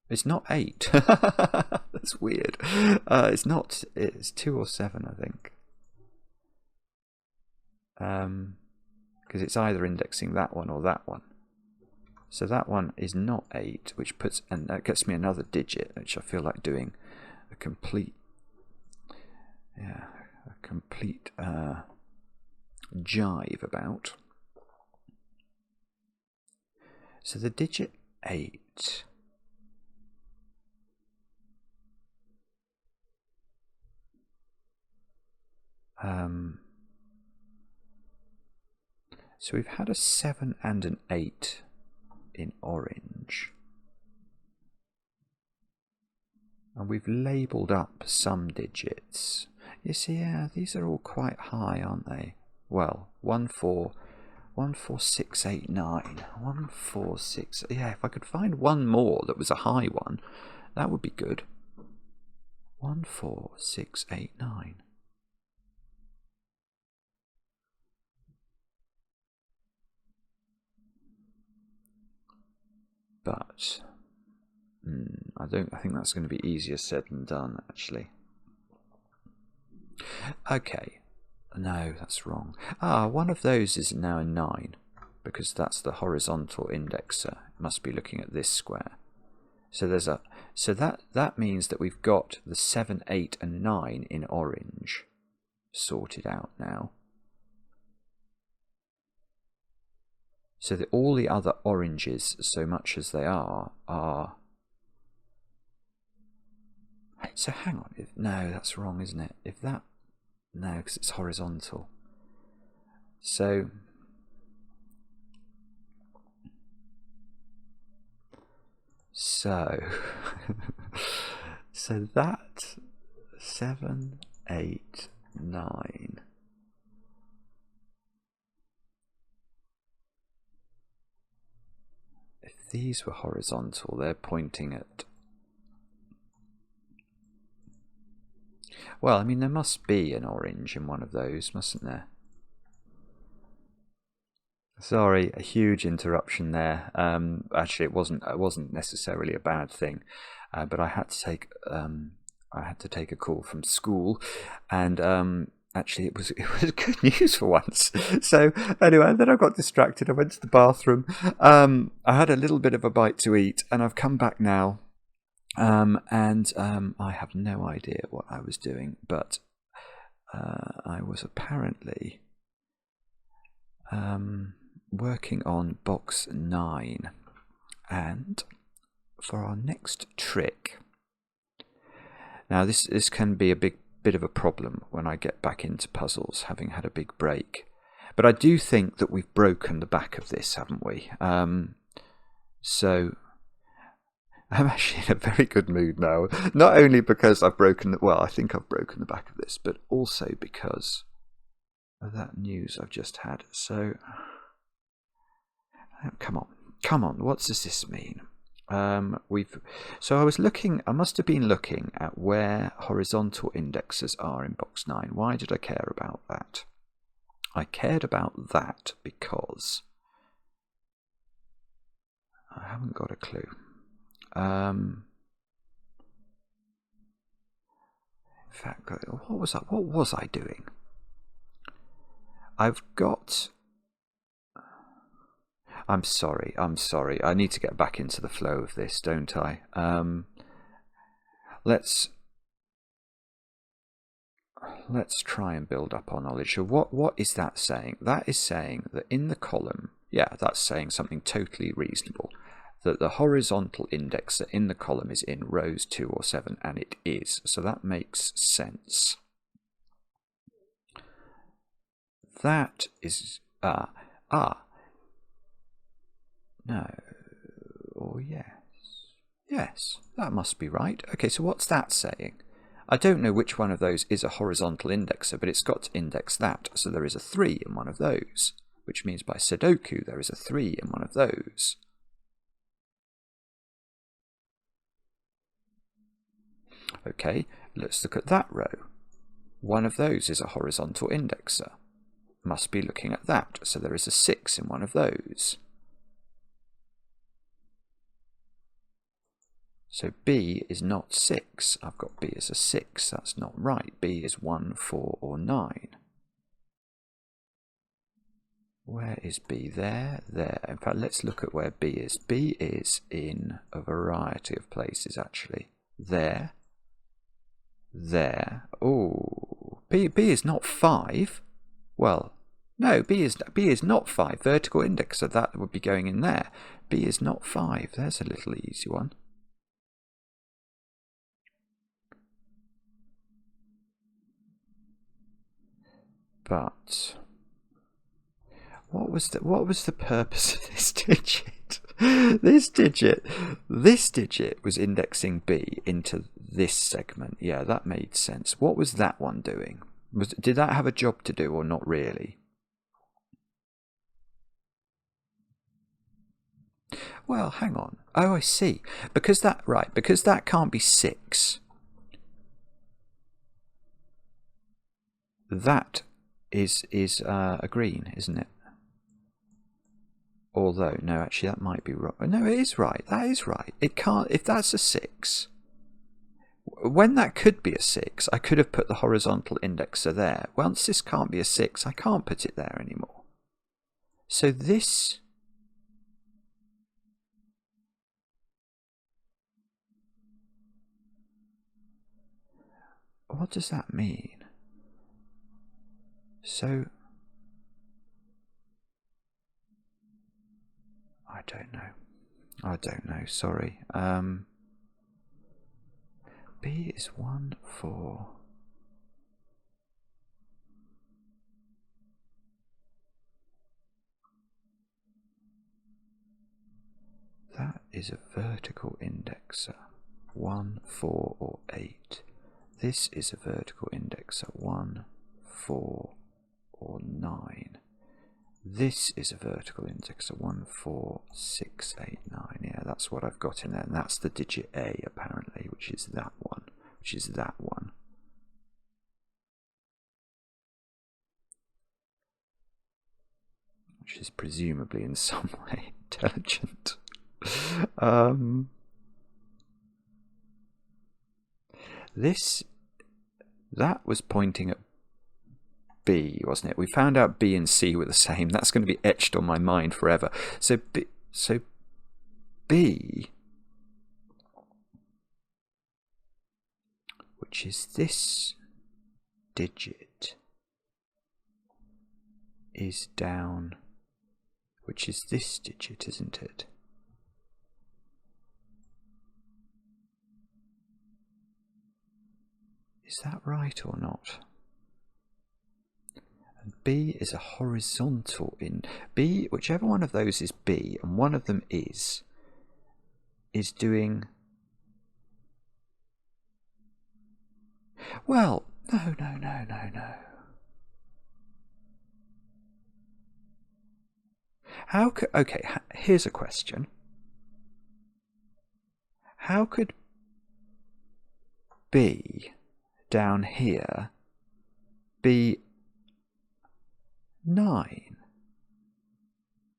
It's not 8. That's weird. It's not. It's 2 or 7, I think. Because it's either indexing that one or that one. So that one is not 8, which puts, and that gets me another digit, which I feel like doing a complete, jive about. So the digit 8. So we've had a 7 and an 8 in orange. And we've labelled up some digits. You see, yeah, these are all quite high, aren't they? Well, 1, 4, 1, 4, 6, 8, 9. 1, 4, 6... Yeah, if I could find one more that was a high one, that would be good. 1, 4, 6, 8, 9. But I think that's going to be easier said than done, actually. Okay, no, that's wrong. One of those is now a 9 because that's the horizontal indexer. It must be looking at this square. So there's a that means that we've got the 7, 8 and 9 in orange sorted out now. So that all the other oranges, so much as they are so hang on, no, that's wrong, isn't it? If that, no, because it's horizontal. So so that 7, 8, 9. If these were horizontal, they're pointing at, well, I mean, there must be an orange in one of those, mustn't there? Sorry, a huge interruption there. Actually, it wasn't necessarily a bad thing, but I had to take a call from school, and actually it was good news for once. So anyway, then I got distracted. I went to the bathroom. I had a little bit of a bite to eat, and I've come back now, and I have no idea what I was doing, but I was apparently working on box 9, and for our next trick, now this can be a bit of a problem when I get back into puzzles, having had a big break, but I do think that we've broken the back of this, haven't we? So I'm actually in a very good mood now, not only because I think I've broken the back of this, but also because of that news I've just had. So come on, what does this mean? So I must have been looking at where horizontal indexes are in box 9. Why did I care about that? I cared about that because I haven't got a clue. In fact, what was I doing? I've got, I'm sorry. I need to get back into the flow of this, don't I? Let's try and build up our knowledge. So what is that saying? That is saying that in the column, yeah, that's saying something totally reasonable, that the horizontal indexer in the column is in rows 2 or 7, and it is. So that makes sense. That is no, or yes, that must be right. Okay, so what's that saying? I don't know which one of those is a horizontal indexer, but it's got to index that, so there is a 3 in one of those, which means by Sudoku there is a 3 in one of those. Okay, let's look at that row. One of those is a horizontal indexer. Must be looking at that, so there is a 6 in one of those. So B is not 6. I've got B as a 6. That's not right. B is 1, 4, or 9. Where is B? There. In fact, let's look at where B is. B is in a variety of places, actually. There. Oh, B is not 5. Well, no, B is not 5. Vertical index, so that would be going in there. B is not 5. There's a little easy one. But what was the purpose of this digit? This digit was indexing B into this segment. Yeah, that made sense. What was that one doing? Did that have a job to do or not really? Well, hang on. Oh, I see. Because that can't be 6. That is a green, isn't it? Although, no, actually that might be wrong. No, it is right. That is right. It can't, if that's a 6, when that could be a 6, I could have put the horizontal indexer there. Once this can't be a 6, I can't put it there anymore. So this, what does that mean? So, I don't know, sorry. B is 1, 4. That is a vertical indexer, 1, 4 or 8. This is a vertical indexer, 1, 4 or 9. This is a vertical indexer, 1, 4, 6, 8, 9. Yeah, that's what I've got in there. And that's the digit A, apparently, which is that one. Which is presumably in some way intelligent. That was pointing at B, wasn't it? We found out B and C were the same. That's going to be etched on my mind forever. So B, which is this digit, is down, which is this digit, isn't it? Is that right or not? And B is a horizontal in B, whichever one of those is B, and one of them is doing. Well, no. How could? Okay, here's a question. How could B down here be 9?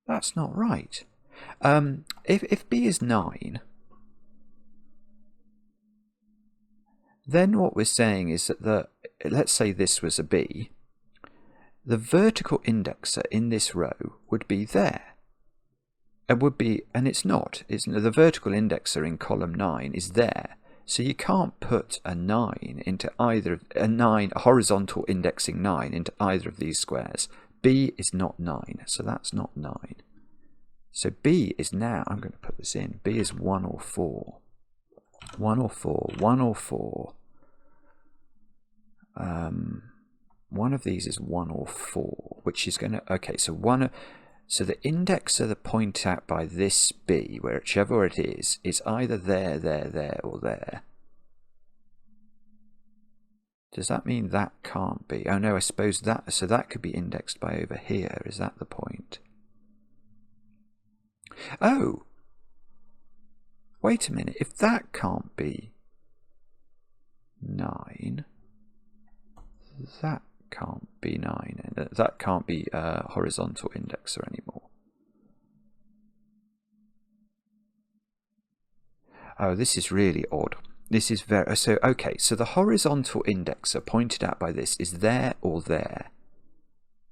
That's not right. If B is 9, then what we're saying is that let's say this was a B, the vertical indexer in this row would be there. It would be, and it's not. The vertical indexer in column 9 is there. So you can't put a 9 into either a horizontal indexing 9 into either of these squares. B is not 9, so that's not 9. So B is now, I'm going to put this in, B is 1 or 4. 1 or 4, 1 or 4. One of these is 1 or 4, which is going to, okay, so so the indexer that point out by this B, whichever it is either there, or there. Does that mean that can't be? Oh no, I suppose that, so that could be indexed by over here. Is that the point? Oh! Wait a minute, if that can't be 9, that can't be 9, and that can't be a horizontal indexer anymore. Oh, this is really odd. This is very, so okay, so the horizontal indexer pointed out by this is there or there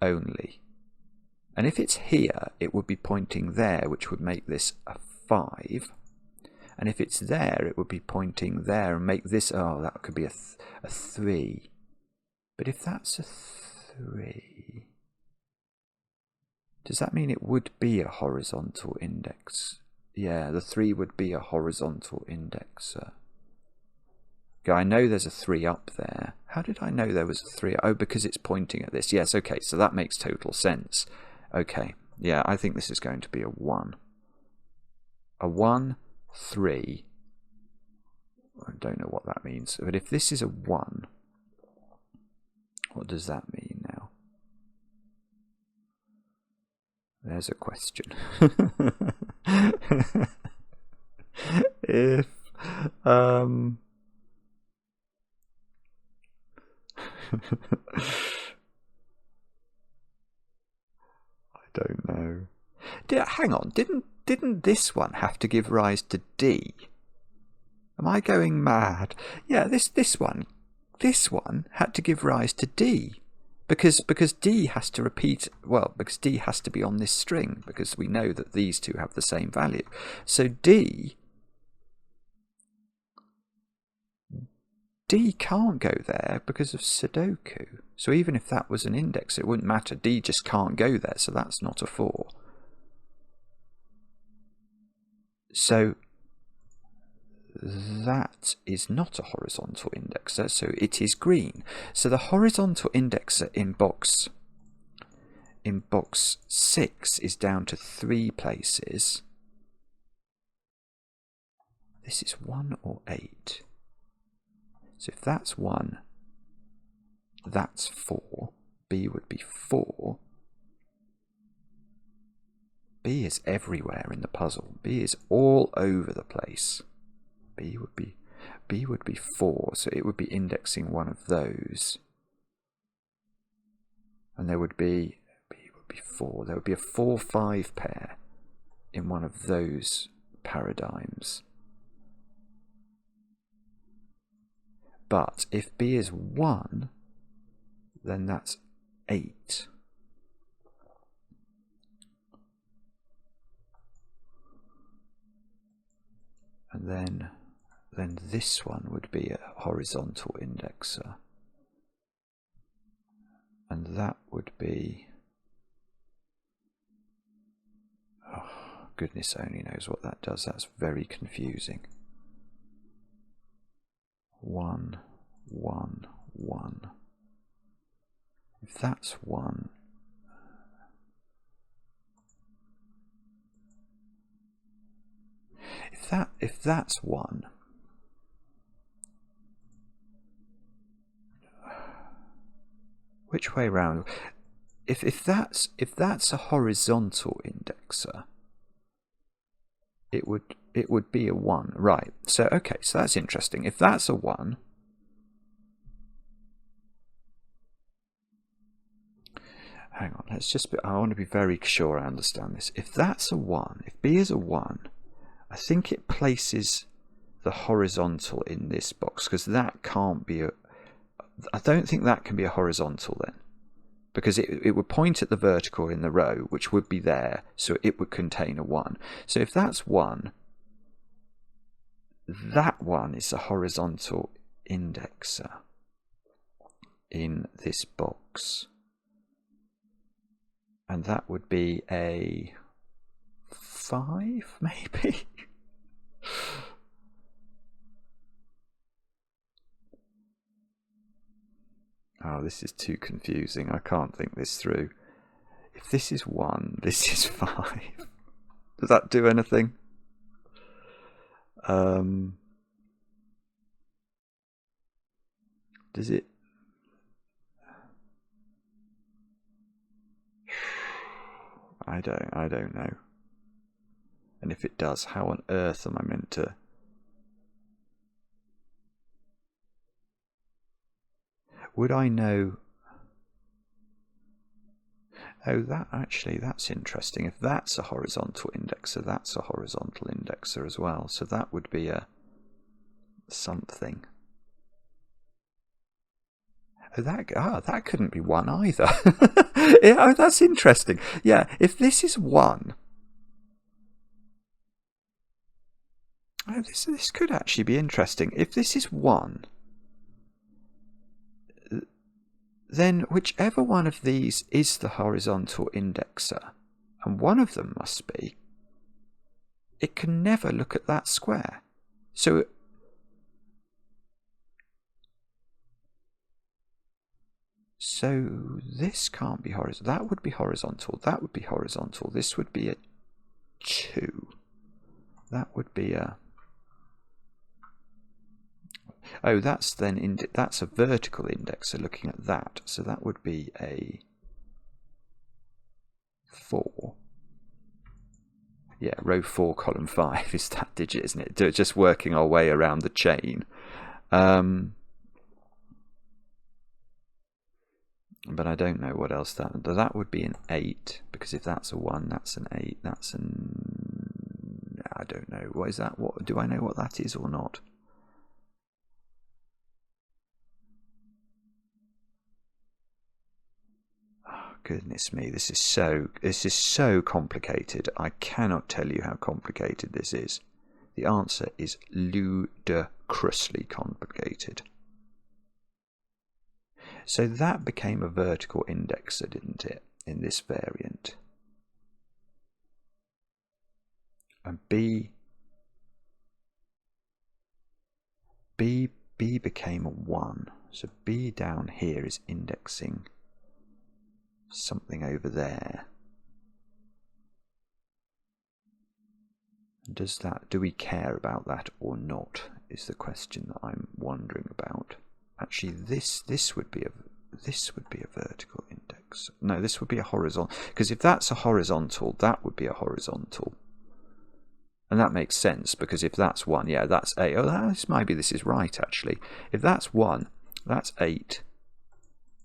only. And if it's here, it would be pointing there, which would make this a 5. And if it's there, it would be pointing there and make this, oh, that could be a 3. But if that's a 3, does that mean it would be a horizontal index? Yeah, the 3 would be a horizontal indexer. I know there's a 3 up there. How did I know there was a 3? Oh, because it's pointing at this. Yes, okay, so that makes total sense. Okay, yeah, I think this is going to be a 1. A 1, 3. I don't know what that means. But if this is a 1, what does that mean now? There's a question. If I don't know. Hang on, didn't this one have to give rise to D? Am I going mad? Yeah, this one had to give rise to D. Because D has to repeat, well, because D has to be on this string, because we know that these two have the same value. So D D can't go there because of Sudoku. So even if that was an index, it wouldn't matter. D just can't go there, so that's not a 4. So that is not a horizontal indexer, so it is green. So the horizontal indexer in box 6 is down to 3 places. This is 1 or 8. So if that's 1, that's 4. B would be 4. B is everywhere in the puzzle. B is all over the place. B would be 4, so it would be indexing one of those. And there would be B would be 4. There would be a 4-5 pair in one of those paradigms. But if B is 1, then that's 8. And then this one would be a horizontal indexer. And that would be... oh, goodness only knows what that does. That's very confusing. 1, 1, 1. If that's 1, if that's 1, which way round? If that's a horizontal indexer, it would be a 1, right? So okay, so that's interesting. If that's a 1, hang on, let's just I want to be very sure I understand this. If that's a 1, if B is a 1, I think it places the horizontal in this box, because that can't be a... I don't think that can be a horizontal then, because it would point at the vertical in the row, which would be there, so it would contain a 1. So if that's 1, that one is a horizontal indexer in this box. And that would be a 5, maybe? Oh, this is too confusing. I can't think this through. If this is 1, this is 5. Does that do anything? Does it? I don't know. And if it does, how on earth am I meant to? Would I know? Oh, that's interesting. If that's a horizontal indexer, that's a horizontal indexer as well. So that would be a something. Oh, that couldn't be 1 either. Yeah, oh, that's interesting. Yeah, if this is 1, oh, this could actually be interesting. If this is 1, then whichever one of these is the horizontal indexer, and one of them must be, it can never look at that square. So this can't be horizontal. That would be horizontal. That would be horizontal. This would be a 2. That would be a... oh, that's then that's a vertical indexer looking at that. So that would be a 4. Yeah, row 4, column 5 is that digit, isn't it? Just working our way around the chain. But I don't know what else that would be an 8, because if that's a 1, that's an 8. That's an... I don't know. What is that? What do I know what that is or not? Oh, goodness me, this is so complicated. I cannot tell you how complicated this is. The answer is ludicrously complicated. So that became a vertical indexer, didn't it, in this variant? And B became a 1. So B down here is indexing something over there. Do we care about that or not, is the question that I'm wondering about. Actually, this would be a vertical index. No, this would be a horizontal, because if that's a horizontal, that would be a horizontal. And that makes sense, because if that's 1, yeah, that's 8. Oh, maybe this is right, actually. If that's 1, that's 8.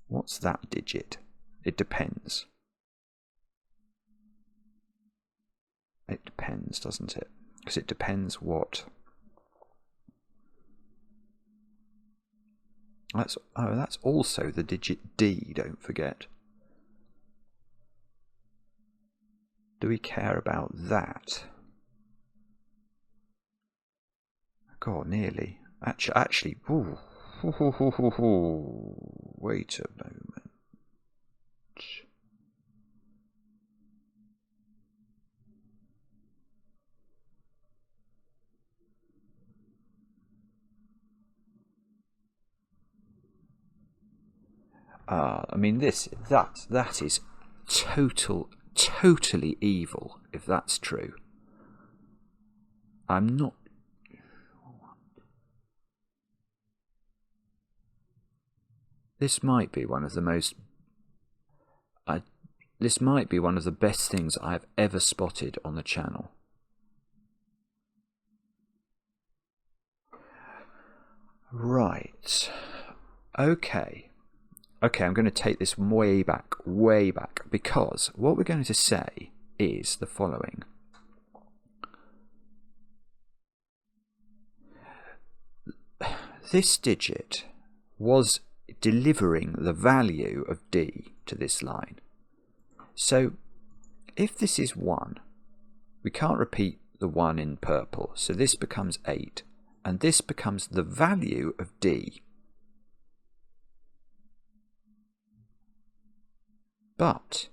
What's that digit? It depends. It depends, doesn't it? Because it depends what... That's also the digit D, don't forget. Do we care about that? God, nearly. Actually, ooh. Wait a moment. I mean, that is totally evil, if that's true. I'm not... This might be one of the most... This might be one of the best things I've ever spotted on the channel. Right. Okay, I'm going to take this way back, because what we're going to say is the following. This digit was delivering the value of D to this line. So if this is 1, we can't repeat the 1 in purple, so this becomes 8, and this becomes the value of D. But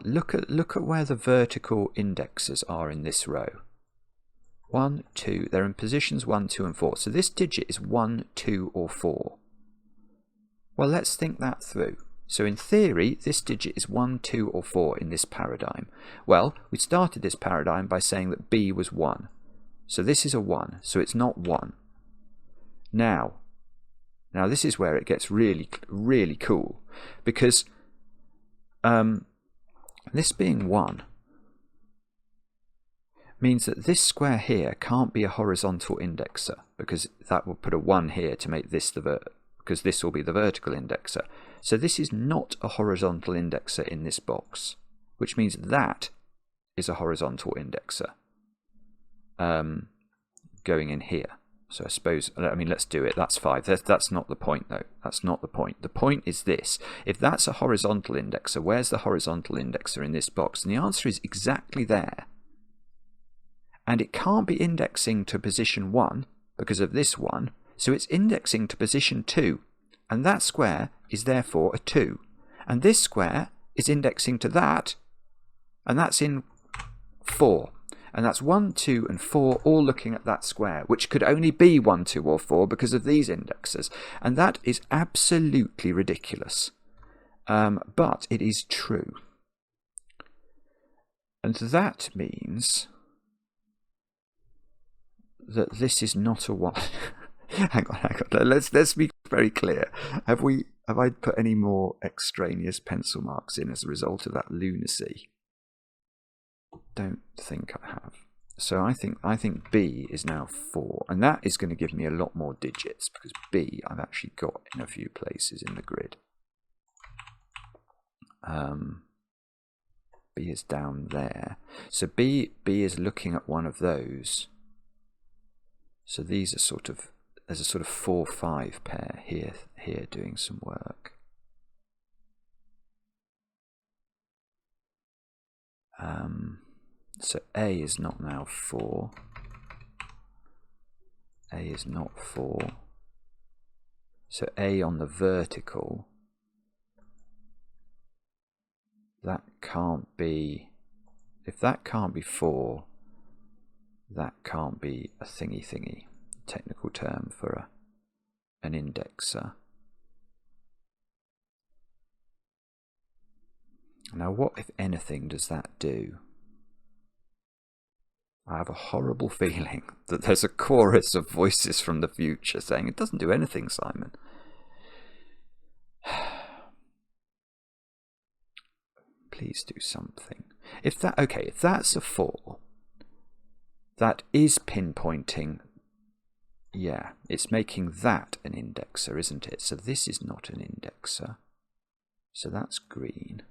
look at where the vertical indexes are in this row. 1, 2, they're in positions 1, 2 and 4. So this digit is 1, 2 or 4. Well, let's think that through. So in theory, this digit is 1, 2 or 4 in this paradigm. Well, we started this paradigm by saying that B was 1. So this is a 1, so it's not 1. Now this is where it gets really, really cool, because this being 1 means that this square here can't be a horizontal indexer, because that will put a 1 here to make this because this will be the vertical indexer. So this is not a horizontal indexer in this box, which means that is a horizontal indexer going in here. So I suppose, I mean, let's do it. That's 5. That's not the point, though. That's not the point. The point is this. If that's a horizontal indexer, where's the horizontal indexer in this box? And the answer is exactly there. And it can't be indexing to position 1 because of this 1. So it's indexing to position 2. And that square is therefore a 2. And this square is indexing to that. And that's in 4. And that's 1, 2 and 4 all looking at that square, which could only be 1, 2 or 4 because of these indexes. And that is absolutely ridiculous. But it is true. And that means that this is not a 1. hang on. Let's be very clear. Have I put any more extraneous pencil marks in as a result of that lunacy? Don't think I have. So I think B is now 4, and that is going to give me a lot more digits, because B I've actually got in a few places in the grid. B is down there. So B is looking at one of those. So these are sort of, there's a sort of 4, 5 pair here doing some work. So A is not now 4. A is not 4. So A on the vertical, that can't be, if that can't be 4, that can't be a thingy, technical term for an indexer. Now what, if anything, does that do? I have a horrible feeling that there's a chorus of voices from the future saying, it doesn't do anything, Simon. Please do something. If that, okay, if that's a 4, that is pinpointing, yeah, it's making that an indexer, isn't it? So this is not an indexer. So that's green.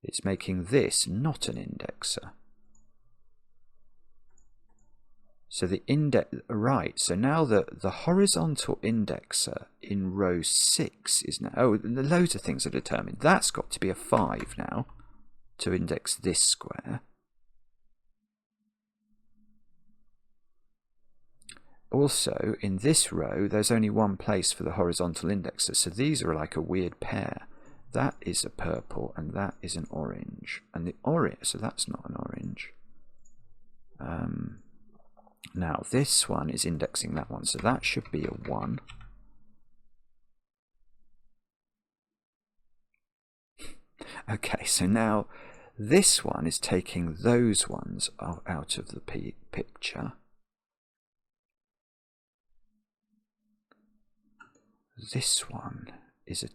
It's making this not an indexer. So the index, right, so now the horizontal indexer in row 6 is now, oh, loads of things are determined. That's got to be a 5 now to index this square. Also, in this row, there's only one place for the horizontal indexer, so these are like a weird pair. That is a purple and that is an orange. And the orange, so that's not an orange. Now this one is indexing that one, so that should be a 1. Okay, so now this one is taking those ones out of the picture. This one is a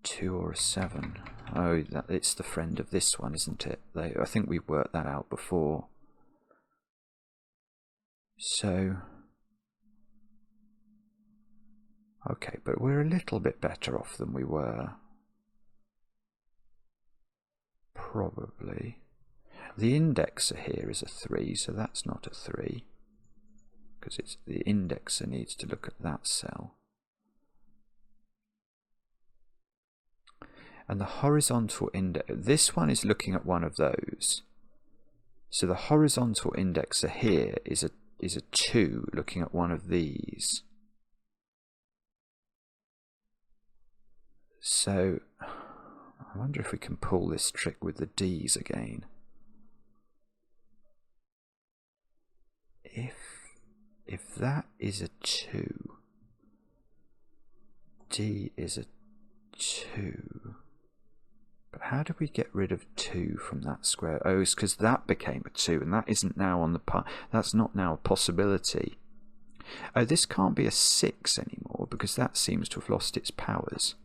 2 or a 7. Oh, it's the friend of this one, isn't it? I think we worked that out before. So, okay, but we're a little bit better off than we were. Probably. The indexer here is a 3, so that's not a 3. Because it's the indexer needs to look at that cell. And the horizontal index, this one is looking at one of those. So the horizontal indexer here is a 2 looking at one of these. So I wonder if we can pull this trick with the D's again. If that is a 2, D is a 2. But how do we get rid of 2 from that square? Oh, it's because that became a 2, and that isn't now on the part. That's not now a possibility. Oh, this can't be a 6 anymore because that seems to have lost its powers.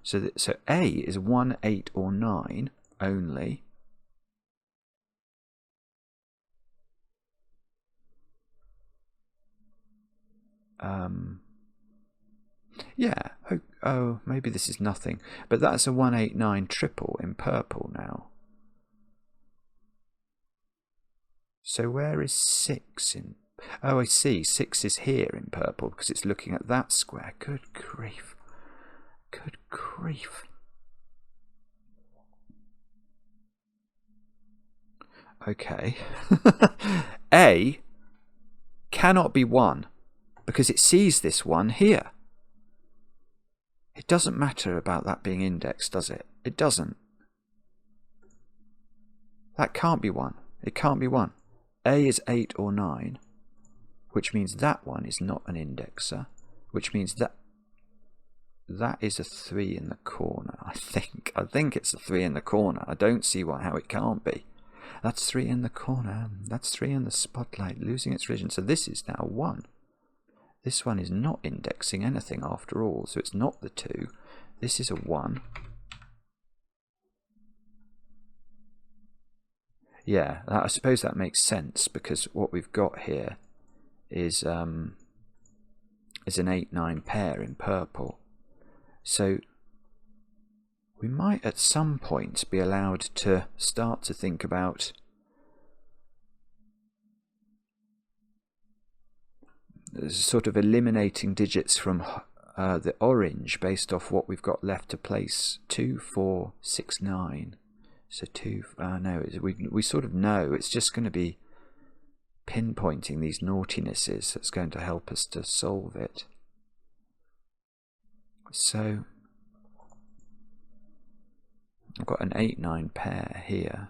So A is 1, 8, or 9 only. Yeah, oh, maybe this is nothing, but that's a 189 triple in purple now. So where is 6 in? Oh, I see, 6 is here in purple because it's looking at that square. Good grief. Good grief. Okay. A cannot be 1 because it sees this 1 here. It doesn't matter about that being indexed, does it? It doesn't. That can't be 1. It can't be 1. A is 8 or 9, which means that one is not an indexer, which means that is a 3 in the corner, I think. I think it's a 3 in the corner. I don't see how it can't be. That's 3 in the corner. That's 3 in the spotlight, losing its vision. So this is now 1. This one is not indexing anything after all, so it's not the 2. This is a 1. Yeah, I suppose that makes sense because what we've got here is an 8-9 pair in purple. So we might at some point be allowed to start to think about sort of eliminating digits from the orange based off what we've got left to place. 2, 4, 6, 9. So 2, no, we sort of know it's just going to be pinpointing these naughtinesses that's going to help us to solve it. So I've got an 8-9 pair here.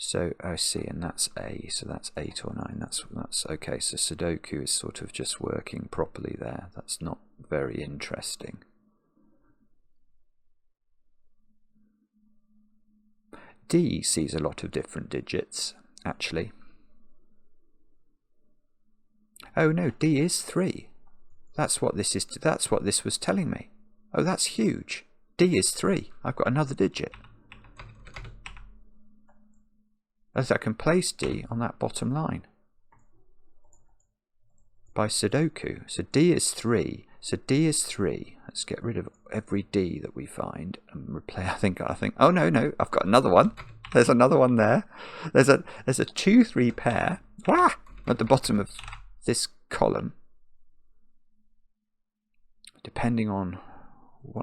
So I see, and that's A, so that's 8 or 9. That's okay. So Sudoku is sort of just working properly there. That's not very interesting. D sees a lot of different digits, actually. Oh no, D is 3. That's what this is. That's what this was telling me. Oh, that's huge. D is 3. I've got another digit. As I can place D on that bottom line by Sudoku. So D is 3. So D is 3. Let's get rid of every D that we find and replace. I think. Oh no, I've got another one. There's another one there. There's a 2-3 pair at the bottom of this column. Depending on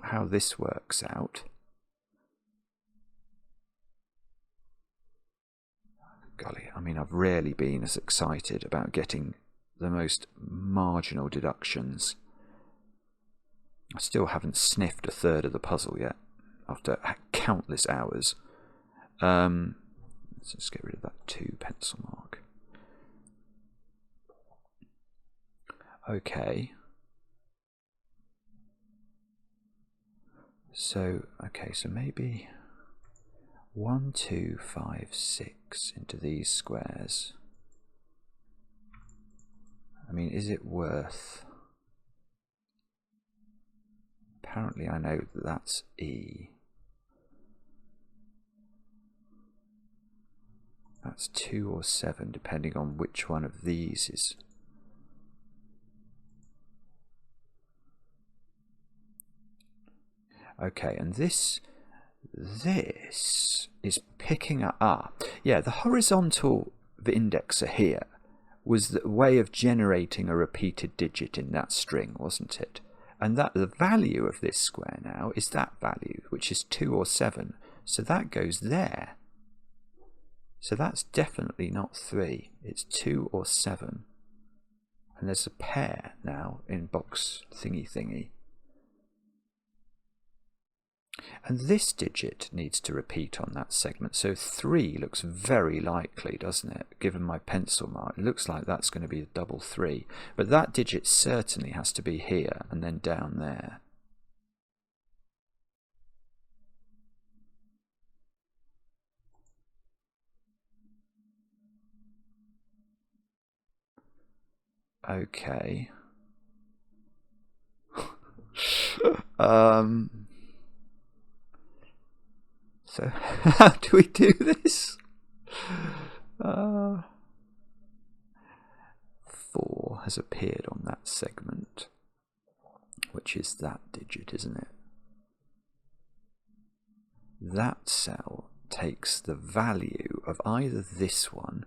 how this works out. Golly, I mean, I've rarely been as excited about getting the most marginal deductions. I still haven't sniffed a third of the puzzle yet, after countless hours. Let's just get rid of that 2 pencil mark. Okay. So maybe 1, 2, 5, 6 into these squares. I mean, is it worth... Apparently I know that that's E. That's 2 or 7, depending on which one of these is... Okay, and this is picking up. Yeah, the horizontal indexer here was the way of generating a repeated digit in that string, wasn't it? And that the value of this square now is that value, which is 2 or 7. So that goes there. So that's definitely not 3. It's 2 or 7. And there's a pair now in box thingy. And this digit needs to repeat on that segment. So 3 looks very likely, doesn't it? Given my pencil mark, it looks like that's going to be a double 3. But that digit certainly has to be here and then down there. Okay. So how do we do this? 4 has appeared on that segment, which is that digit, isn't it? That cell takes the value of either this one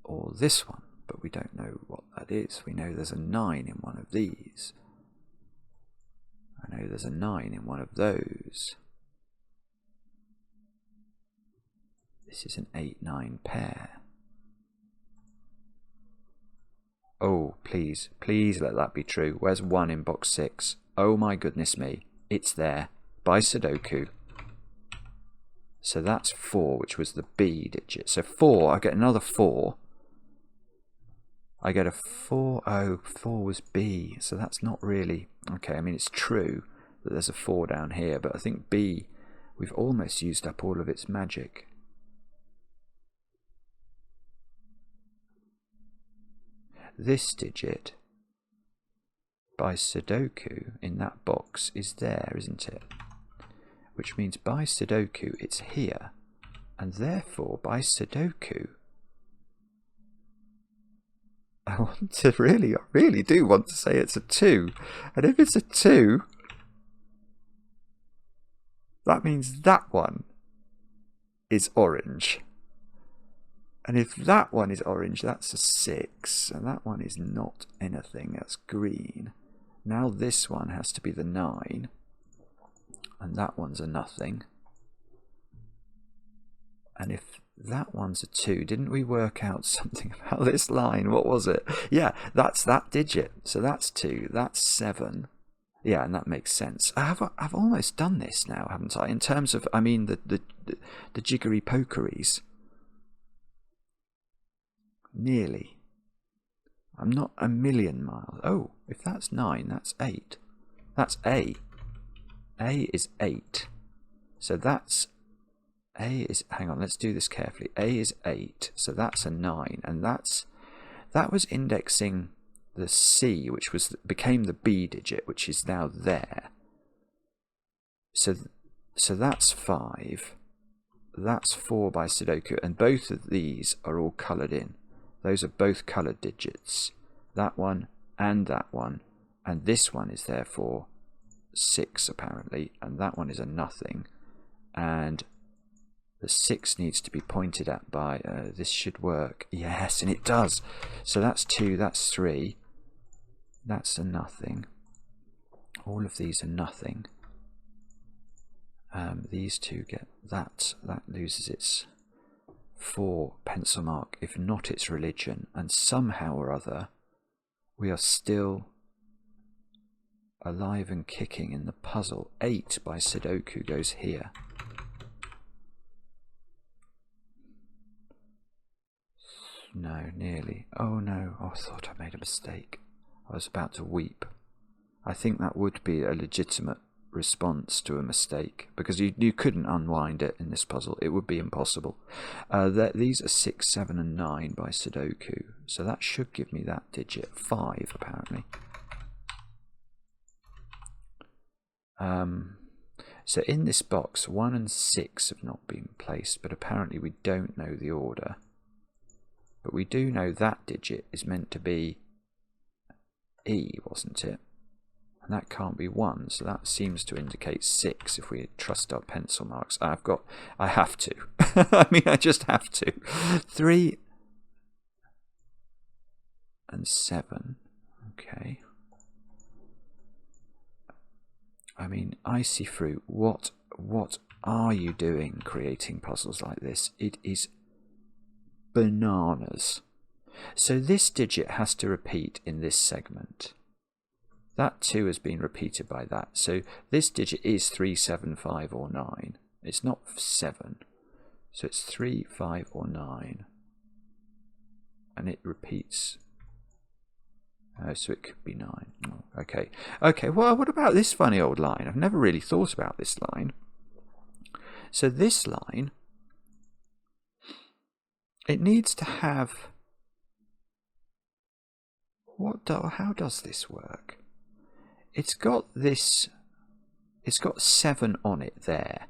or this one, but we don't know what that is. We know there's a 9 in one of these. I know there's a 9 in one of those. This is an 8-9 pair. Oh, please let that be true. Where's 1 in box 6? Oh my goodness me. It's there. By Sudoku. So that's 4, which was the B digit. So 4, I get another 4. I get a 4. Oh, 4 was B. So that's not really... Okay, I mean, it's true that there's a 4 down here, but I think B, we've almost used up all of its magic. This digit by Sudoku in that box is there, isn't it? Which means by Sudoku it's here, and therefore by Sudoku I really do want to say it's a 2. And if it's a 2, that means that one is orange. And if that one is orange, that's a 6. And that one is not anything, that's green. Now this one has to be the 9. and that one's a nothing. And if that one's a 2, didn't we work out something about this line? What was it? Yeah, that's that digit. So that's 2, that's 7. Yeah, and that makes sense. I've almost done this now, haven't I? In terms of, I mean, the jiggery pokeries. Nearly. I'm not a million miles. Oh, if that's 9, that's 8. That's A. A is 8. So that's A is, hang on, let's do this carefully. A is 8, so that's a 9, and that was indexing the C, which became the B digit, which is now there. So that's 5. That's 4 by Sudoku, and both of these are all coloured in. Those are both coloured digits. That one and that one, and this one is therefore 6 apparently, and that one is a nothing, and the 6 needs to be pointed at by, this should work. Yes, and it does. So that's 2, that's 3. That's a nothing. All of these are nothing. These two get that. That loses its 4 pencil mark, if not its religion. And somehow or other, we are still alive and kicking in the puzzle. 8 by Sudoku goes here. No, nearly. Oh no, oh, I thought I made a mistake. I was about to weep. I think that would be a legitimate response to a mistake, because you couldn't unwind it in this puzzle. It would be impossible. These are 6, 7 and 9 by Sudoku, so that should give me that digit. 5 apparently. So in this box, 1 and 6 have not been placed, but apparently we don't know the order. But we do know that digit is meant to be E, wasn't it? And that can't be 1, so that seems to indicate 6 if we trust our pencil marks. I have to. I mean, I just have to. 3 and 7. Okay. I mean, IcyFruit, what are you doing creating puzzles like this? It is bananas. So this digit has to repeat in this segment. That 2 has been repeated by that. So this digit is 3, 7, 5 or 9. It's not 7. So it's 3, 5 or 9. And it repeats. So it could be 9. Oh, okay. Okay, well, what about this funny old line? I've never really thought about this line. So this line, it needs to have... how does this work? It's got 7 on it there.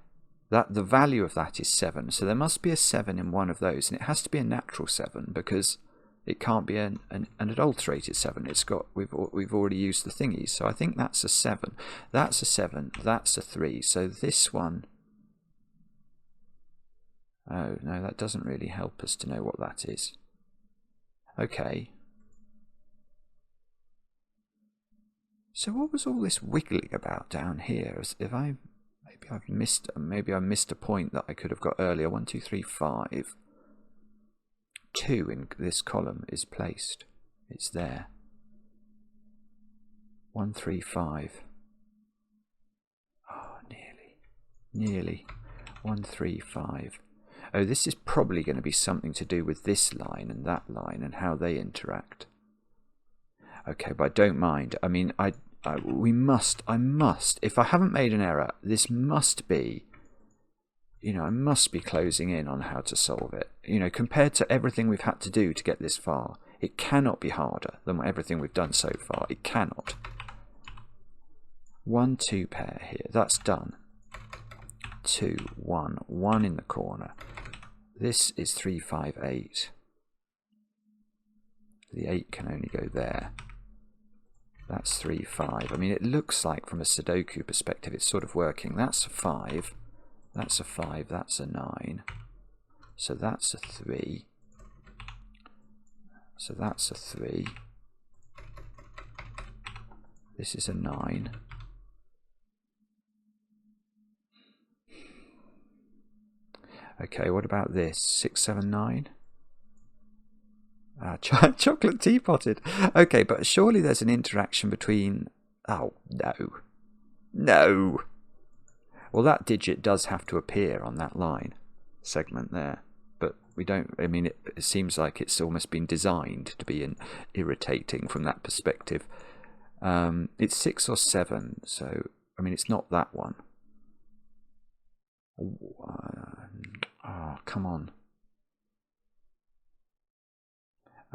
That the value of that is 7. So there must be a 7 in one of those, and it has to be a natural 7 because it can't be an adulterated 7. It's got we've already used the thingies. So I think that's a 7. That's a 7. That's a 3. So this one. Oh no, that doesn't really help us to know what that is. Okay. So what was all this wiggling about down here? Maybe I missed a point that I could have got earlier. 1, 2, 3, 5. 2 in this column is placed. It's there. 1, 3, 5. Oh, nearly. 1, 3, 5. Oh, this is probably going to be something to do with this line and that line and how they interact. Okay, but I don't mind. I mean, I must, if I haven't made an error, this must be, I must be closing in on how to solve it. Compared to everything we've had to do to get this far, it cannot be harder than everything we've done so far. It cannot. 1, 2 pair here. That's done. 2, 1, 1 in the corner. This is 3, 5, 8. The 8 can only go there. That's 3, 5. I mean, it looks like from a Sudoku perspective it's sort of working. That's a 5. That's a 5. That's a 9. So that's a 3. So that's a 3. This is a 9. Okay, what about this? 679. Chocolate teapotted. Okay, but surely there's an interaction between... Oh, no. No. Well, that digit does have to appear on that line segment there. But we don't... I mean, it seems like it's almost been designed to be irritating from that perspective. It's 6 or 7, so... I mean, it's not that one. Oh, come on.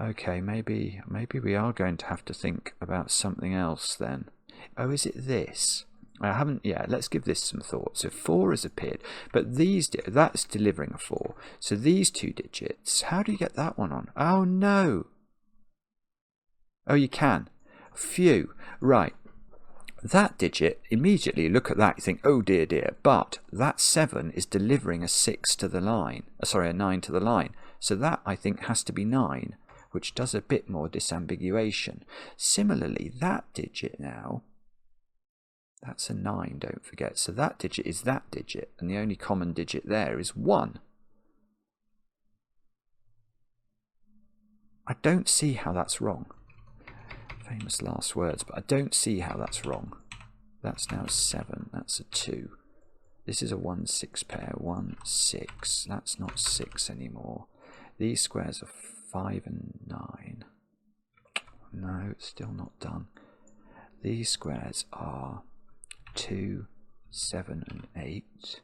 Okay, maybe we are going to have to think about something else then. Oh, is it this? I haven't... Yeah, let's give this some thought. So 4 has appeared, but that's delivering a 4. So these 2 digits, how do you get that one on? Oh, no. Oh, you can. Phew. Right. That digit, immediately look at that, you think, oh dear, dear. But that 7 is delivering a 6 to the line. Sorry, a 9 to the line. So that, I think, has to be 9, which does a bit more disambiguation. Similarly, that digit now, that's a 9, don't forget. So that digit is that digit, and the only common digit there is 1. I don't see how that's wrong. Famous last words, but I don't see how that's wrong. That's now 7, that's a 2. This is a 1, 6 pair, 1, 6. That's not 6 anymore. These squares are 5 and 9. No, it's still not done. These squares are 2, 7 and 8.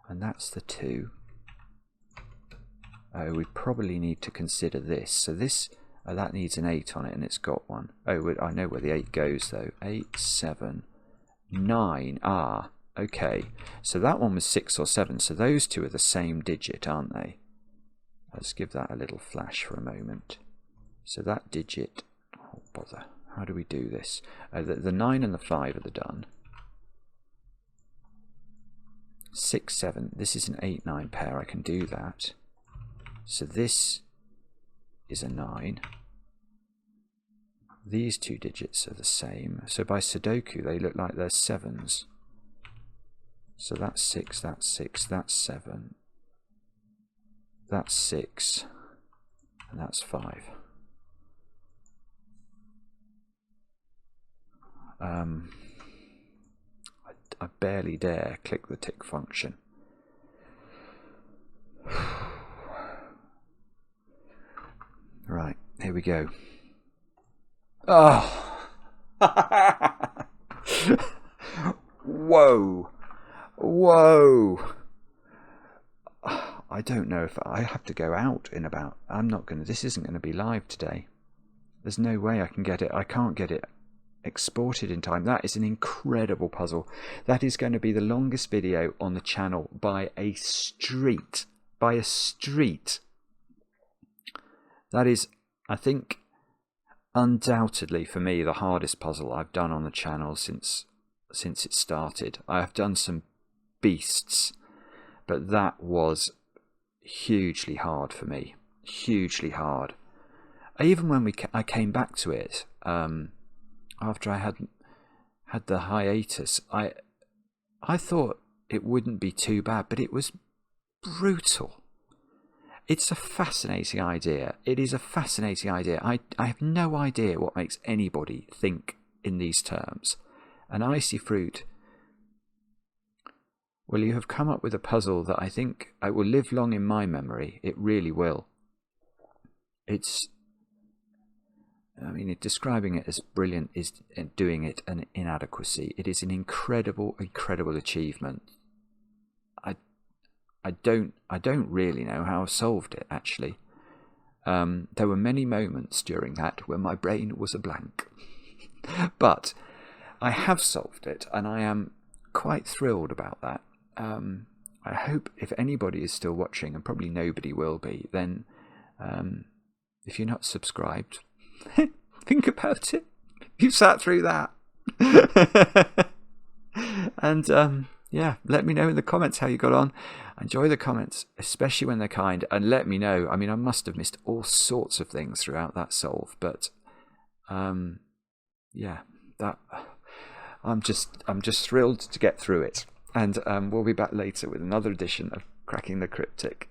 And that's the 2. Oh, we probably need to consider this. So this... that needs an 8 on it, and it's got one. Oh, I know where the 8 goes, though. 8, 7, 9. Ah, okay. So that one was 6 or 7. So those two are the same digit, aren't they? Let's give that a little flash for a moment. So that digit... Oh, bother. How do we do this? The 9 and the 5 are the done. 6, 7. This is an 8, 9 pair. I can do that. So this... is a 9. These 2 digits are the same. So by Sudoku, they look like they're 7s. So that's 6, that's 6, that's 7. That's 6. And that's 5. I barely dare click the tick function. Right, here we go. Oh! Whoa! Whoa! I don't know if I have to go out in about... I'm not going to... This isn't going to be live today. There's no way I can get it. I can't get it exported in time. That is an incredible puzzle. That is going to be the longest video on the channel by a street. By a street. That is, I think, undoubtedly for me the hardest puzzle I've done on the channel since it started. I have done some beasts, but that was hugely hard for me. Hugely hard. Even when I came back to it after I had the hiatus, I thought it wouldn't be too bad, but it was brutal. It's a fascinating idea. It is a fascinating idea. I have no idea what makes anybody think in these terms. And IcyFruit, well, you have come up with a puzzle that I think I will live long in my memory. It really will. Describing it as brilliant is doing it an inadequacy. It is an incredible, incredible achievement. I don't really know how I solved it, actually. There were many moments during that where my brain was a blank. But I have solved it, and I am quite thrilled about that. I hope if anybody is still watching, and probably nobody will be, then if you're not subscribed, think about it. You sat through that. And yeah, let me know in the comments how you got on. Enjoy the comments, especially when they're kind, and let me know. I mean, I must have missed all sorts of things throughout that solve, but yeah, that I'm just thrilled to get through it. And we'll be back later with another edition of cracking the cryptic.